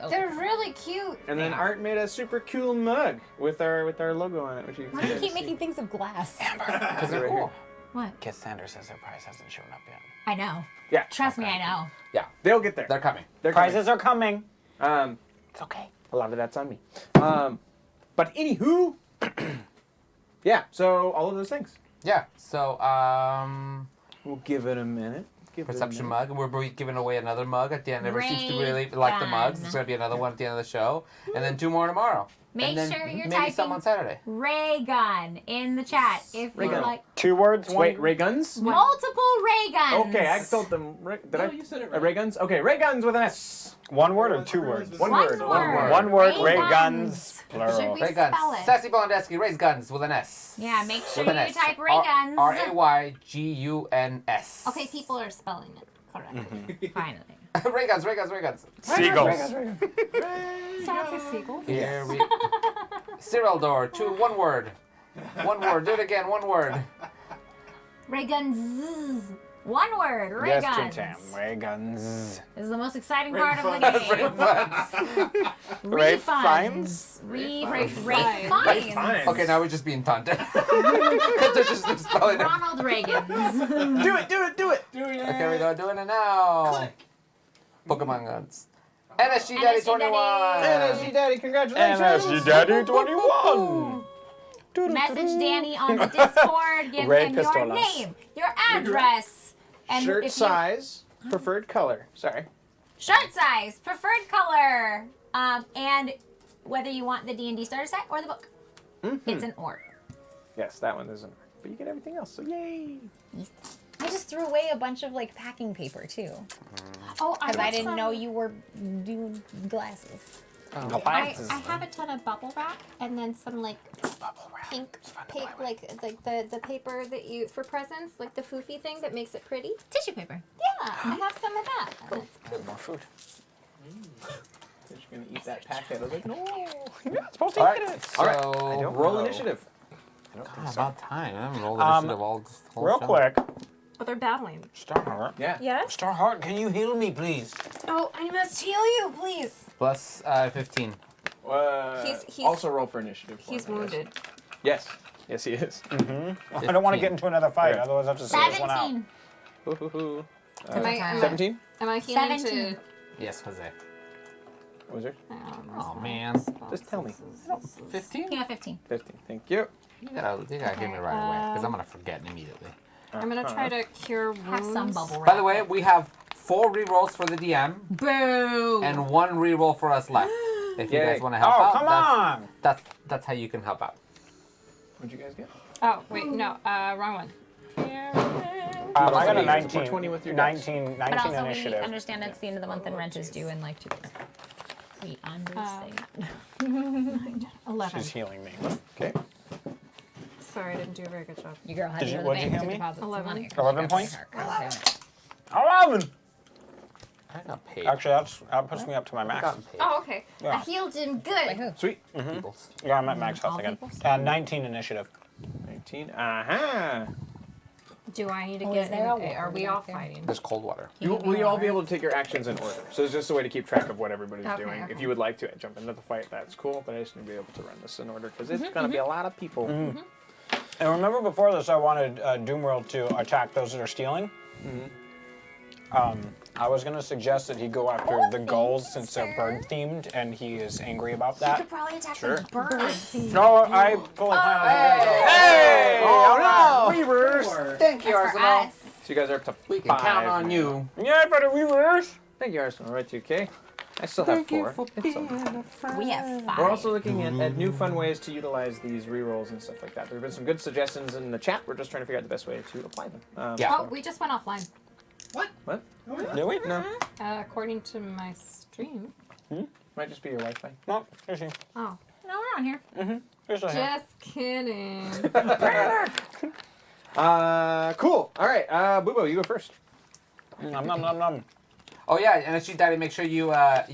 They're really cute.
And then Art made a super cool mug with our logo on it, which you
Why do you keep making things of glass?
Because they're cool.
What?
Cassandra says her prize hasn't shown up yet.
I know.
Yeah.
Trust me, I know.
Yeah.
They'll get there.
They're coming.
Prizes are coming.
It's okay. A lot of that's on me. But anywho, yeah. So all of those things.
Yeah. So,
We'll give it a minute.
perception mug. And we're giving away another mug at the end. Everybody seems to really like the mugs. There's going to be another one at the end of the show. And then 2 more tomorrow.
Make
and then
sure you're
maybe some
typing
on Saturday.
ray gun in the chat if
Ray
you
gun.
like
2 words.
Wait, ray guns?
multiple ray guns.
Okay, I told them. Did I?
you said it right.
Ray guns? Okay, ray guns with an S.
1 word or 2 words?
One word.
One word. Ray guns.
Should
Plural.
we
Ray guns.
spell it?
Sassy Blondesky, raise guns with an S.
Yeah, make sure
With
you
an S.
type ray guns.
RAYGUNS.
Okay, people are spelling it correctly.
Finally.
Ray guns, ray guns, ray guns.
Seagulls.
Sounds like seagulls.
Here we... Serial door, 1 word. 1 word, do it again, 1 word.
Ray guns. One word. Ray
Yes,
guns.
Tim. Ray guns.
This is the most exciting part of the game.
Ray
Refunds. Ray fines.
Okay, now we're just being taunted. Because they're just spelling it.
Ronald Reagan.
Do it.
Okay, we go doing it now. Pokemon guns. NSG Daddy
NSG
21.
NSG Daddy, congratulations.
NSG Daddy 21.
Message Danny on the Discord. Give
Ray
him your
Pistolas.
name, your address, and
Shirt
if
size, preferred color. Sorry.
shirt size, preferred color, and whether you want the D&D starter set or the book. It's an order.
Yes, that one isn't. But you get everything else, so yay.
I just threw away a bunch of like packing paper too,
Oh,
because I didn't know you were doing glasses.
I have a ton of bubble wrap and then some like pink, like the paper that you for presents, like the foofy thing that makes it pretty.
Tissue paper.
Yeah, I have some of that. And it's
More food.
You're gonna eat that packet. I was like, no.
You're not supposed to
All
eat
right.
it.
All right.
So,
Roll initiative.
God, about time. I haven't rolled initiative all this whole
Real
show.
quick.
Oh, they're battling.
Starheart.
Yeah.
Yes?
Starheart, can you heal me, please?
Oh, I must heal you, please.
Plus 15.
He's-
also roll for initiative. for
He's
him, I guess.
wounded.
Yes. Yes, he is.
I don't want to
15.
get into another fight,
Okay.
otherwise I have to sit this one out.
17.
Hoo-hoo-hoo.
Am I
17?
healing
17.
to...
Yes, Jose.
Was there?
Oh, man.
Just tell me.
15?
Yeah, 15.
15. Thank you.
You gotta give me right away, because I'm gonna forget immediately.
I'm gonna try to cure wounds.
Have some bubble wrap.
By the way, we have 4 rerolls for the DM
Boo.
and 1 reroll for us left. If you
Yay.
guys want to help
Oh,
out,
come on!
that's how you can help out.
What'd you guys get?
Oh, wait, no, wrong one.
I got a
It's
19.
420 with your dice.
19
But also, we
initiative.
understand it's the end of the month and rent is due in like 2 days. We understand.
11.
She's healing me.
Okay.
Sorry, I didn't do a very good job.
Your girl had
Did
to
you-
go to the
what'd you
bank
heal
to
me?
deposit some
11.
money.
11 points?
God damn it.
11!
I got paid.
Actually, that puts me up to my
I
max.
got paid.
Oh, okay.
I
Yeah,
healed him
By
good.
who?
Sweet.
Peoples.
yeah, I'm at max health
All
again.
peoples?
19 initiative.
19. Uh-huh.
Do I need to
Oh,
get
is there a
in?
water
Are we
back
all
there?
fighting?
There's cold water.
Will you all be able to take your actions in order? So it's just a way to keep track of what everybody's
Okay,
doing.
okay.
If you would like to jump into the fight, that's cool. But I just need to be able to run this in order because it's going to be a lot of people.
And remember before this, I wanted Doomworld to attack those that are stealing. I was going to suggest that he go after the gulls since they're bird themed, and he is angry about
You
that.
could probably attack
Sure.
the birds.
No, I fully plan on him.
Hey!
Oh, no!
Weavers!
Thank you,
That's for
Arsenal.
us.
So you guys are up to
We can
5
count on
now.
you.
Yeah, better weavers.
Thank you, Arsenal. Right, 2K. I still have 4. It's okay.
We have 5.
We're also looking at new fun ways to utilize these rerolls and stuff like that. There have been some good suggestions in the chat. We're just trying to figure out the best way to apply them.
Yeah.
Oh, we just went offline.
What?
Do we?
No.
According to my stream.
Might just be your Wi-Fi.
No, here's he.
Oh,
No, we're on here.
Here's a hand.
just kidding.
Cool. All right, Boobo, you go first.
Nom nom nom nom.
Oh yeah, and actually, Daddy, make sure you talk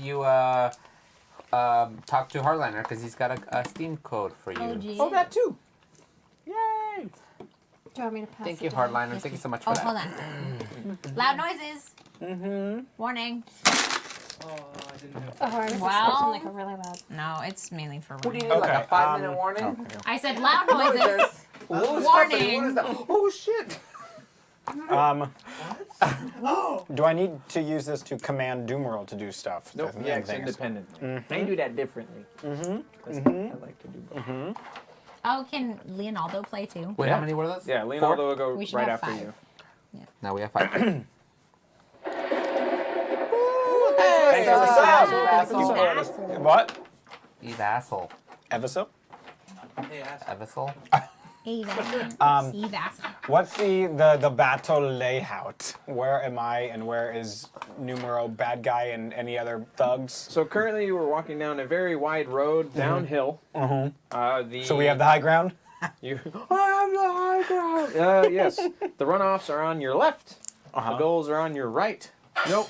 to Hardliner because he's got a Steam code for you.
Oh, gee.
Oh, that too. Yay!
Do you want me to pass
Thank
it
you,
down?
Hardliner. Thank you so much for
Oh,
that.
hold on. Loud noises. Warning.
Oh, I didn't know.
Oh, I was
Wow.
expecting like a really loud.
No, it's mainly for
What do you
warning.
need, like
Okay,
a 5-minute warning?
I said loud noises.
What was happening?
Warning.
What is that? Oh shit!
Do I need to use this to command Doomeril to do stuff?
Nope.
The
Yeah, it's
thing is-
independent. I do that differently. I like to do both.
Oh, can Leonardo play too?
Wait,
Yeah.
how many were those?
Yeah, Leonardo
4?
will go
We should
right
have
after
5.
you.
Now we have 5.
Hey, what's up?
Asshole.
What?
Eve asshole.
Eviso?
Hey, ask.
Evisol?
Steve Asshole.
What's the battle layout? Where am I and where is Numero bad guy and any other thugs?
So currently you were walking down a very wide road downhill.
So we have the high ground?
You. I have the high ground. Yes. The runoffs are on your left. The goals are on your right. Nope.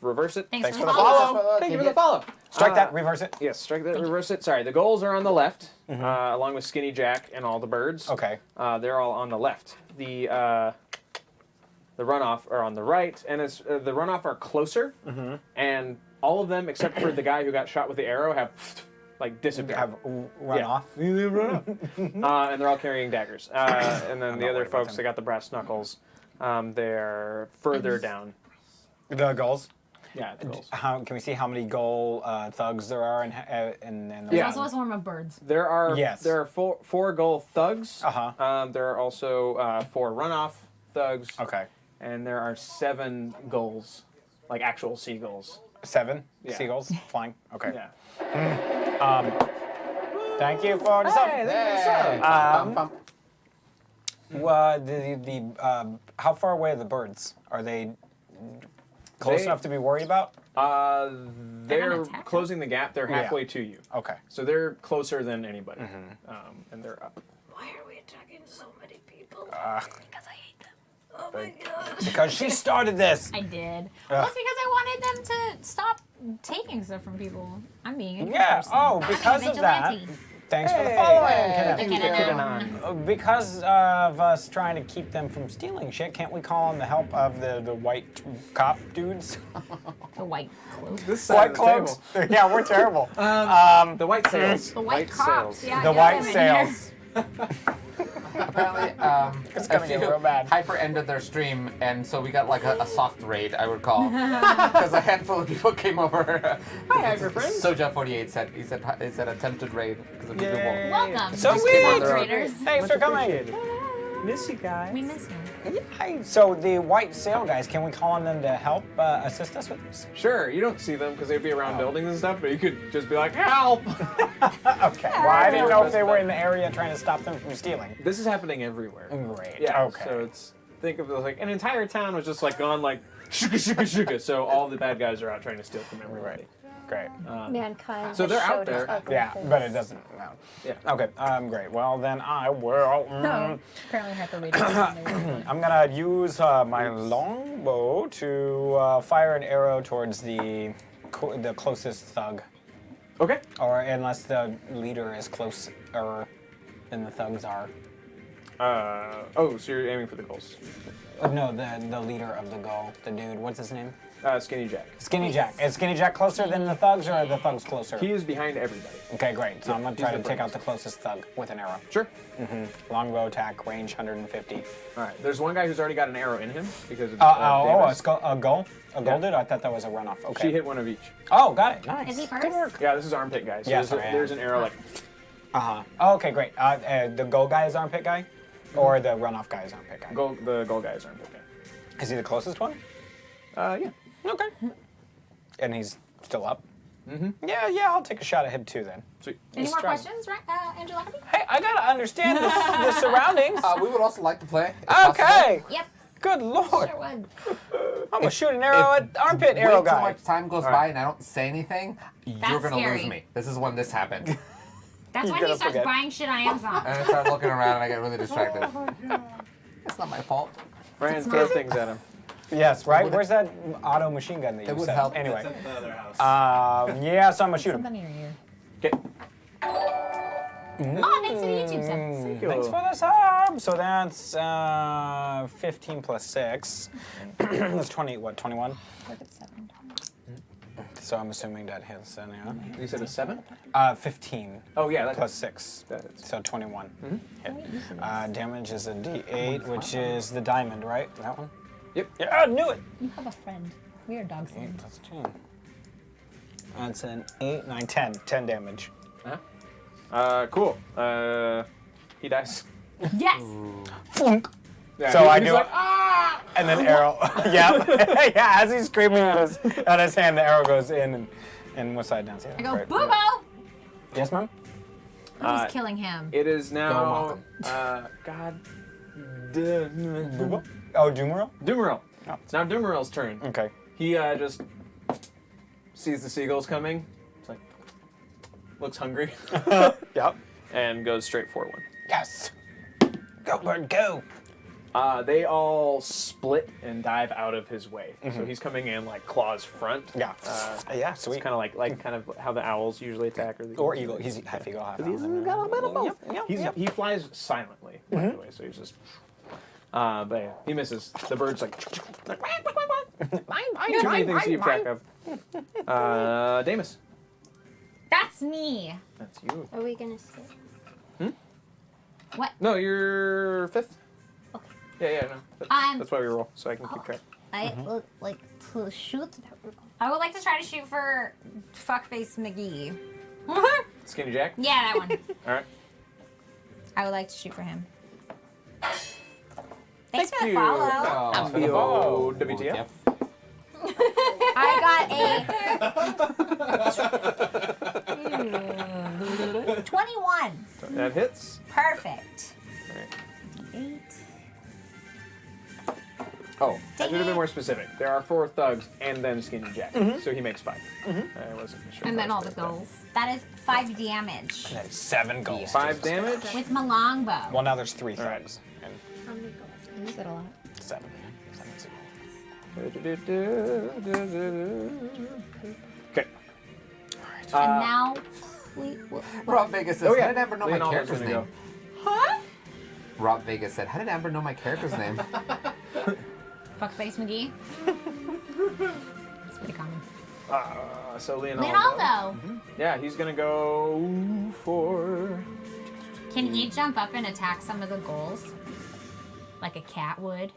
Reverse it.
Thanks
for
for
the
the
follow.
follow.
Thank you for the follow.
Strike that, reverse it.
Yes, strike that, reverse it. Sorry, the goals are on the left, along with Skinny Jack and all the birds.
Okay.
They're all on the left. The runoff are on the right, and it's, the runoff are closer, and all of them except for the guy who got shot with the arrow have like disappeared.
Have run
Yeah.
off.
And they're all carrying daggers. And then the
not
other
worried about
folks,
them.
they got the brass knuckles. They're further down.
The goals.
Yeah, the goals.
How can we see how many goal thugs there are and
There's
Yeah.
also a swarm of birds.
There are
Yes.
there are four goal thugs.
Uh-huh.
There are also 4 runoff thugs.
Okay.
And there are 7 gulls, like actual seagulls.
7
Yeah.
seagulls flying. Okay.
Yeah.
Thank you for the sub. How far away are the birds? Are they close
They-
enough to be worried about?
They're
attack
closing the gap. They're halfway to you,
Okay.
so they're closer than anybody, and they're up.
Why are we attacking so many people?
Uh,
Because I hate them. Oh my god.
Because she started this.
I did. Well, it's because I wanted them to stop taking stuff from people. I'm being a good
Yeah.
person.
Oh,
I'm being
because of that.
vigilante.
Thanks for the following.
Thank you, Kidden.
Because of us trying to keep them from stealing shit, can't we call on the help of the white cop dudes?
The white clothes.
This
White cloaks? Yeah, we're terrible.
The white sails.
The white cops.
sails.
Yeah,
The
get
white
them in here.
sails.
Apparently,
It's
a
gonna get
few
real bad.
hyper ended their stream, and so we got like a soft raid, I would call, because a handful of people came over.
Hi, hyper friends.
Soja48 said he said attempted raid because of people.
Yay.
Welcome.
So
Mr.
sweet.
Moderators.
Thanks for coming.
Miss you guys.
We miss you.
Hi. So the white sail guys, can we call on them to help assist us with this?
Sure, you don't see them because they'd be around buildings and stuff, but you could just be like, help!
Okay. Well, I didn't know if they were in the area trying to stop them from stealing.
This is happening everywhere.
Great.
Yeah.
Okay.
So it's think of it like an entire town was just like gone like shuka shuka shuka. So all the bad guys are out trying to steal from everybody.
Great.
Mankind.
So
has
they're out
showed its
there.
ugly
Yeah,
face.
but it doesn't. No.
Yeah.
Okay. Great. Well, then I will.
No. Apparently hyper rated.
I'm gonna use my longbow to fire an arrow towards the closest thug,
Okay.
or unless the leader is closer than the thugs are.
Oh, so you're aiming for the goals.
No, the leader of the goal, the dude. What's his name?
Skinny Jack.
Skinny Jack. Is Skinny Jack closer than the thugs, or are the thugs closer?
He is behind everybody.
Okay, great. So I'm gonna try
he's
to
the
take out
brains.
the closest thug with an arrow.
Sure.
Longbow attack, range 150.
All right. There's one guy who's already got an arrow in him because of
A goal? A goal?
Yeah.
Dude? I thought that was a runoff. Okay.
She hit one of each.
Oh, got it. Nice.
Is he
Good
first?
work.
Yeah, this is armpit guy. So
Yeah,
there's,
sorry,
there's an arrow like.
Oh, okay, great. The goal guy is armpit guy, or the runoff guy is armpit guy?
The goal guy is armpit guy.
Is he the closest one?
Yeah.
Okay. And he's still up. Yeah. I'll take a shot at him too then.
Sweet.
Any
He's
more
strong.
questions, right, Angela?
Hey, I gotta understand the surroundings.
We would also like to play. if possible.
Okay.
Yep.
Good lord.
Sure would.
I'm gonna shoot an arrow at armpit arrow
Way too
guy.
much time goes by and I don't say anything, you're
That's
gonna
scary.
lose me. This is when this happens.
That's
You're
when
gonna
he starts
forget.
buying shit on Amazon.
And I start looking around and I get really distracted. It's not my fault.
Ryan, throw things at him.
Yes, right? Where's that auto machine gun that you
It would
said?
help.
Anyway.
The other house.
Yeah, so I'm gonna shoot him.
Something in your ear.
Okay.
Oh, thanks for the YouTube sub.
Thanks for the sub. So that's 15 plus 6. That's 21?
Look at 7.
So I'm assuming that hits then, yeah.
You said a 7?
15
Oh, yeah. That's
plus 6. So 21. Hit. Damage is a d8, which is the diamond, right? That one?
Yep.
Yeah, I knew it!
You have a friend. We are dogs.
8 plus 2. That's an 8, 9, 10. 10 damage.
Cool. He dies.
Yes.
Flunk!
Yeah,
So I
he's
do
like,
it.
ah!
And then arrow. yeah. Yeah, as he's screaming at his hand, the arrow goes in and what side down?
I go, Boobo!
Yes, ma'am?
Who's killing him?
It is now.
Don't
God.
Boobo? Oh, Doomeril?
Doomeril.
Oh.
It's now Doomeril's turn.
Okay.
He just sees the seagulls coming. It's like, looks hungry.
Yep.
And goes straight for one.
Yes. Go, bird, go.
They all split and dive out of his way. So he's coming in like claws front.
Yeah. Yeah,
It's
sweet.
kind of like kind of how the owls usually attack.
Or eagle. He's half eagle, half owl.
He's got a bit of both.
Yep.
He flies silently, by the way, so he's just. But yeah, he misses. The bird's like. Too many things to keep track of. Damus.
That's me.
That's you.
Are we gonna sit?
No, you're 5th.
Okay.
Yeah, no. That's why we roll, so I can keep track.
I would like to shoot. I would like to try to shoot for Fuckface McGee.
Skinny Jack?
Yeah, that one.
Alright.
I would like to shoot for him. Thanks for the
you.
follow.
Oh,
Yo, WTF?
Yep.
I got a 21.
That hits.
Perfect.
Alright.
8.
Oh, I should have been more specific. There are 4 thugs and then Skinny Jack, so he makes 5. I wasn't sure.
And
if
then
I
all
was
the
correct.
goals.
That is 5 damage.
That is 7 goals.
5 damage?
With my longbow.
Well, now there's 3
All right.
thugs. And
How many goals?
I use it a lot.
7. 7's
Okay.
And now
Rob Vegas says,
Oh yeah,
how did Amber know my
Leonardo's
character's
gonna
name?
go.
Huh?
Rob Vegas said, how did Amber know my character's name?
Fuckface McGee. It's pretty common.
So Leonardo.
Leonardo!
Yeah, he's gonna go for.
Can he jump up and attack some of the goals? Like a cat would?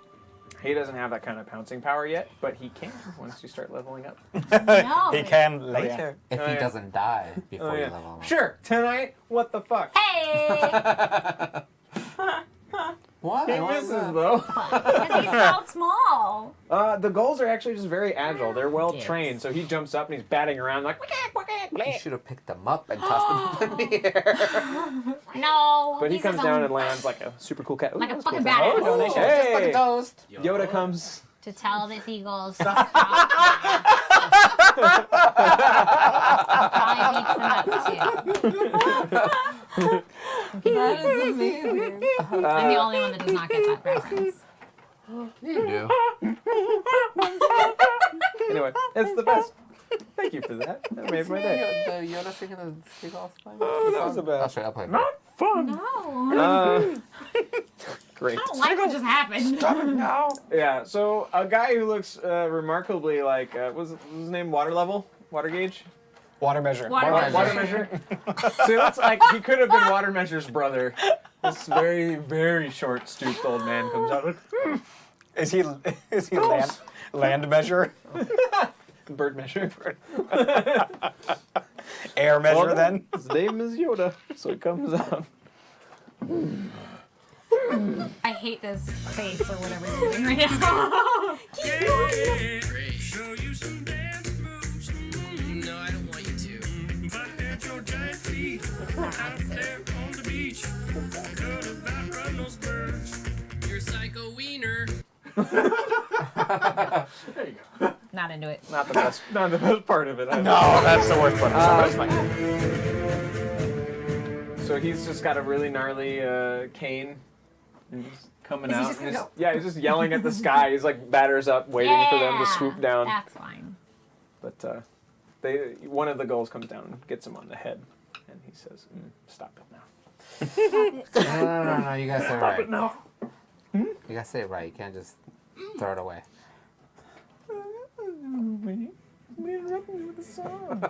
He doesn't have that kind of pouncing power yet, but he can once you start leveling up.
No.
He can later.
If
Oh,
he
yeah.
doesn't die before
Oh,
you
yeah.
level up.
Sure, tonight. What the fuck?
Hey!
What?
He
Why is
misses
that?
though.
Because he's so small.
The gulls are actually just very agile. They're well
Yes.
trained, so he jumps up and he's batting around like.
You should have picked them up and tossed them up in the air.
No.
But he
he's
comes
his
down
own-
and lands like a super cool cat. Ooh,
Like a
that's cool
fucking
cat.
badass.
Oh, donation.
Just like a
Hey!
toast.
Yoda comes.
To tell the seagulls to stop. Probably beats them up too.
That is amazing.
I'm the only one that does not get that reference.
You do.
Anyway, it's the best. Thank you for that. That made my day.
The Yoda singing the seagulls thing?
Oh, that was the best.
I'll play it.
Fun.
No.
Great.
I don't like what just happened.
No.
Yeah, so a guy who looks remarkably like, was his name Water Level? Water Gauge?
Water measure.
Water
Water Measure? So he looks like he could have been Water Measure's brother. This very, very short, stooped old man comes out with
Is he land measure?
bird measure.
Air measure
Well,
then?
His name is Yoda, so it comes out.
I hate this face or whatever you're doing right now. Keep going.
Show you some dance moves. No, I don't want you to. But at your giant feet out there on the beach. Could have outrun those birds. You're psycho wiener.
There you go.
Not into it.
Not the best part of it.
No, that's the worst part. But it's fine.
So he's just got a really gnarly cane. And he's coming
Is he
out.
just gonna
and
go?
Yeah, he's just yelling at the sky. He's like batters up, waiting for them to swoop down.
That's fine.
But one of the gulls comes down and gets him on the head, and he says, "Stop it now."
No. You gotta say it right.
No.
You gotta say it right. You can't just throw it away.
We interrupted me with the song.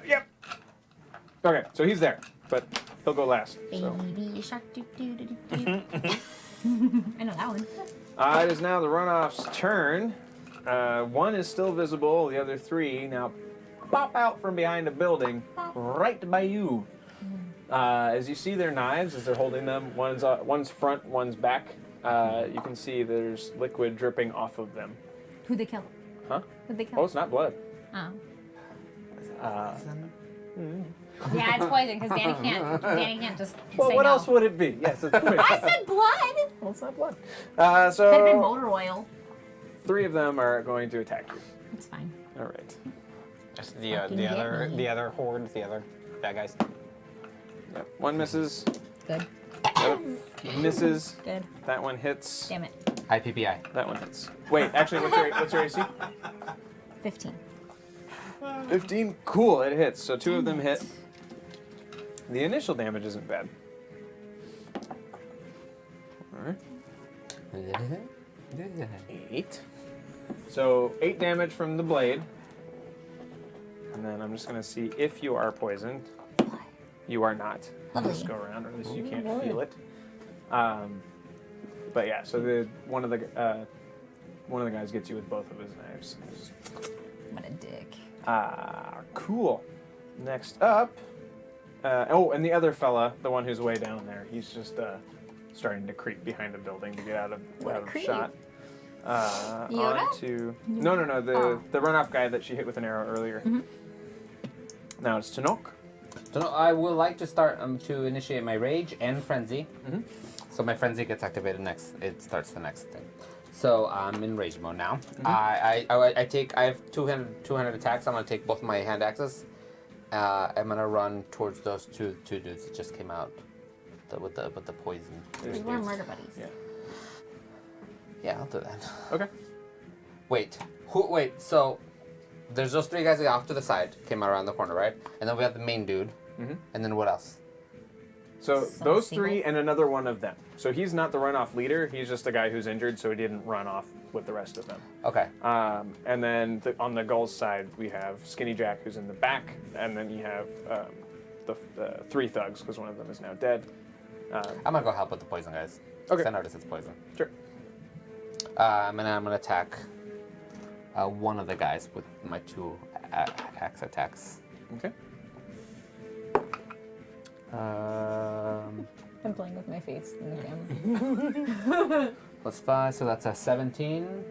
Yep. Okay, so he's there, but he'll go last. So.
Baby shark doo doo doo doo doo. I know that one.
It is now the runoff's turn. One is still visible. The other three now pop out from behind a building right by you. As you see their knives, as they're holding them, one's front, one's back. You can see there's liquid dripping off of them.
Who'd they kill?
Huh?
Who'd they kill?
Oh, it's not blood.
Oh.
Yeah,
it's poison because Danny can't just
Well,
say
what
no.
else would it be? Yes, it's poison.
I said blood.
Well, it's not blood.
Could have been
So
motor oil.
3 of them are going to attack you.
It's fine.
All right.
That's
Fucking get me.
the other horde, the other bad guys.
Yep. One misses.
Good.
The other misses.
Good.
That one hits.
Damn it.
IPPI.
That one hits. Wait, actually, what's your AC?
15.
15. Cool, it hits. So 2 of them hit. The initial damage isn't bad. All right. 8. So 8 damage from the blade. And then I'm just going to see if you are poisoned. You are not. This go around, or at least you can't feel it. But yeah, so one of the guys gets you with both of his knives.
What a dick.
Cool. Next up. And the other fella, the one who's way down there, he's just starting to creep behind a building to get out of shot.
Yoda?
No, the runoff guy that she hit with an arrow earlier.
Mm-hmm.
Now it's Tanok.
So I would like to start to initiate my rage and frenzy.
Mhm.
So my frenzy gets activated next. It starts the next thing. So I'm in rage mode now.
Mm-hmm.
I have 200 attacks. I'm gonna take both my hand axes. I'm gonna run towards those two dudes that just came out with the poison.
We were murder buddies.
Yeah.
Yeah, I'll do that.
Okay.
Wait. So there's those 3 guys off to the side, came around the corner, right? And then we have the main dude.
Mhm.
And then what else?
So
Some
those
seagulls.
3 and another one of them. So he's not the runoff leader. He's just a guy who's injured, so he didn't run off with the rest of them.
Okay.
And then on the Gull's side, we have Skinny Jack, who's in the back, and then you have the 3 thugs, because one of them is now dead.
I'm gonna go help with the poison guys.
Okay.
I noticed it's poison.
Sure.
And then I'm gonna attack one of the guys with my 2 axe attacks.
Okay.
I'm playing with my face in the camera.
Plus 5, so that's a 17,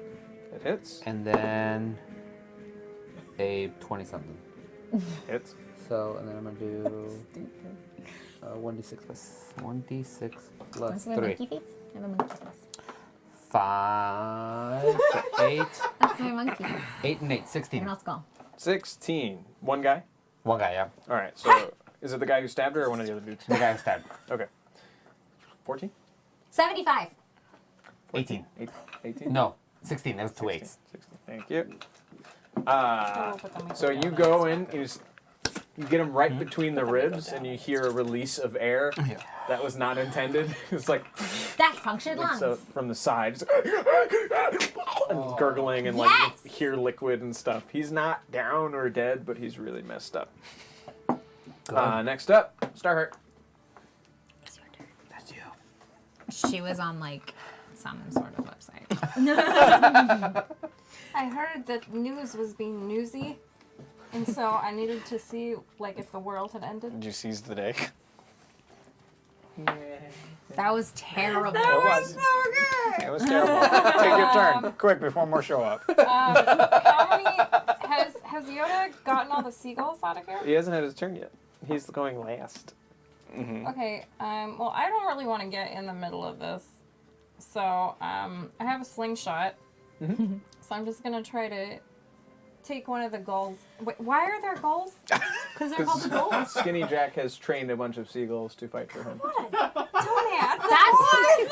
It hits.
and then a 20-something.
Hits.
So, and then I'm gonna do 1d6 plus 3.
Monkey face? I have a monkey face.
5, so 8,
That's my monkey face.
8 and 8, 16.
Everyone else go.
16. One guy?
One guy, yeah.
All right, so is it the guy who stabbed her or one of the other dudes?
The guy who stabbed.
Okay. 14?
75.
18.
18?
No, 16. That was 2 8s.
16. Thank you.
But then we
So
go
you
down
go
that
in, you get him right between the ribs, and you hear a release of air that was not intended. It's like,
That punctured lungs.
so from the side, just and gurgling, and like
Yes!
you hear liquid and stuff. He's not down or dead, but he's really messed up. Next up, Starheart.
That's you.
She was on like some sort of website.
I heard that news was being newsy, and so I needed to see like if the world had ended.
Did you seize the day?
That was terrible.
It was terrible. Take your turn, quick, before more show up.
How many has Yoda gotten all the seagulls out of here?
He hasn't had his turn yet. He's going last.
Okay. Well, I don't really want to get in the middle of this, so I have a slingshot. So I'm just gonna try to take one of the gulls. Wait, why are there gulls? Because they're called the gulls.
Skinny Jack has trained a bunch of seagulls to fight for him.
What a dumbass.
That's one of the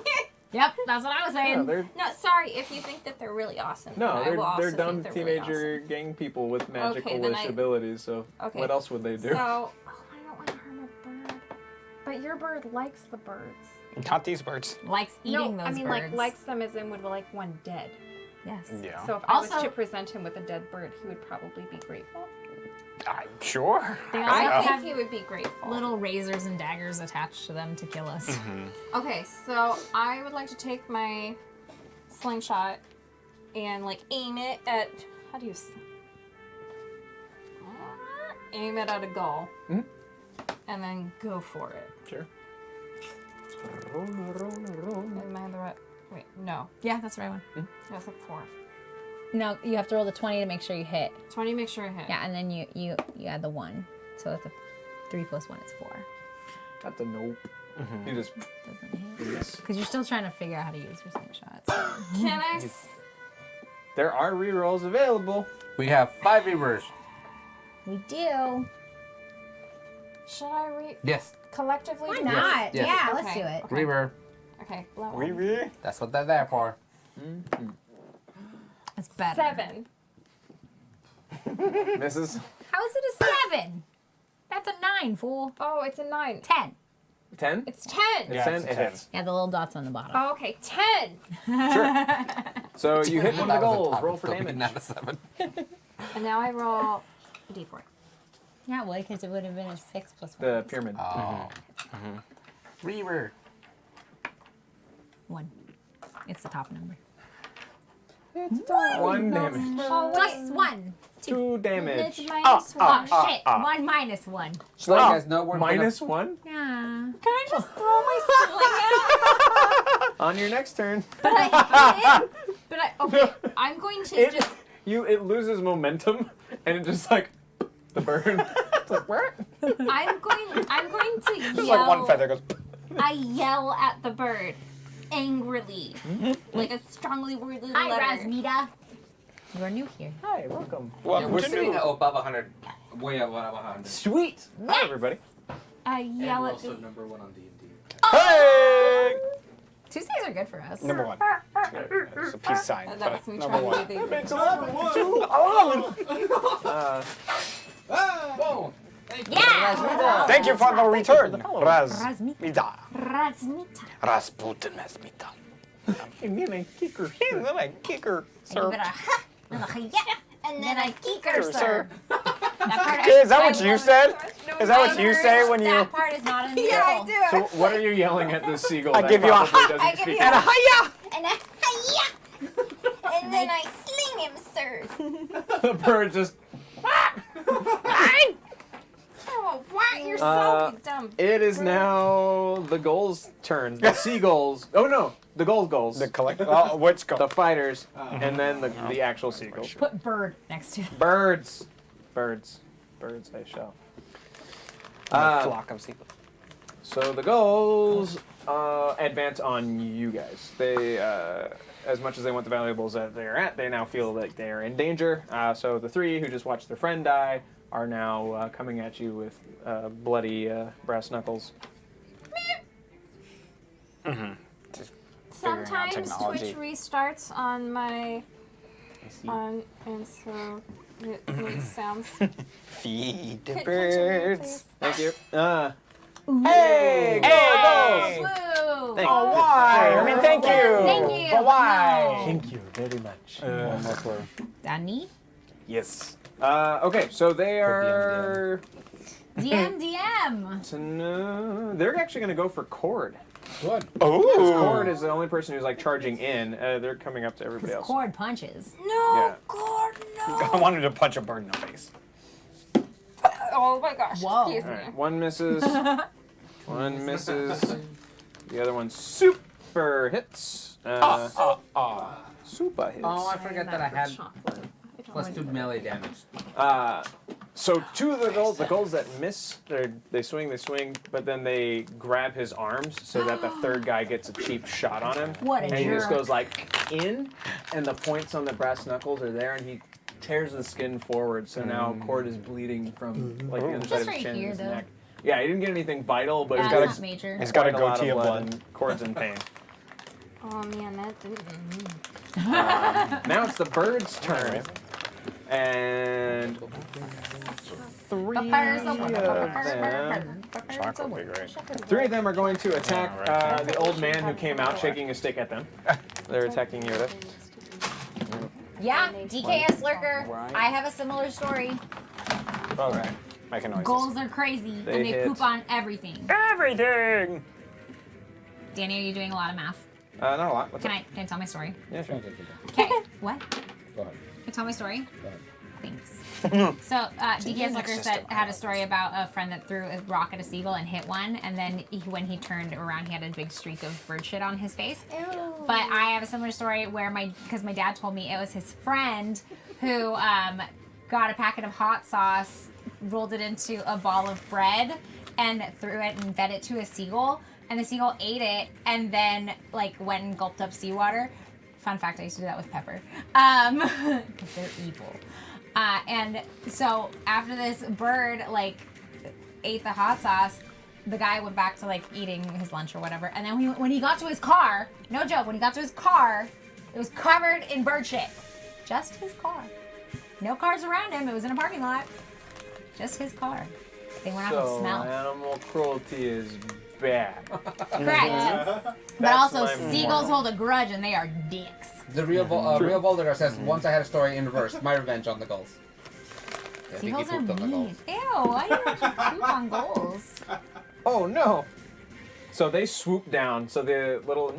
things. Yep, that's what I was saying.
No, they're
No, sorry. If you think that they're really awesome, then
no,
I will also
they're
think
dumb
they're really
teenager gang people with
then
magical-ish
I-
abilities. So
Okay.
what else would they do?
So, oh, I don't want to harm a bird. But your bird likes the birds.
Not these birds.
Likes eating
no,
those
I mean,
birds.
likes them as in would like one dead.
Yes.
Yeah.
So if I was
Also-
to present him with a dead bird, he would probably be grateful.
I'm sure.
They
I
also
think
have
he would be grateful.
little razors and daggers attached to them to kill us.
Okay, so I would like to take my slingshot and like aim it at how do you aim it at a goal,
Mhm.
and then go for it.
Sure.
Am I the right? Wait, no,
Yeah, that's the right one.
that's a 4.
No, you have to roll the 20 to make sure you hit.
20, make sure I hit.
Yeah, and then you add the 1. So it's a 3 plus 1 is 4.
That's a nope. You just
Doesn't hit. Because you're still trying to figure out how to use your slingshots.
Can I?
there are rerolls available.
We have 5 reavers.
We do.
Should I
Yes.
collectively?
Why
do
not?
Yes.
Yeah, let's
Okay.
do it.
Reaver.
this? Okay. Blow
We
one.
really?
That's what they're there for.
That's better.
7.
Mrs.
How is it a 7? That's a 9, fool.
Oh, it's a 9.
10.
10?
It's 10.
It's 10?
it's a
It
10.
hits.
Yeah, the little dots on the bottom.
Oh, okay, 10.
So you hit one of the
That was a
goals.
top,
Roll for
still
damage.
beating out a 7.
And now I roll a d4.
Yeah, well, because it would have been a 6 plus 1.
The pyramid.
Oh. Reaver.
1. It's the top number.
1 damage.
Oh,
Plus 1.
2 damage.
It's minus 1.
Oh, shit. 1 minus 1.
So you guys know we're
Minus 1?
Yeah.
Can I just throw my sling out?
On your next turn.
But I hit it. But okay, I'm going to
It,
just.
it loses momentum and it just like the bird. It's like, where?
I'm going to
Just
yell.
like one feather goes.
I yell at the bird angrily, like a strongly worded
Hi,
letter.
Rasmita. You are new here.
Hi, welcome.
Welcome
We're
to
sitting
new.
above 100. Way above 100.
Sweet. Hi, everybody.
I
And
yell
we're
at
also
this.
number 1 on D&D.
Hey!
Tuesdays are good for us.
Number 1. It's a peace sign.
That
But
was me
number
trying
1.
to do the.
Whoa.
Yeah!
Thank you for the return,
Rasmita.
Razmita.
Rasmita.
Rasputin Razmita.
Give me a kicker.
He's a kicker,
I give
sir.
it a ha, and a yeah, and then I kick her,
Sir.
sir. That part
Is that what you said? Is that what you say when you?
That part is not in the
Yeah, I
middle.
do.
So what are you yelling at this seagull?
I
that
give you a
probably
ha-
doesn't
I give
speak
you a
English?
Hiya!
And a hi-ya! And then I sling him, sir.
The bird just.
Oh, what? You're
Uh,
so dumb.
It is now the goals' turn. The seagulls. Oh no, the goals.
The collective. Oh, which go?
The fighters, and then the actual seagulls.
Put bird next to it.
Birds. I shall.
A flock of seagulls.
So the goals advance on you guys. They, as much as they want the valuables that they're at, they now feel like they are in danger. So the 3 who just watched their friend die are now coming at you with bloody brass knuckles.
Just figuring out
Sometimes
technology.
Twitch restarts on my and so it makes sounds.
Feed the
Could-
birds.
Thank you.
Hey!
Hey!
Woo!
Oh, why? I mean, thank you.
Thank you.
But why?
No.
Thank you very much.
Danny?
Yes. Okay, so they are.
DM.
They're actually going to go for Cord.
Good.
Because
Oh.
Cord is the only person who's like charging in. They're coming up to everybody else.
Cord punches.
Yeah.
I wanted to punch a bird in the face.
Oh my gosh!
Whoa.
Excuse
All
me.
right. One misses. One misses. The other one super hits. Super hits.
Oh, I forgot that I had +2 melee damage.
So 2 of the goals that miss, they swing, but then they grab his arms so that the 3rd guy gets a cheap shot on him.
What a
And he just
jerk.
goes like in, and the points on the brass knuckles are there, and he tears the skin forward. So now Cord is bleeding from like the underside
Just
of his
right
chin
here,
and his
though.
neck. Yeah, he didn't get anything vital, but he's
That's
got
not major.
He's got a
quite lot
goatee of blood.
and Cord's in pain.
Oh man, that.
Now it's the bird's turn. And three of them are going to attack the old man who came out shaking a stick at them. They're attacking Yoda.
Yeah, DKS Lurker. I have a similar story.
Okay. Making noises.
Goals are crazy, and they
hit.
poop on everything.
Everything!
Danny, are you doing a lot of math?
Not a lot. What's
Can
up?
I tell my story?
Yeah, sure.
Okay. What?
Go ahead.
Can I tell my story?
Go ahead.
Thanks. So, DKS Lurker had a story about a friend that threw a rock at a seagull and hit one, and then when he turned around, he had a big streak of bird shit on his face.
Ew.
But I have a similar story where because my dad told me it was his friend who got a packet of hot sauce, rolled it into a ball of bread, and threw it and fed it to a seagull. And the seagull ate it and then went and gulped up seawater. Fun fact, I used to do that with pepper. Because they're evil. And so after this bird ate the hot sauce, the guy went back to eating his lunch or whatever. And then when he got to his car, no joke, when he got to his car, it was covered in bird shit. Just his car. No cars around him. It was in a parking lot. Just his car. They went out and
So
smelled.
animal cruelty is bad.
Correct. But
That's
also,
my
seagulls
moral.
hold a grudge and they are dicks.
The real Voldemort says, once I had a story in reverse, my revenge on the gulls. I think he
Seagulls are
pooped on the
mean.
gulls.
Ew, why do you poop on gulls?
Oh no! So they swoop down. So the little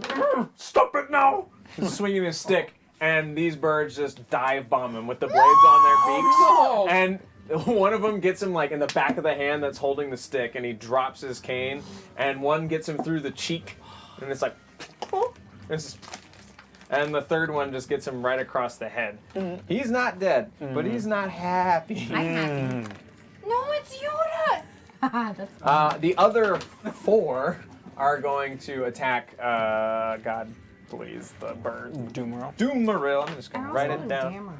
stop it now! He's swinging his stick, and these birds just dive bomb him with the blades on their beaks.
No!
And one of them gets him in the back of the hand that's holding the stick, and he drops his cane. And one gets him through the cheek, and it's and the third one just gets him right across the head. He's not dead, but he's not happy.
I'm happy.
No, it's Yoda.
That's
The other four are going to attack, God please, the bird. Doomaril. I'm just going to write it down.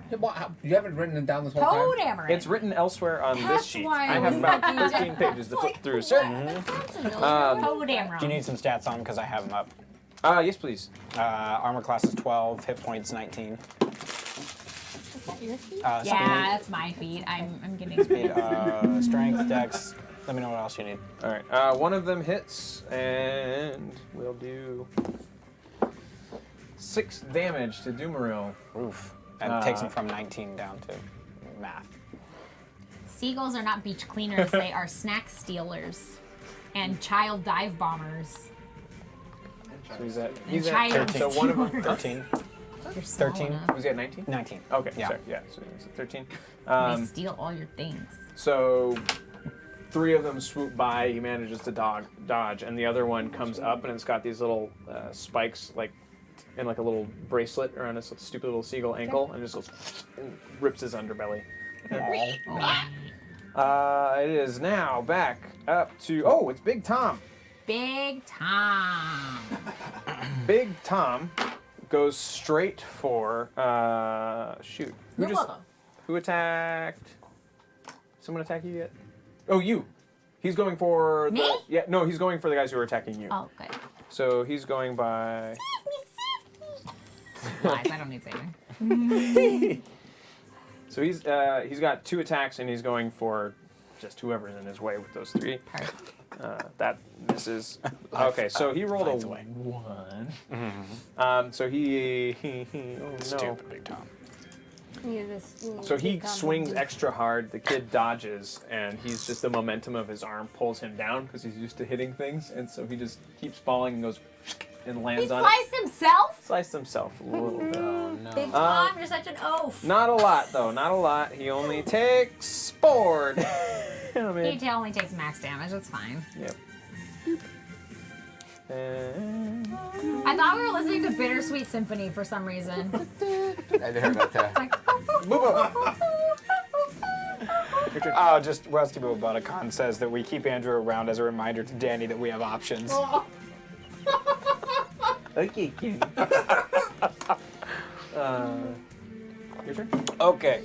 You haven't written it down this whole time?
Podammer.
It's written elsewhere on
That's
this sheet.
why
I
I
have
was
about
looking
13 pages to flip through, sir.
Podammer.
Do you need some stats on? Because I have them up.
Yes, please.
Armor class is 12, hit points 19.
Is that your feet?
Yeah, that's my feet. I'm getting
Speed, strength, dex. Let me know what else you need.
All right. One of them hits, and we'll do 6 damage to Doomaril.
Oof. And takes him from 19 down to math.
Seagulls are not beach cleaners. They are snack stealers and child dive bombers.
So he's at
Child
13. So one of them,
13.
You're small
13.
enough.
was he at 19?
19.
Okay,
Yeah.
sorry. Yeah, so he's at 13.
They steal all your things.
So 3 of them swoop by. He manages to dodge, and the other one comes up, and it's got these little spikes, in a little bracelet around his stupid little seagull ankle, and just goes and rips his underbelly. It is now back up to it's Big Tom.
Big Tom.
Big Tom goes straight for shoot. Who attacked? Someone attack you yet? Oh, you. He's going for
Me?
he's going for the guys who are attacking you.
Oh, good.
So he's going by
Lies, I don't need saving.
So he's got 2 attacks, and he's going for just whoever's in his way with those 3.
Perfect.
That misses. Okay, so he rolled a 1. So he oh no.
Stupid Big Tom.
So he swings extra hard. The kid dodges, and he's just the momentum of his arm pulls him down because he's used to hitting things, and so he just keeps falling and goes and lands
He
on
sliced himself?
Sliced himself a little bit.
Oh, no.
Big Tom, you're such an oaf.
Not a lot though. Not a lot. He only takes board. Oh, man.
He only takes max damage. That's fine.
Yep. And
I thought we were listening to Bittersweet Symphony for some reason.
I heard that too.
Just Rusty Bobotacon says that we keep Andrew around as a reminder to Danny that we have options.
okay, Kenny. Your
turn.
Okay.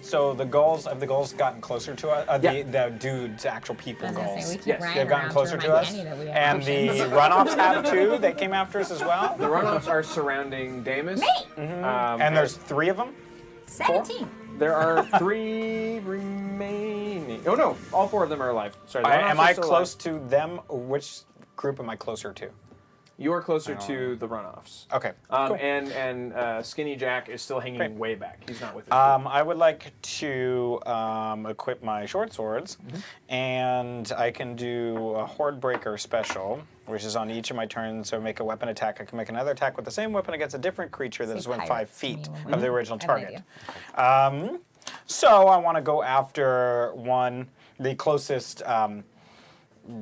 So the gulls have the gulls gotten closer to us?
Yeah.
The dudes, actual people
I was gonna
gulls.
say, we keep
Yes,
Ryan
They've gotten
around
closer to
remind
us,
Kenny that we have
and
options.
the runoffs have too. They came after us as well.
The runoffs are surrounding Damus.
Me!
And there's 3 of them.
17.
There are 3 remaining. Oh no, all 4 of them are alive. Sorry. The runoffs
Am
are
I
still
close
alive.
to them? Or which group am I closer to?
You are closer to the runoffs.
Okay. Cool.
And Skinny Jack is still hanging
Great.
way back. He's not with us.
I would like to equip my short swords, and I can do a Horde Breaker special, which is on each of my turns. So make a weapon attack. I can make another attack with the same weapon against a different creature that is within 5 feet of the original target. So I want to go after the closest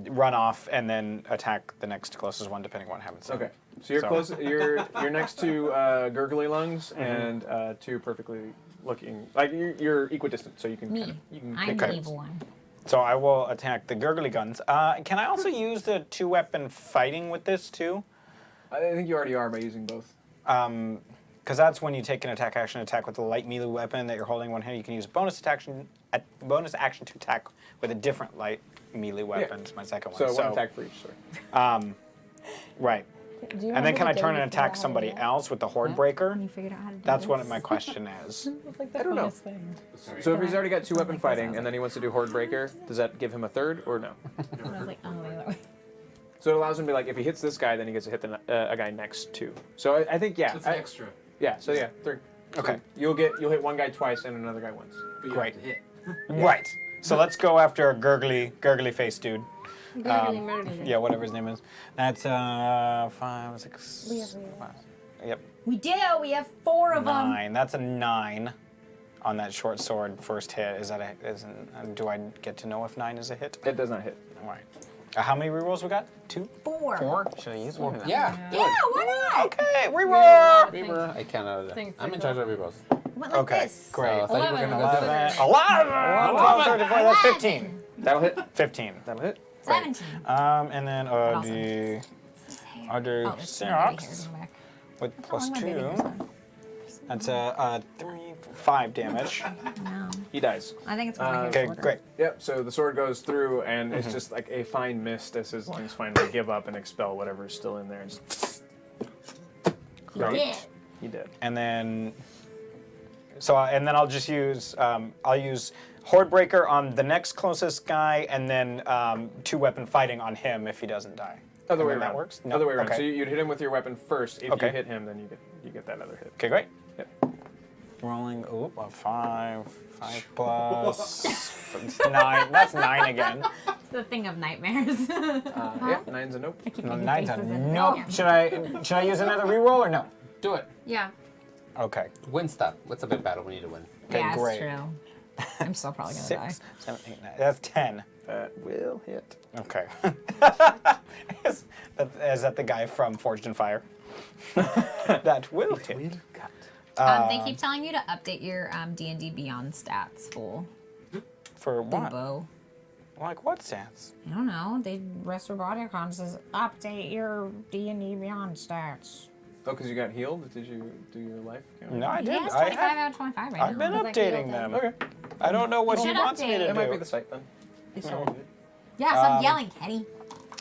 runoff, and then attack the next closest one, depending on what happens.
Okay. So you're close. You're next to Gurgly Lungs and 2 perfectly looking. Like you're equidistant, so you can.
Me.
You can
I'm
pick
the evil one.
So I will attack the gurgly guns. Can I also use the 2-weapon fighting with this too?
I think you already are by using both.
Because that's when you take an attack action with the light melee weapon that you're holding in one hand. You can use bonus action to attack with a different light melee weapon. It's my second one.
So one attack for each. Sorry.
Right. And then can I turn and attack somebody else with the Horde Breaker?
You figured out how to do
That's
this?
what my question is.
I don't know. So if he's already got 2 weapon fighting and then he wants to do Horde Breaker, does that give him a 3rd or no?
And I was like, oh, the other way.
So it allows him to be like, if he hits this guy, then he gets to hit a guy next too. So I think
It's extra.
Yeah. So yeah, 3.
Okay.
You'll hit one guy twice and another guy once.
But you
Great.
have to hit.
Right. So let's go after a gurgly face dude.
Gurgly murgly.
Yeah, whatever his name is. That's 5, 6. Yep.
We do. We have 4 of them.
9. That's a 9 on that short sword first hit. Do I get to know if 9 is a hit?
It does not hit.
All right. How many rerolls we got? 2?
4.
4? Should I use one of them?
Yeah.
Yeah, why not?
Okay, reroll.
Reaper, I cannot.
Things
I'm in
like
charge of rerolls.
Went like
Okay,
this.
great.
So I thought you were
11.
gonna go
11.
to
11. 12, 13, 14, that's 15.
That'll hit.
15.
That'll hit.
17.
And then
awesome.
I'll do
Oh, there's some baby
6
hairs in the back.
with
How
plus
long my baby
2.
hairs are?
That's 5 damage.
No.
He dies.
I think it's because my hair's
Okay,
shorter.
great.
Yep, so the sword goes through, and it's just like a fine mist as his lungs finally give up and expel whatever's still in there. And just
Yeah.
he did.
And then, and then I'll just use Horde Breaker on the next closest guy, and then 2-weapon fighting on him if he doesn't die.
Other way
And then
around.
That works. No?
Other way around.
Okay.
So you'd hit him with your weapon first. If
Okay.
you hit him, then you get that other hit.
Okay, great.
Yep.
Rolling. Oop, a 5. 5 plus it's 9. That's 9 again.
It's the thing of nightmares.
Yep, 9's a nope.
No, 9's a
faces in
nope.
there.
Should I use another reroll or no?
Do it.
Yeah.
Okay.
Win stuff. What's a big battle? We need to win.
Okay,
yeah,
great.
it's true. I'm still probably gonna
6, 7, 8, 9. That's 10.
That will hit.
Okay. is that the guy from Forged in Fire? That will hit.
They keep telling you to update your D&D Beyond stats full.
For what?
Bow.
Like what stats?
I don't know. They restore body con says update your D&D Beyond stats.
Oh, because you got healed? Did you do your life count?
No, I did.
He has
I
25
have.
out of 25 right
I've
now.
been
Because I
updating
healed
them.
him.
Okay.
I don't know what
You
he
should
wants me to
update.
It might be
do.
the site then.
He's all good.
Yeah, stop yelling, Kenny.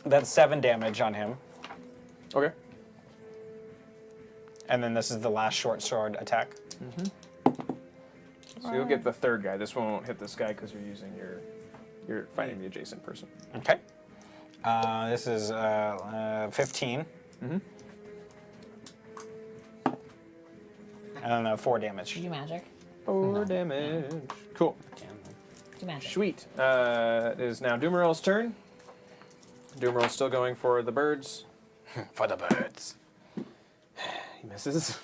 That's 7 damage on him.
Okay.
And then this is the last short sword attack.
So you'll get the 3rd guy. This one won't hit this guy because you're fighting the adjacent person.
Okay. This is 15.
Mhm.
And then 4 damage.
Do magic.
4 damage. Cool.
Do magic.
Sweet. It is now Doomerill's turn. Doomerill's still going for the birds.
For the birds.
He misses.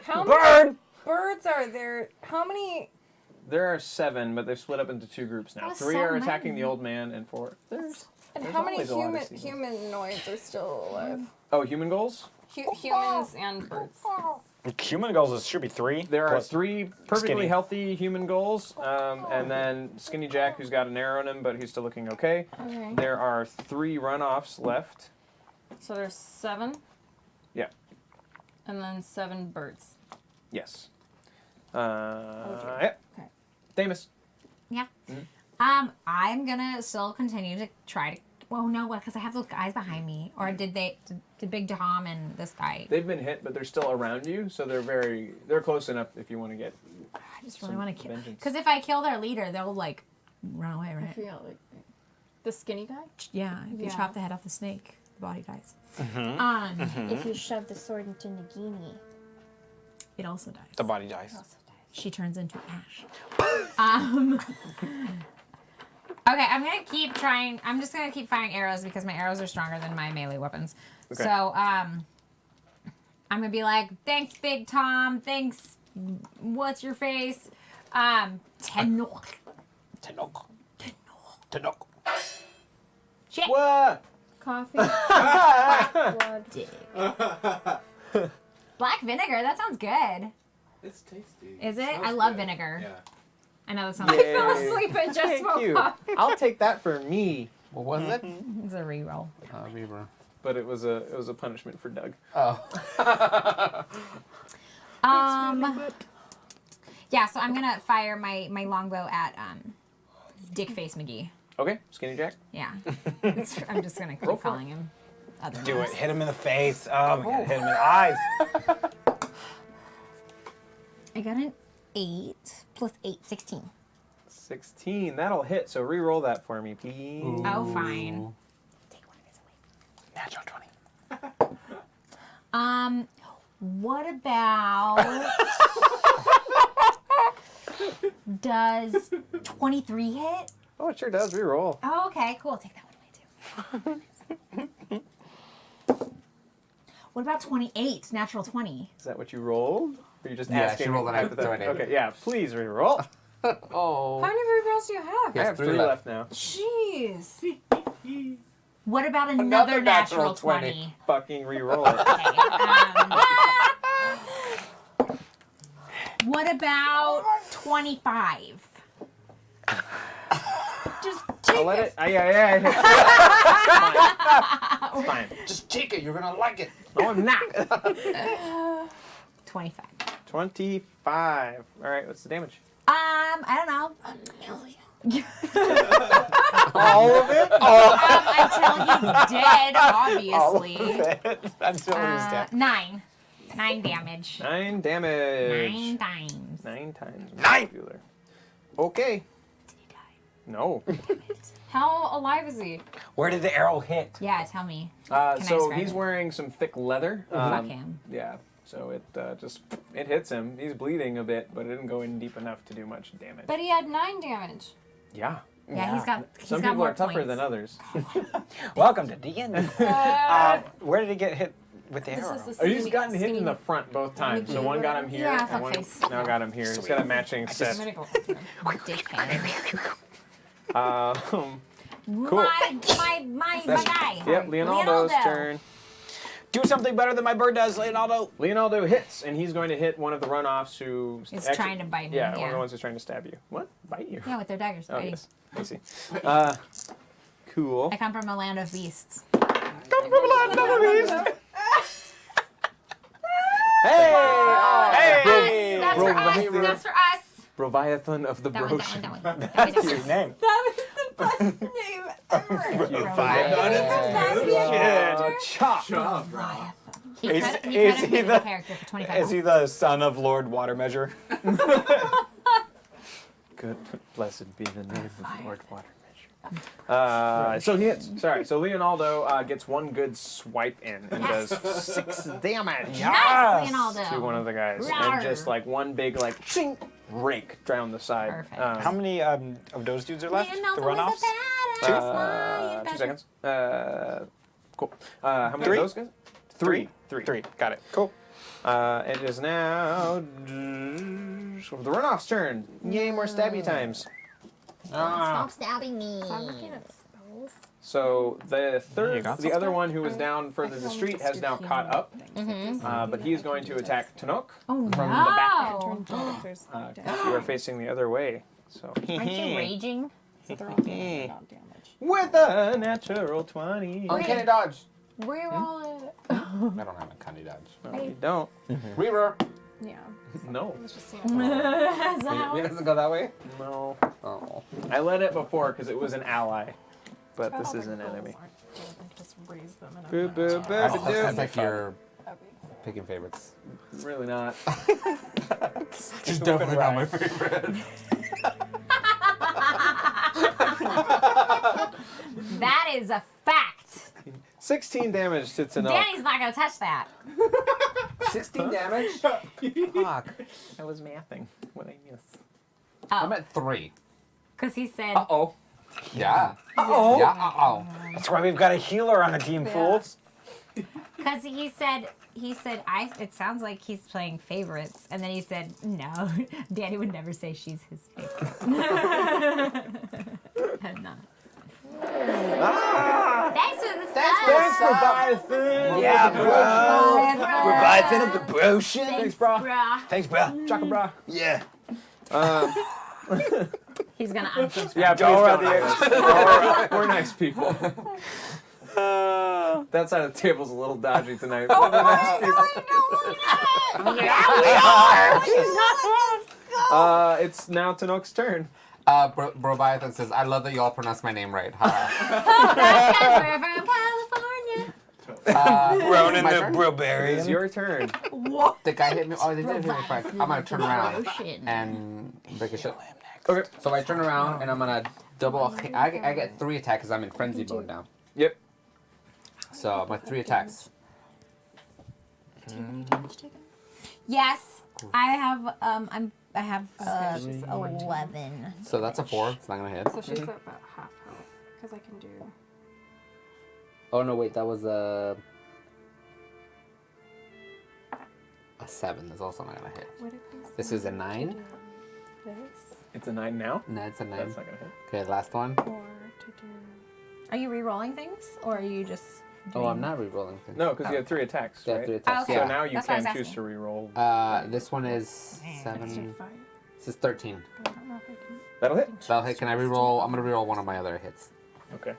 How
Bird!
many birds are there? How many?
There are 7, but they've split up into 2 groups now.
That's
3
so
are attacking
many.
the old man, and 4. There's
And
There's
how many
always a lot of
humanoids are still alive?
oh, human goals.
Humans and birds.
Human goals should be 3.
There are
plus
3 perfectly
skinny.
healthy human goals, and then Skinny Jack, who's got an arrow in him, but he's still looking okay.
Okay.
There are 3 runoffs left.
So there's 7.
Yeah.
And then 7 birds.
Yes. Yeah.
Okay.
Damus.
Yeah. I'm gonna still continue to try to. Well, no, because I have those guys behind me. Or did Big Tom and this guy?
They've been hit, but they're still around you, so they're close enough if you want to get.
I just really want to kill.
vengeance.
Because if I kill their leader, they'll like run away,
I
right?
feel like the skinny guy.
Yeah. If you
Yeah.
chop the head off the snake, the body dies.
If you shove the sword into Nagini.
It also dies.
The body dies.
She turns into ash. Okay, I'm gonna keep trying. I'm just gonna keep firing arrows because my arrows are stronger than my melee weapons.
Okay.
So, I'm gonna be like, thanks, Big Tom. Thanks, what's your face? Tenok.
Tenok. Tenok.
Shit.
What?
Coffee. Blood.
Black vinegar. That sounds good.
It's tasty.
Is it?
Smells
I love
good.
vinegar.
Yeah.
I know that sounds.
Yay.
Like
Fell asleep and just
Thank
woke
you.
up.
I'll take that for me.
What was it?
It's a reroll.
Reaver.
But it was a punishment for Doug.
Oh.
Yeah. So I'm gonna fire my longbow at Dickface McGee.
Okay, Skinny Jack.
Yeah. I'm just gonna
Roll
keep
for it.
calling him. Other
Do
names.
it. Hit him in the face. Oh my god. Hit him in the eyes.
I got an 8 plus 8, 16.
16. That'll hit. So re-roll that for me, please.
Oh, fine. Take one of his away.
Natural 20.
What about does 23 hit?
Oh, it sure does. Re-roll.
Oh, okay, cool. Take that one away too. What about 28? Natural 20.
Is that what you rolled? Or you just
Yeah,
asking?
she rolled an
hypothetically?
20.
Okay, yeah. Please re-roll.
Oh.
How many re-rolls do you have?
I have 3 left now.
Jeez.
What about another natural 20?
Fucking re-roll it.
Okay, what about 25?
Just
I'll
take
let
it.
it. Yeah. It's fine.
Just take it. You're gonna like it.
No, I'm not.
25.
25. All right. What's the damage?
I don't know.
All of it.
Until he's dead, obviously.
Until he's dead.
9. 9 damage.
9 damage.
9 times.
9 times.
9.
Popular. Okay.
Did he die?
No.
How alive is he?
Where did the arrow hit?
Yeah, tell me.
So
describe
he's
it?
wearing some thick leather.
Fuck him.
Yeah. So it it hits him. He's bleeding a bit, but it didn't go in deep enough to do much damage.
But he had 9 damage.
Yeah.
Yeah, he's got
Some
got
people
more
are tougher
points.
than others.
Welcome to D&D. Where did he get hit with the
This
arrow?
is the
Oh, he's
skinny-
gotten hit in
skinny-
the front both times. So one got him here,
Yeah,
and one
fuckface.
now got him here. He's got a matching
I'm
set.
gonna go after him.
Dickhead.
Cool.
My guy.
Yep, Leonardo's
Leonardo.
turn.
Do something better than my bird does, Leonardo.
Leonardo hits, and he's going to hit one of the runoffs who
Is trying to bite me.
Yeah, one of the ones who's trying to stab you. What? Bite you?
Yeah, with their daggers.
Oh,
biting.
yes. I see. Cool.
I come from a land of beasts.
Come from a land of beast. Hey!
That's for us. That's for us.
Broviathan of the
That one,
Brosh.
that one, that one.
That's your name.
That was the best name ever.
Chop.
He
Is-
cut
is
him
he
into
the-
the character for 25
Is he the son of Lord Watermeasure?
Good, blessed be the name of Lord Watermeasure. So he hits. Sorry. So Leonardo gets one good swipe in and
Yes.
does 6 damage
Nice, Leonardo.
to one of the guys,
Rawr.
and just like one big like chink rake down the side.
Perfect.
How many of those dudes are left?
Leonardo
The runoffs?
is a badass lion
2
badger.
seconds. Cool. How many
3?
of those guys? 3.
3. Got it. Cool.
It is now the runoff's turn. Yay, more stabby times.
Stop stabbing me.
So the third,
got
the other one who was down further the street has now caught up, but he's going to attack Tanok
Oh
from
no!
the back.
Turn doctors
You are facing the other way. So
Aren't you raging?
So they're all doing without damage.
with a natural 20.
Uncanny dodge.
Reroll it.
I don't have a uncanny dodge.
No, you don't.
Reaver.
Yeah.
No.
Let's just see.
It doesn't go that way?
No.
Oh.
I let it before because it was an ally, but this
Oh,
is an
the goals
enemy.
aren't good. I can just raise them and
Boo, boo, boo.
That's like you're
Okay.
picking favorites.
Really not.
She's definitely not my favorite.
That is a fact.
16 damage to Tanook.
Danny's not gonna touch that.
16 damage? Fuck.
I was mathing when I missed.
I'm at 3.
Because he said.
Uh-oh. Yeah.
Uh-oh.
Yeah, uh-oh.
That's why we've got a healer on the team, fools.
Because he said. It sounds like he's playing favorites, and then he said, "No, Danny would never say she's his favorite." I'm not. Thanks for the
Thanks for Leviathan.
Yeah, bro. Leviathan of the bro shit.
Thanks, bro.
Thanks, bro.
Chaka bra.
Yeah.
He's gonna unsubscribe.
Yeah, please
Dora
don't. We're nice people. That side of the table's a little dodgy tonight. But we're nice people. It's now Tanook's turn.
Brobiathan says, I love that you all pronounce my name right. Ha.
We're from California.
Grown in
my
the
turn?
It's
barbarian.
your turn.
The guy hit me. Oh, they did hit me. Frank. I'm gonna turn around
Ocean.
and break a shit.
Okay.
So I turn around and I'm gonna double. I get 3 attacks because I'm in frenzy mode now.
Yep.
So my 3 attacks.
Yes, I have. I have 11.
So that's a 4. It's not gonna hit.
So she's at about half health. Because I can do.
Oh no, wait, that was a 7. That's also not gonna hit.
What if
This is a 9.
This.
It's a 9 now.
No, it's a 9.
That's not gonna hit.
Okay, last one.
Or to do.
Are you re-rolling things, or are you just?
Oh, I'm not re-rolling things.
No, because you had 3 attacks,
Yeah,
right?
3 attacks.
okay.
So
Yeah.
now you
That's what I
can
was
choose
asking.
to re-roll.
This one is 7.
5.
This is 13.
But I don't know if I can.
That'll hit.
That'll hit. Can I re-roll? I'm gonna re-roll one of my other hits.
Okay.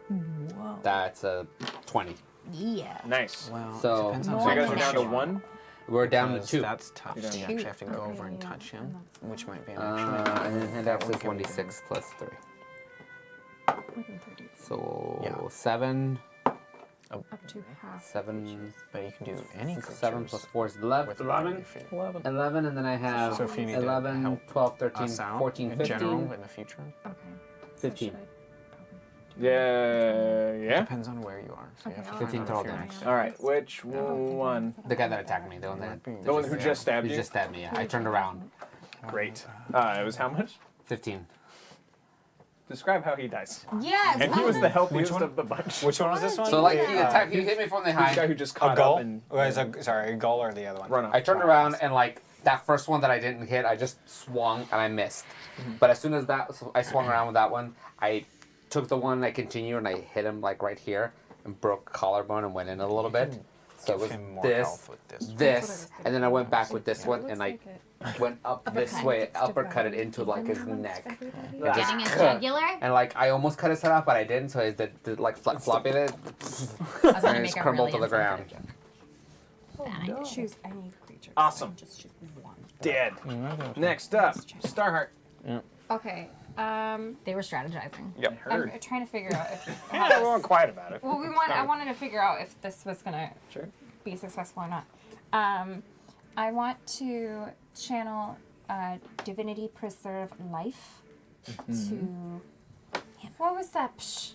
Whoa.
That's a 20.
Yeah.
Nice.
Well,
So-
depends on
No
So you guys
one
are down to
can.
1.
We're down to
because
2.
That's tough.
You're down
You
to
actually have to go
Okay,
over and
yeah,
touch him,
and that's-
which might be an action.
And then hand out says 1d6 plus 3.
Within 30.
So
Yeah.
7,
Up to half.
7,
But you can do any creatures
7 plus 4 is 11.
with
11. 11, and then I have
So if you need to
11,
help
12, 13,
us out
14,
in
15.
general in the future.
Okay.
15.
So should I probably do
Yeah.
Depends on where you are. So you
Okay,
have to
I'll-
15
find out if
total
you're
damage.
next.
All right. Which one?
The guy that attacked me, the one that
The one who just stabbed
who
you?
just stabbed me. Yeah. I turned around.
Great. It was how much?
15.
Describe how he dies.
Yes.
And he was the
Which
healthiest
one?
of the bunch.
Which one was this one?
So like he attacked, he hit me from
He's the guy
behind.
who just
A
caught
gull?
up and
Sorry, a gull or the other one?
run off.
I turned around and like that first one that I didn't hit, I just swung and I missed. But as soon as I swung around with that one, I took the one, I continued, and I hit him like right here and broke collarbone and went in a little bit. So it was
Him more
this,
health with this.
this, and then I went back with this one
Looks
and I
like it.
went up this way, uppercutted into like his neck.
Getting his jugular.
And like I almost cut his head off, but I didn't, so I did like flopping it
I was gonna
and
make
it
a
crumbled
really
to the ground.
insensitive joke. Bad idea.
Choose any creature.
Awesome.
Just choose one.
Dead. Next up, Starheart.
Okay.
They were strategizing.
Yep.
I'm trying to figure out if.
Yeah, we weren't quiet about it.
Well, I wanted to figure out if this was gonna be successful or not. I want to channel Divinity Preserve Life to. What was that? Psh?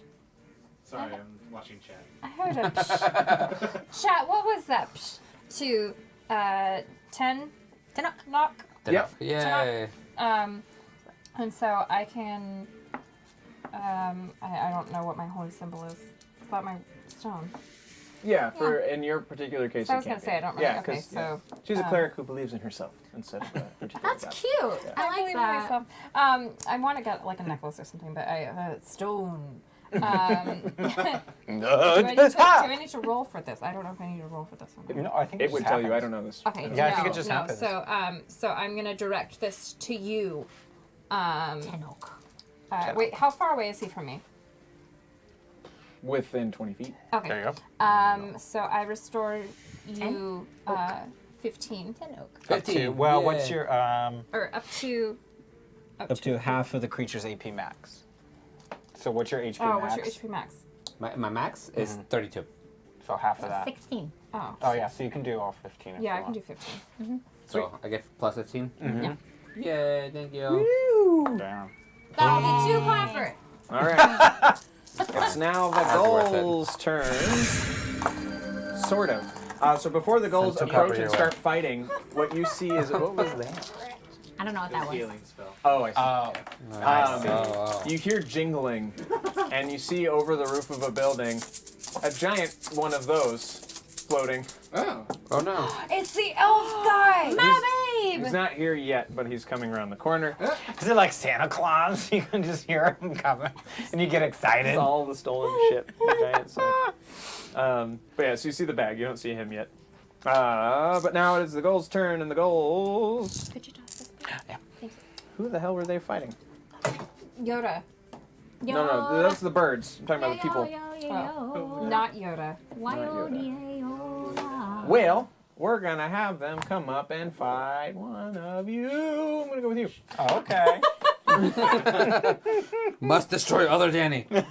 Sorry, I'm watching chat.
I heard a psh. Chat. What was that? Psh? To 10 knock.
Yep.
Yay.
And so I can. I don't know what my holy symbol is. Is that my stone?
Yeah, for in your particular case,
So I
it
was gonna
can't
say
be.
I don't really.
Yeah,
okay,
'cause,
so
she's a cleric who believes in herself instead of a particular
That's
god.
cute. I like
believe in
that.
myself. I want to get like a necklace or something, but I stone. Do I need to roll for this? I don't know if I need to roll for this one.
You know, I think
It
just
would tell you. I
happens.
don't know this.
Okay.
Yeah, I
no,
think it just
no.
happens.
So I'm gonna direct this to you.
Tenok.
Wait, how far away is he from me?
Within 20 feet.
Okay.
There you go.
So I restore you 15.
10 oak.
Up to
15.
well,
Yay.
what's your
Or up to.
up to half of the creature's AP max? So what's your HP
Oh,
max?
what's your HP max?
My max is 32.
So half of that.
16.
Oh.
Oh yeah, so you can do all 15. If
Yeah,
you
I can do
want.
15.
So I get plus 15.
Yeah.
Yay, thank you.
Damn.
That'll be 2 comfort.
All right. It's now the
That's worth it.
goals' turn. Sort of. So before the goals
So to
approach
cover
and
your
start fighting, what you see is what was that?
I don't know what that was.
Healing spell.
Oh, I see.
Oh.
You hear jingling, and you see over the roof of a building a giant one of those floating.
Oh. Oh no.
It's the elf guy!
My babe!
He's not here yet, but he's coming around the corner.
Is it like Santa Claus? You can just hear him coming, and you get excited.
It's all the stolen shit. The giant sack. But yeah, so you see the bag. You don't see him yet. But now it is the goals' turn, and the goals.
Could you toss this?
Yeah.
Who the hell were they fighting?
Yoda.
No, that's the birds. I'm talking about the people.
Not Yoda.
Well, we're gonna have them come up and fight one of you. I'm gonna go with you.
Oh, okay.
Must destroy other Danny.
Wait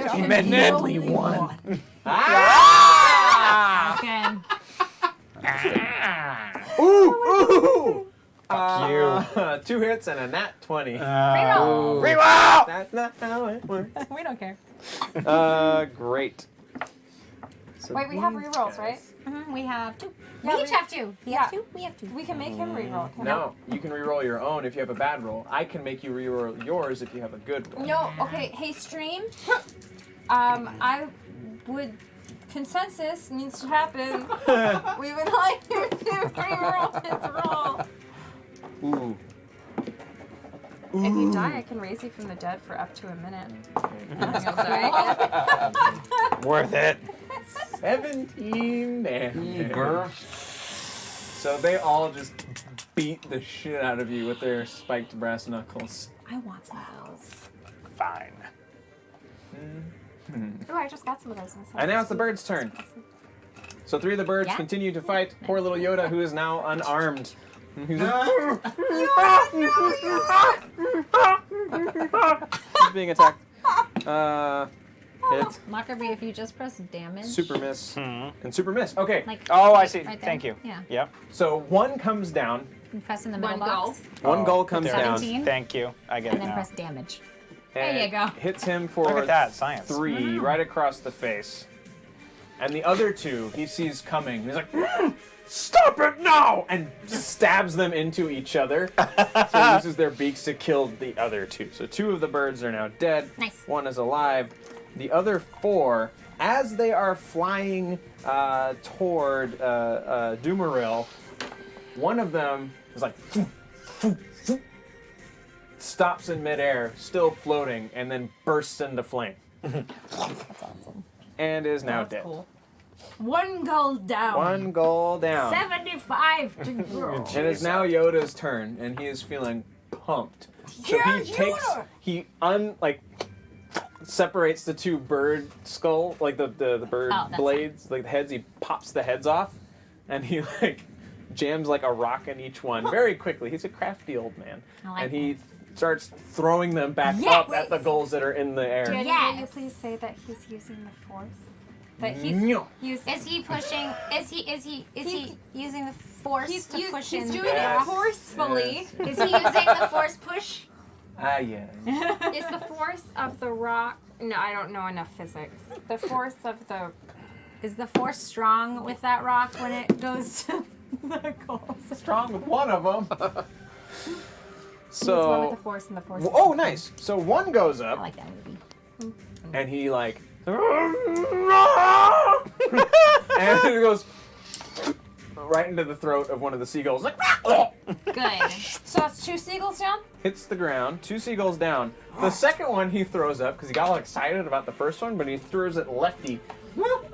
a minute.
we won.
Okay.
Ooh!
Fuck you.
2 hits and a nat 20.
Reroll.
Reroll!
That's not how it works.
We don't care.
Great. So
Wait, we have
these
rerolls,
guys-
right?
We have 2.
Yeah,
we each have 2. He has 2. We have 2.
We can make him reroll. Can
No, you can reroll your own if you have a bad roll. I can make you reroll yours if you have a good roll.
No, okay, hey stream. I would consensus needs to happen. We would like you to reroll his roll.
Ooh.
If you die, I can raise you from the dead for up to a minute.
Worth it.
17 damage.
Grr.
So they all just beat the shit out of you with their spiked brass knuckles.
I want some of those.
Fine.
Oh, I just got some of those myself.
And now it's the bird's turn. So 3 of the birds
Yeah.
continue to fight. Poor little Yoda, who is now unarmed. He's He's being attacked. Hit.
Lockerbie, if you just press damage.
Super miss. And super miss. Okay.
Like,
Oh, I see.
right there.
Thank you.
Yeah.
Yep.
So 1 comes down.
You press in the middle
One
box.
One
Oh,
goal comes
there it
down.
is.
17.
Thank you. I get
And
it
then
now.
press damage.
And
There you go.
hits him for
Look at that, science.
3 right across the face. And the other 2 he sees coming. He's like, "Stop it now!" and stabs them into each other. So he uses their beaks to kill the other 2. So 2 of the birds are now dead.
Nice.
1 is alive. The other 4, as they are flying toward Dumaril, one of them is like stops in midair, still floating, and then bursts into flame.
That's awesome.
And is now
That's
dead.
cool. 1 goal down.
1 goal down.
75 to go.
And it's now Yoda's turn, and he is feeling pumped. So
Yeah,
he separates the 2 bird skull, like the bird
Oh, that's
blades, like the heads. He pops the heads off, and he like jams like a rock in each one very quickly. He's a crafty old man,
I like
and he starts throwing them back
Yes!
up at the goals that are in the air.
Danny,
Yes.
will you please say that he's using the force? That
No.
he's
Is he pushing? Is he using the force to push in?
he's doing
Yes.
it forcefully.
Is he using the force push?
Ah, yeah.
Is the force of the rock? No, I don't know enough physics. The force of the
Is the force strong with that rock when it goes to the goals?
Strong with one of them.
He's one with the
So,
force and the force.
oh, nice. So 1 goes
I
up,
like that movie.
and he like, and it goes right into the throat of one of the seagulls. Like,
Good.
So that's 2 seagulls down.
hits the ground. 2 seagulls down. The second one he throws up because he got all excited about the first one, but he throws it lefty,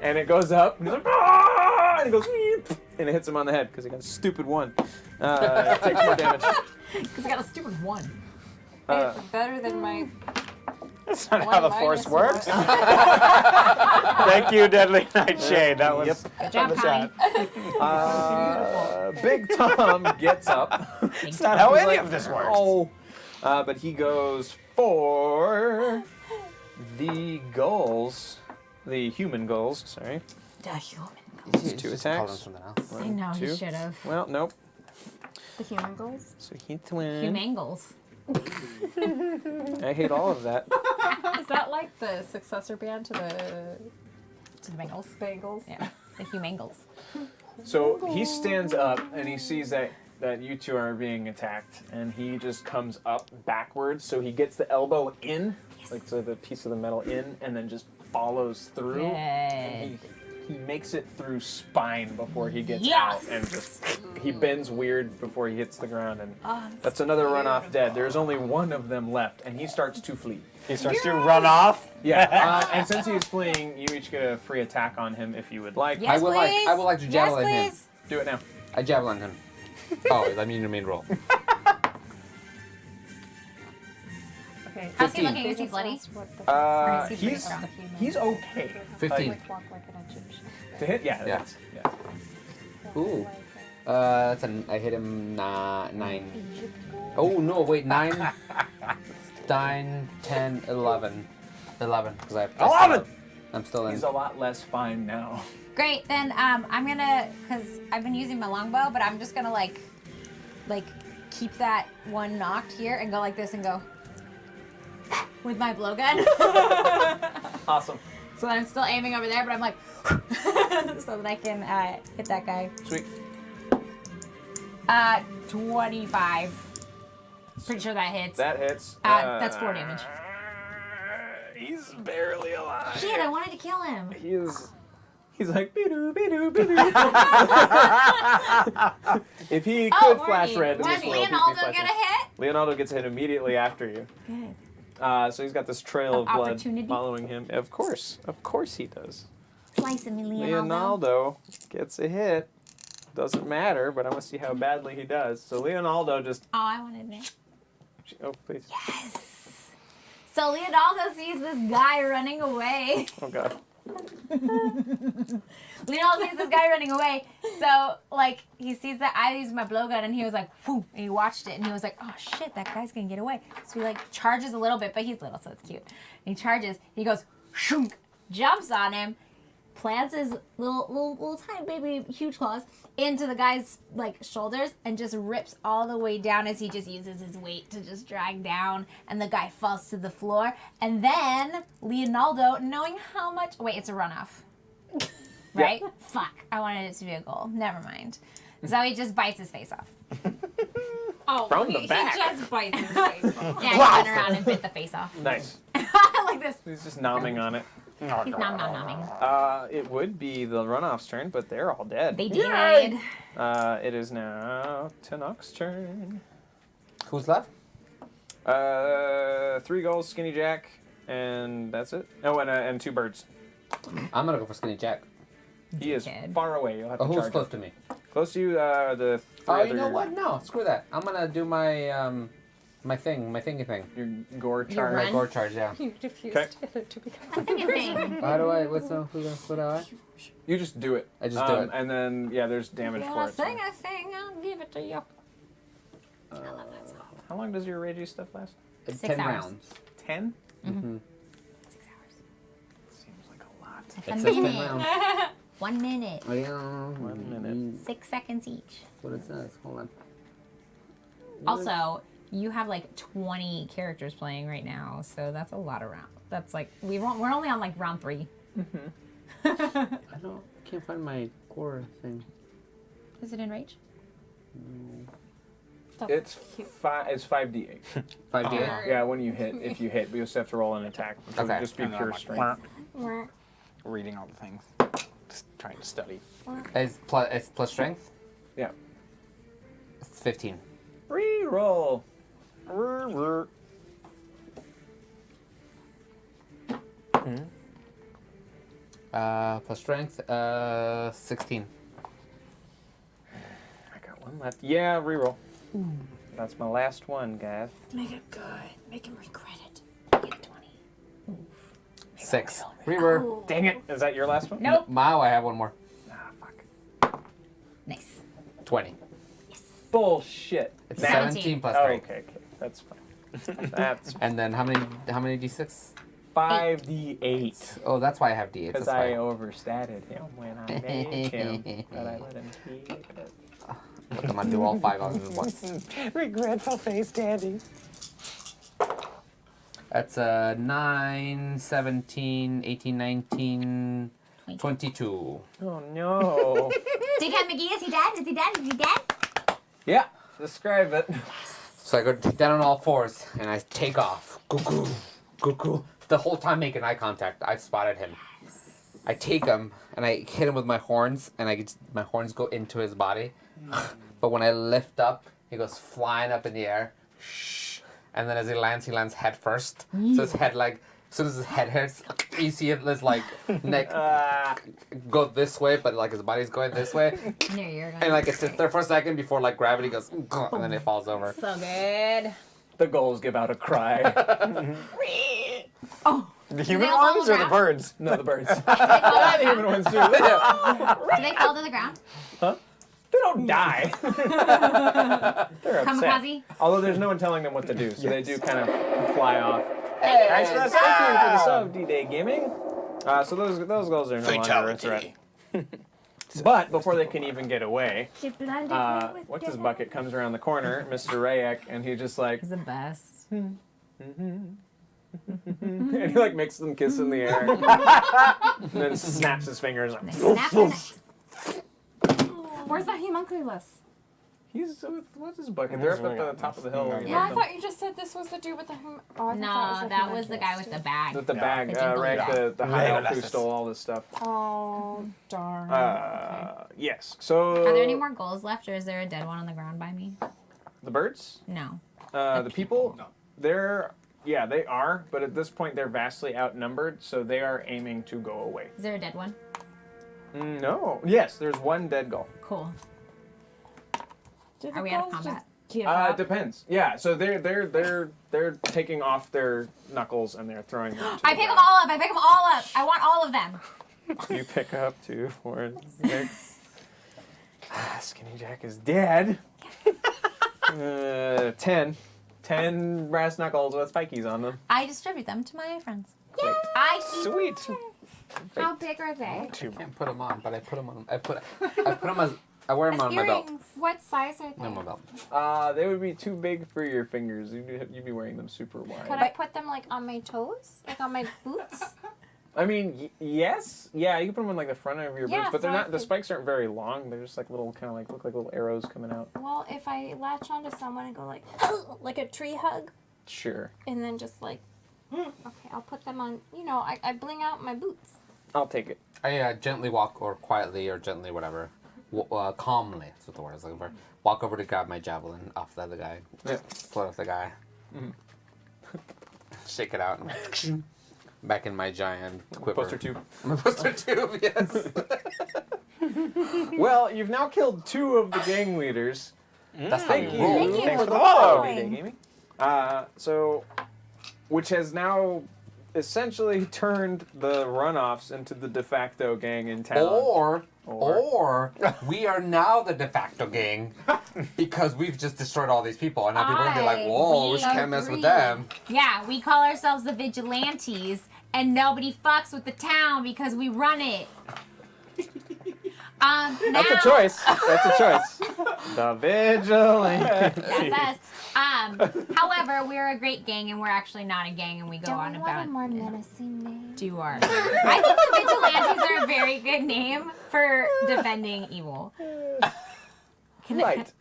and it goes up. And he's like, "Ah!" And he goes, and it hits him on the head because he got a stupid 1. Takes more damage.
Because I got a stupid 1.
Uh,
It's better than my
That's not
One
how the
minus
force works.
one.
Thank you, Deadly Nightshade. That was
Good job,
the
Connie.
chat.
Big Tom gets up.
That's not how
He's
any
like,
of this works.
"Oh." But he goes for the gulls, the human gulls. Sorry.
The human.
It's two
Just call them
attacks.
something else.
I know, he
Two.
should have.
Well, nope.
The human goals.
So he twin.
Humangles.
I hate all of that.
Is that like the successor band to the
To the Bengals.
Bengals?
Yeah, the Humangles.
So he stands up and he sees that you two are being attacked, and he just comes up backwards. So he gets the elbow in, like so the piece of the metal in, and then just follows through. And he makes it through spine before he gets out, and just he bends weird before he hits the ground, and that's another runoff dead. There's only one of them left, and he starts to flee.
He starts to run off.
Yeah, and since he's fleeing, you each get a free attack on him if you would like.
Yes,
I would like to javelin him.
please.
Do it now.
I javelin him. Oh, I mean your main roll.
Okay.
How's he
15.
looking? Is he bloody?
Uh,
Or is he pretty
he's
strong?
he's okay.
15.
Like walk like an Egyptian.
To hit, yeah.
Yeah.
that's- yeah.
Ooh. That's I hit him 9. Oh no, wait, 9, 9, 10, 11. 11, because I have
11!
I'm still in.
He's a lot less fine now.
Great. Then I'm gonna, cause I've been using my longbow, but I'm just gonna like keep that one knocked here and go like this and go with my blowgun.
Awesome.
So I'm still aiming over there, but I'm like so that I can hit that guy.
Sweet.
25. Pretty sure that hits.
That hits.
That's 4 damage.
He's barely alive.
Shit, I wanted to kill him.
He's like be-doo, be-doo, be-doo. If he could flash red in
Does
this world, he'd be
Leonardo
flashing.
get a hit?
Leonardo gets hit immediately after you.
Good.
So he's got this trail of blood
Opportunity?
following him. Of course he does.
Slice him, Leonardo.
Leonardo gets a hit. Doesn't matter, but I want to see how badly he does. So Leonardo just.
Oh, I wanted it.
Oh, please.
Yes. So Leonardo sees this guy running away.
Oh, God.
Leonardo sees this guy running away. So, like, he sees that I used my blowgun, and he was like, whoo, and he watched it, and he was like, oh, shit, that guy's gonna get away. So he, like, charges a little bit, but he's little, so it's cute. And he charges, he goes, shunk, jumps on him, plants his little tiny baby huge claws into the guy's like shoulders and just rips all the way down as he just uses his weight to just drag down, and the guy falls to the floor. And then Leonardo, knowing how much it's a runoff. Right? Fuck. I wanted it to be a goal. Never mind. So he just bites his face off.
Oh,
From the
he
back.
just bites his face off.
Yeah, he went around and bit the face off.
Nice.
Like this.
He's just nomming on it.
He's nom-nom-nomming.
It would be the runoff's turn, but they're all dead.
They did.
It is now Tanok's turn.
Who's left?
3 goals, Skinny Jack, and that's it. Oh, and 2 birds.
I'm gonna go for Skinny Jack.
He is far away. You'll have to
Oh, who's
charge
close
him.
to me?
Close to you, the 3
Oh,
other...
you know what? No, screw that. I'm gonna do my my thingy thing.
Your gore
Your
charge.
run?
My gore charge, yeah.
You refused
Okay.
to become
That's a good thing.
How do I? What do I?
You just do it.
I just do it.
And then, yeah, there's damage for it. so-
I think I'll give it to you.
How long does your ragey stuff last?
6
10
hours.
rounds.
10?
Mm-hmm.
6 hours.
Seems like a lot.
It's
It
a
says 10
minute.
rounds.
1 minute.
Oh, yeah.
1 minute.
6 seconds each.
That's what it says. Hold on.
Also, you have like 20 characters playing right now, so that's a lot of rounds. That's like we're only on like round 3.
Can't find my core thing.
Is it in rage?
It's 5d8.
5d8.
Yeah, when you hit, if you hit, we just have to roll an attack. Which would
Okay.
just be
And then
pure
I'm like,
strength.
reading all the things. Just trying to study.
It's plus strength.
Yeah.
It's 15.
Reroll.
Plus strength. 16.
I got one left. Yeah, reroll. That's my last one, guys.
Make it good. Make him regret it. Get a 20.
6. Reaver.
Dang it! Is that your last one?
Nope.
Mao, I have one more.
Ah, fuck.
Nice.
20.
Bullshit.
It's
17.
17 plus
Oh,
3.
okay. That's fine. That's
And then how many d6?
5d8.
Oh, that's why I have d8s.
Because
That's
I
why.
overstated him when I made him, but I let him keep it.
Look, I'm gonna do all 5 of them at once.
Regretful face, Daddy.
That's 9, 17, 18, 19, 22.
Oh no.
Dickhead McGee, is he dead? Is he dead? Is he dead?
Yeah. Describe it.
So I go down on all 4s and I take off. Cuckoo, cuckoo. The whole time making eye contact. I've spotted him. I take him and I hit him with my horns, and my horns go into his body. But when I lift up, he goes flying up in the air. Shh. And then as he lands head first. So his head, like, as soon as his head hits, you see his like neck go this way, but like his body's going this way.
There you're going.
And like it sits there for a second before like gravity goes, and then it falls over.
So good.
The gulls give out a cry.
Oh.
The human
all fall
ones
to
or
the
the
ground?
birds?
No, the birds.
The
human ones too.
Do they fall to the ground?
They don't die. They're upset.
Kamikaze?
Although there's no one telling them what to do, so they do kind of fly off. Hey, thanks for the thank you for the sub, D-Day Gaming. So those gulls are no longer a threat. But before they can even get away, what's his bucket comes around the corner, Mr. Rayek, and he just like
He's the best.
and he like makes them kiss in the air, and then snaps his fingers.
They snap their necks.
Where's that homunculus?
He's with what's his bucket? They're up at the top of the hill.
Yeah, I thought you just said this was the dude with the Oh, I
No,
thought
that was the guy with the bag.
With the bag,
The jingle
right?
bag.
The high elf who stole all this stuff.
Oh, darn.
Yes. So.
Are there any more goals left, or is there a dead one on the ground by me?
The birds?
No.
The people? They're. Yeah, they are, but at this point they're vastly outnumbered, so they are aiming to go away.
Is there a dead one?
No. Yes, there's one dead gull.
Cool.
Did
Are
the
we out of
gulls
combat?
just give
It
up?
depends. Yeah, so they're taking off their knuckles and they're throwing them. To
I
the
pick them
ground.
all up. I pick them all up. I want all of them.
You pick up 2, 4, 6. Skinny Jack is dead. 10. 10 brass knuckles with spikies on them.
I distribute them to my friends.
Yay!
I keep
Sweet.
How big are they?
I can't put them on, but I put them on. I put them as I wear them on my belt.
What size are they?
On my belt.
They would be too big for your fingers. You'd be wearing them super wide.
Could I put them like on my toes? Like on my boots?
I mean, yes, yeah, you can put them on like the front of your
Yeah,
boots, but they're
so I
not. The
could-
spikes aren't very long. They're just like little, kind of like look like little arrows coming out.
Well, if I latch onto someone and go like a tree hug,
Sure,
and then just like, okay, I'll put them on. You know, I bling out my boots.
I'll take it.
I gently walk, or quietly, or gently, whatever, calmly. That's what the word I was looking for. Walk over to grab my javelin off the other guy.
Yeah.
Float off the guy. Shake it out. And back in my giant quiver.
Poster tube.
My poster tube, yes.
Well, you've now killed 2 of the gang leaders.
That's
Thank
how
you.
you roll.
Thank you
Thanks
for
for the
the
follow,
following.
D-Day Gaming. So, which has now essentially turned the runoffs into the de facto gang in town.
Or we are now the de facto gang because we've just destroyed all these people, and now people are gonna be like, "Whoa, we can't mess with them."
Yeah, we call ourselves the vigilantes, and nobody fucks with the town because we run it.
That's a choice. That's a choice. The vigilante.
That's us. However, we're a great gang, and we're actually not a gang, and we go on
Don't
about.
want a more menacing name.
Do our. I think the vigilantes are a very good name for defending evil.
Right.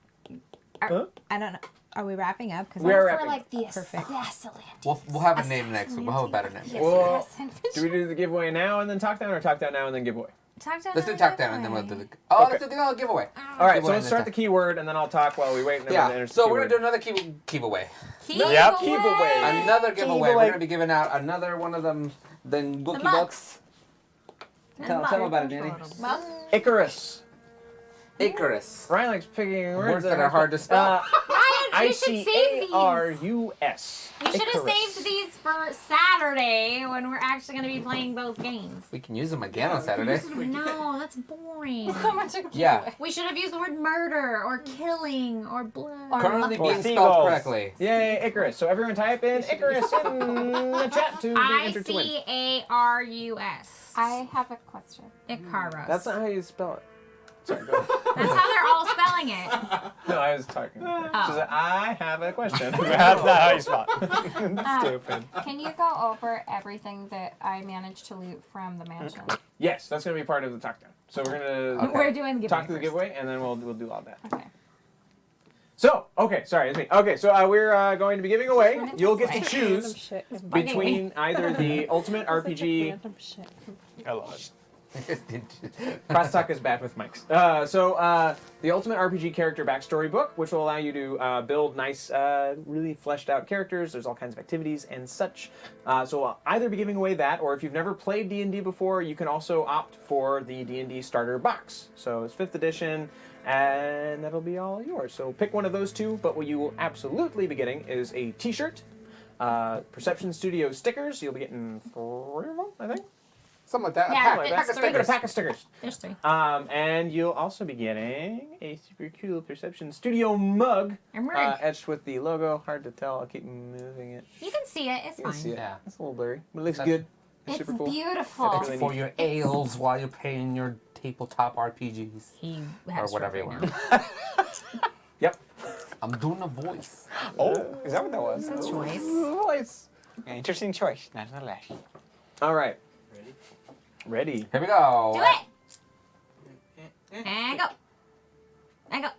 I don't know. Are we wrapping up? Because
We're
Or
wrapping.
like the
Perfect.
Assassinantes.
We'll have a name next week. We'll have a better name.
Well, do we do the giveaway now and then talk down, or talk down now and then giveaway?
Talk down.
Let's do talk down, and then we'll do the.
Okay.
Let's do the giveaway.
All right,
Giveaway
so let's
and
start
then
the keyword, and then I'll talk while we wait. And then we'll
Yeah.
enter the
So we're
keyword.
gonna do another giveaway.
Yep, giveaway.
Another giveaway.
Giveaway.
We're gonna be giving out another one of them. Then Wookie
mugs.
books. Tell them about it, Danny.
Icarus.
Icarus.
Ryan likes picking
Words that are hard to spell.
Ryan, you should save these.
ICARUS.
You should have
Icarus.
saved these for Saturday when we're actually going to be playing those games.
We can use them again on Saturday.
No, that's boring.
So much a
Yeah.
We should have used the word murder or killing or blood.
Currently
Or
being
seagulls.
spelled correctly.
Yay, Icarus. So everyone type in Icarus in the chat to be entered to win.
Icarus.
I have a question.
Icarus.
That's not how you spell it. Sorry, go ahead.
That's how they're all spelling it.
No, I was talking. She said, I have a question.
That's not how you spell it.
Stupid.
Can you go over everything that I managed to loot from the mansion?
Yes, that's going to be part of the talk down. So we're going to
We're doing the giveaway
talk through the
first.
giveaway, and then we'll do all that.
Okay.
So, okay, sorry, it's me. Okay, so we're going to be giving away. You'll get to choose between either the Ultimate RPG.
I love it.
Crosstalk is bad with mics. The Ultimate RPG Character Backstory book, which will allow you to build nice, really fleshed out characters. There's all kinds of activities and such. So we'll either be giving away that, or if you've never played D&D before, you can also opt for the D&D Starter Box. So it's 5th edition, and that'll be all yours. So pick one of those two, but what you will absolutely be getting is a t-shirt, Perception Studio stickers. You'll be getting 3 of them, I think.
Something like that.
Yeah,
Like
it's
that.
three.
Get a pack of stickers.
There's 3.
And you'll also be getting a super cool Perception Studio mug,
A mug.
etched with the logo. Hard to tell. I'll keep moving it.
You can see it. It's
You can
fine.
see it.
Yeah.
It's a little blurry, but it looks
That's-
good.
It's
super cool.
beautiful.
It's
It's
really
for
neat.
your ales while you're playing your tabletop RPGs.
He
Or
has
whatever you
right
want.
now.
Yep.
I'm doing a voice.
Oh, is that what that was?
Choice.
Voice.
Interesting choice, nonetheless.
All right. Ready?
Here we go.
Do it. And go. And go.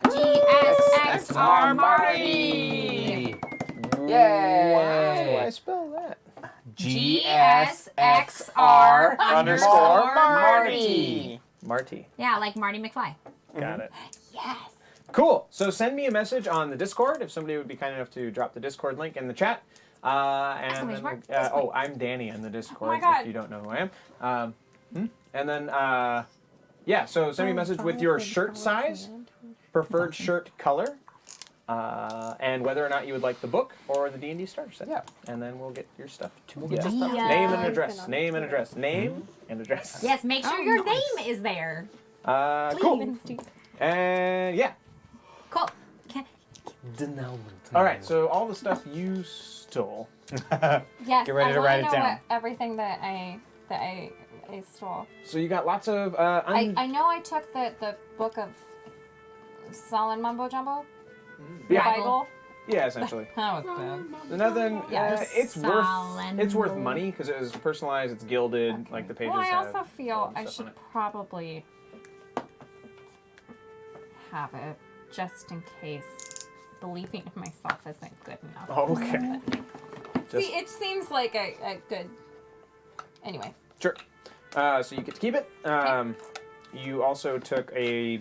GSXR Marty.
How do
Yay!
I spell that?
GSXR
Underscore
Marty.
Marty.
Yeah, like Marty McFly.
Got it.
Yes.
Cool. So send me a message on the Discord if somebody would be kind enough to drop the Discord link in the chat.
Exclamation mark,
Oh, I'm Danny in the Discord.
God.
If you don't know who I am. And then yeah. So send me a message with your shirt size, preferred shirt color, and whether or not you would like the book or the D&D starter set.
Yeah.
And then we'll get your stuff.
Yeah.
Name and address. Name and address. Name and address.
Yes, make sure your name is there.
Cool. And yeah.
Cool. Okay.
All right. So all the stuff you stole.
Yes,
Get ready
I
to
wanna
write it
know
down.
what, everything that I stole.
So you got lots of.
I know I took the book of Sahlen Mumbo Jumbo. The
Yeah.
Bible.
Yeah, essentially.
That was bad.
Nothing.
Yeah.
It's worth. It's worth
Sahlen.
money because it was personalized. It's gilded.
Okay.
Like the pages
Well, I
have.
also feel I
stuff
should
on it.
probably have it just in case believing in myself isn't good enough.
Oh, okay.
See, it seems like a good. Anyway.
Sure. So you get to keep it. You also took a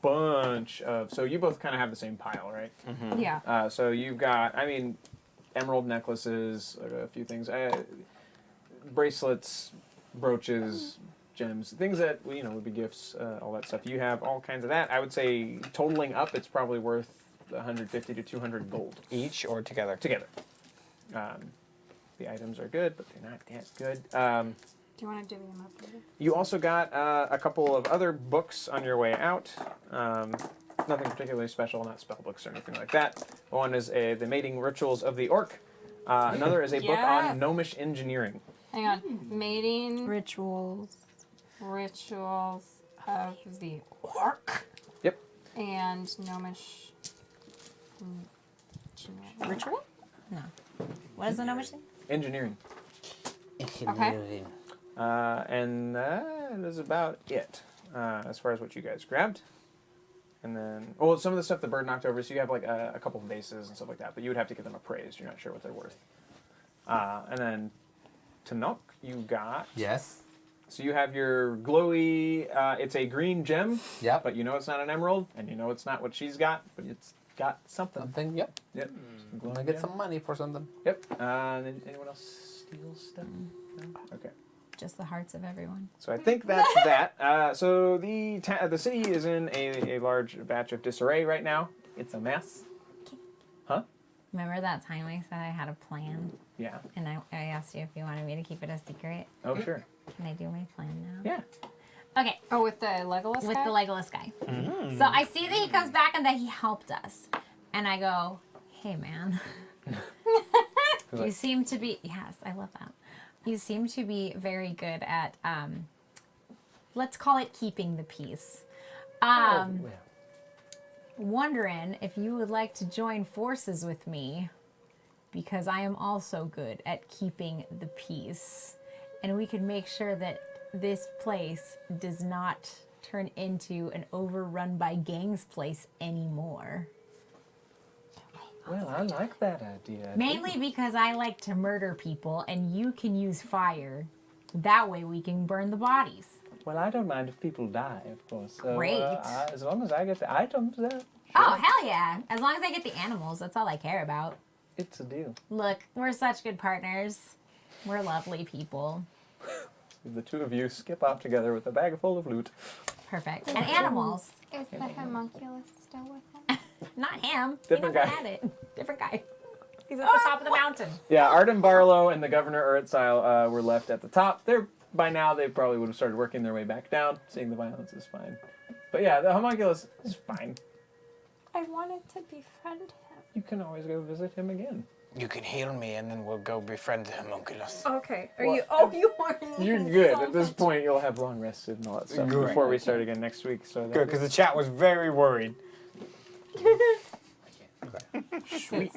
bunch of. So you both kind of have the same pile, right?
Yeah.
So you've got. I mean, emerald necklaces, a few things, bracelets, brooches, gems, things that would be gifts, all that stuff. You have all kinds of that. I would say totaling up, it's probably worth 150 to 200 gold
Each or together?
together. The items are good, but they're not that good.
Do you want to divvy them up? Maybe?
You also got a couple of other books on your way out. Nothing particularly special, not spell books or anything like that. One is The Mating Rituals of the Orc. Another is a book on
Yes.
gnomish engineering.
Hang on. Mating
Rituals.
rituals of the orc.
Yep.
And gnomish.
Ritual? No. What is the number thing?
Engineering.
Okay.
And that is about it as far as what you guys grabbed. And then, well, some of the stuff the bird knocked over, so you have like a couple of vases and stuff like that, but you would have to give them appraised. You're not sure what they're worth. And then Tanok, you got.
Yes.
So you have your glowy, it's a green gem,
Yep.
but you know it's not an emerald, and you know it's not what she's got, but it's got something.
Something. Yep.
Yep.
I'm gonna get some money for something.
Yep. And anyone else steal stuff? No? Okay.
Just the hearts of everyone.
So I think that's that. So the city is in a large batch of disarray right now. It's a mess. Huh?
Remember that time I said I had a plan?
Yeah.
And I asked you if you wanted me to keep it a secret?
Oh, sure.
Can I do my plan now?
Yeah.
Okay.
Oh, with the Legolas
With
guy?
the Legolas guy. So I see that he comes back and that he helped us. And I go, hey, man. You seem to be, yes, I love that. You seem to be very good at, let's call it keeping the peace. Wondering if you would like to join forces with me because I am also good at keeping the peace. And we can make sure that this place does not turn into an overrun by gangs place anymore.
Well, I like that idea.
Mainly because I like to murder people and you can use fire. That way we can burn the bodies.
Well, I don't mind if people die, of course. So,
Great.
As long as I get the items,
Oh, hell yeah. As long as I get the animals, that's all I care about.
it's a deal.
Look, we're such good partners. We're lovely people.
The two of you skip off together with a bag full of loot.
Perfect. And animals.
Is the homunculus still with him?
Not him.
Different
he never
guy.
had it. Different guy. He's at the top of the mountain.
Yeah, Arden Barlow and the Governor Urtzile were left at the top. By now, they probably would have started working their way back down. Seeing the violence is fine. But yeah, the homunculus is fine.
I wanted to befriend him.
You can always go visit him again.
You can heal me, and then we'll go befriend the homunculus.
Okay.
Well,
you are.
You're good. At this point, you'll have long rested and all that stuff
Great.
before we start again next week. So
Good, because the chat was very worried.
Sweet.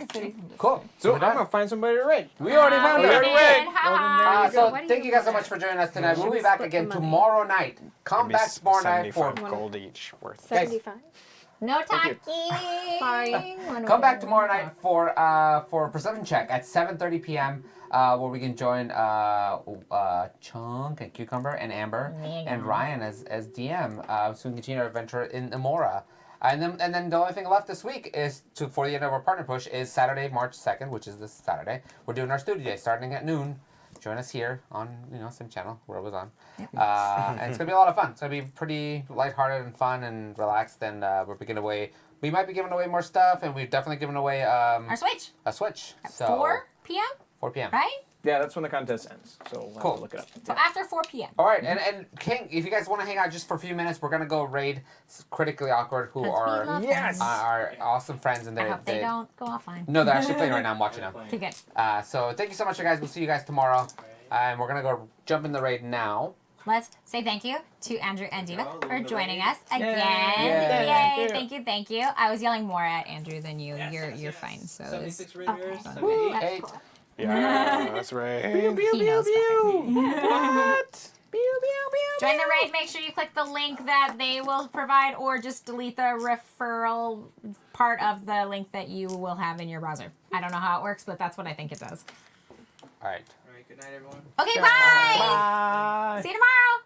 Cool.
So I'm gonna find somebody to raid.
We already found
we
her.
did. Hi.
So
What do
thank
you
you guys so
want?
much for joining us tonight. We'll be
Should
back
split
again
the money?
tomorrow night. Come back tomorrow night for
75 gold each worth.
75.
No
Thank
talking.
Sorry.
Come back tomorrow night for perception check at 7:30 p.m. Where we can join Chunk and Cucumber and Amber and Ryan as DM. So we can continue our adventure in Amora. And then the only thing left this week is for the end of our partner push is Saturday, March 2nd, which is this Saturday. We're doing our studio day starting at noon. Join us here on same channel where it was on. And it's gonna be a lot of fun. It's gonna be pretty lighthearted and fun and relaxed. And we might be giving away more stuff, and we've definitely given away
Our Switch.
a Switch.
At
So
4 p.m.
4 p.m.
Right?
Yeah, that's when the contest ends. So we'll have
Cool.
to look it up.
So after 4 p.m.
All right, and King, if you guys want to hang out just for a few minutes, we're gonna go raid Critically Awkward, who
'Cause we
are
love
Yes!
them.
our awesome friends, and
I hope they don't go offline.
No, they're actually playing right now. I'm watching them.
Okay, good.
So thank you so much, you guys. We'll see you guys tomorrow, and we're gonna go jump in the raid now.
Let's say thank you to Andrew and Diva for joining us again.
Yay.
Yay. Thank you. I was yelling more at Andrew than you.
Yes,
you're fine. So it was,
76 raiders,
okay.
78.
That's
Eight.
cool.
Yeah, that's right.
He knows
What?
Join the raid. Make sure you click the link that they will provide, or just delete the referral part of the link that you will have in your browser. I don't know how it works, but that's what I think it does.
All right.
All right, good night, everyone.
Okay, bye.
Bye.
See you tomorrow.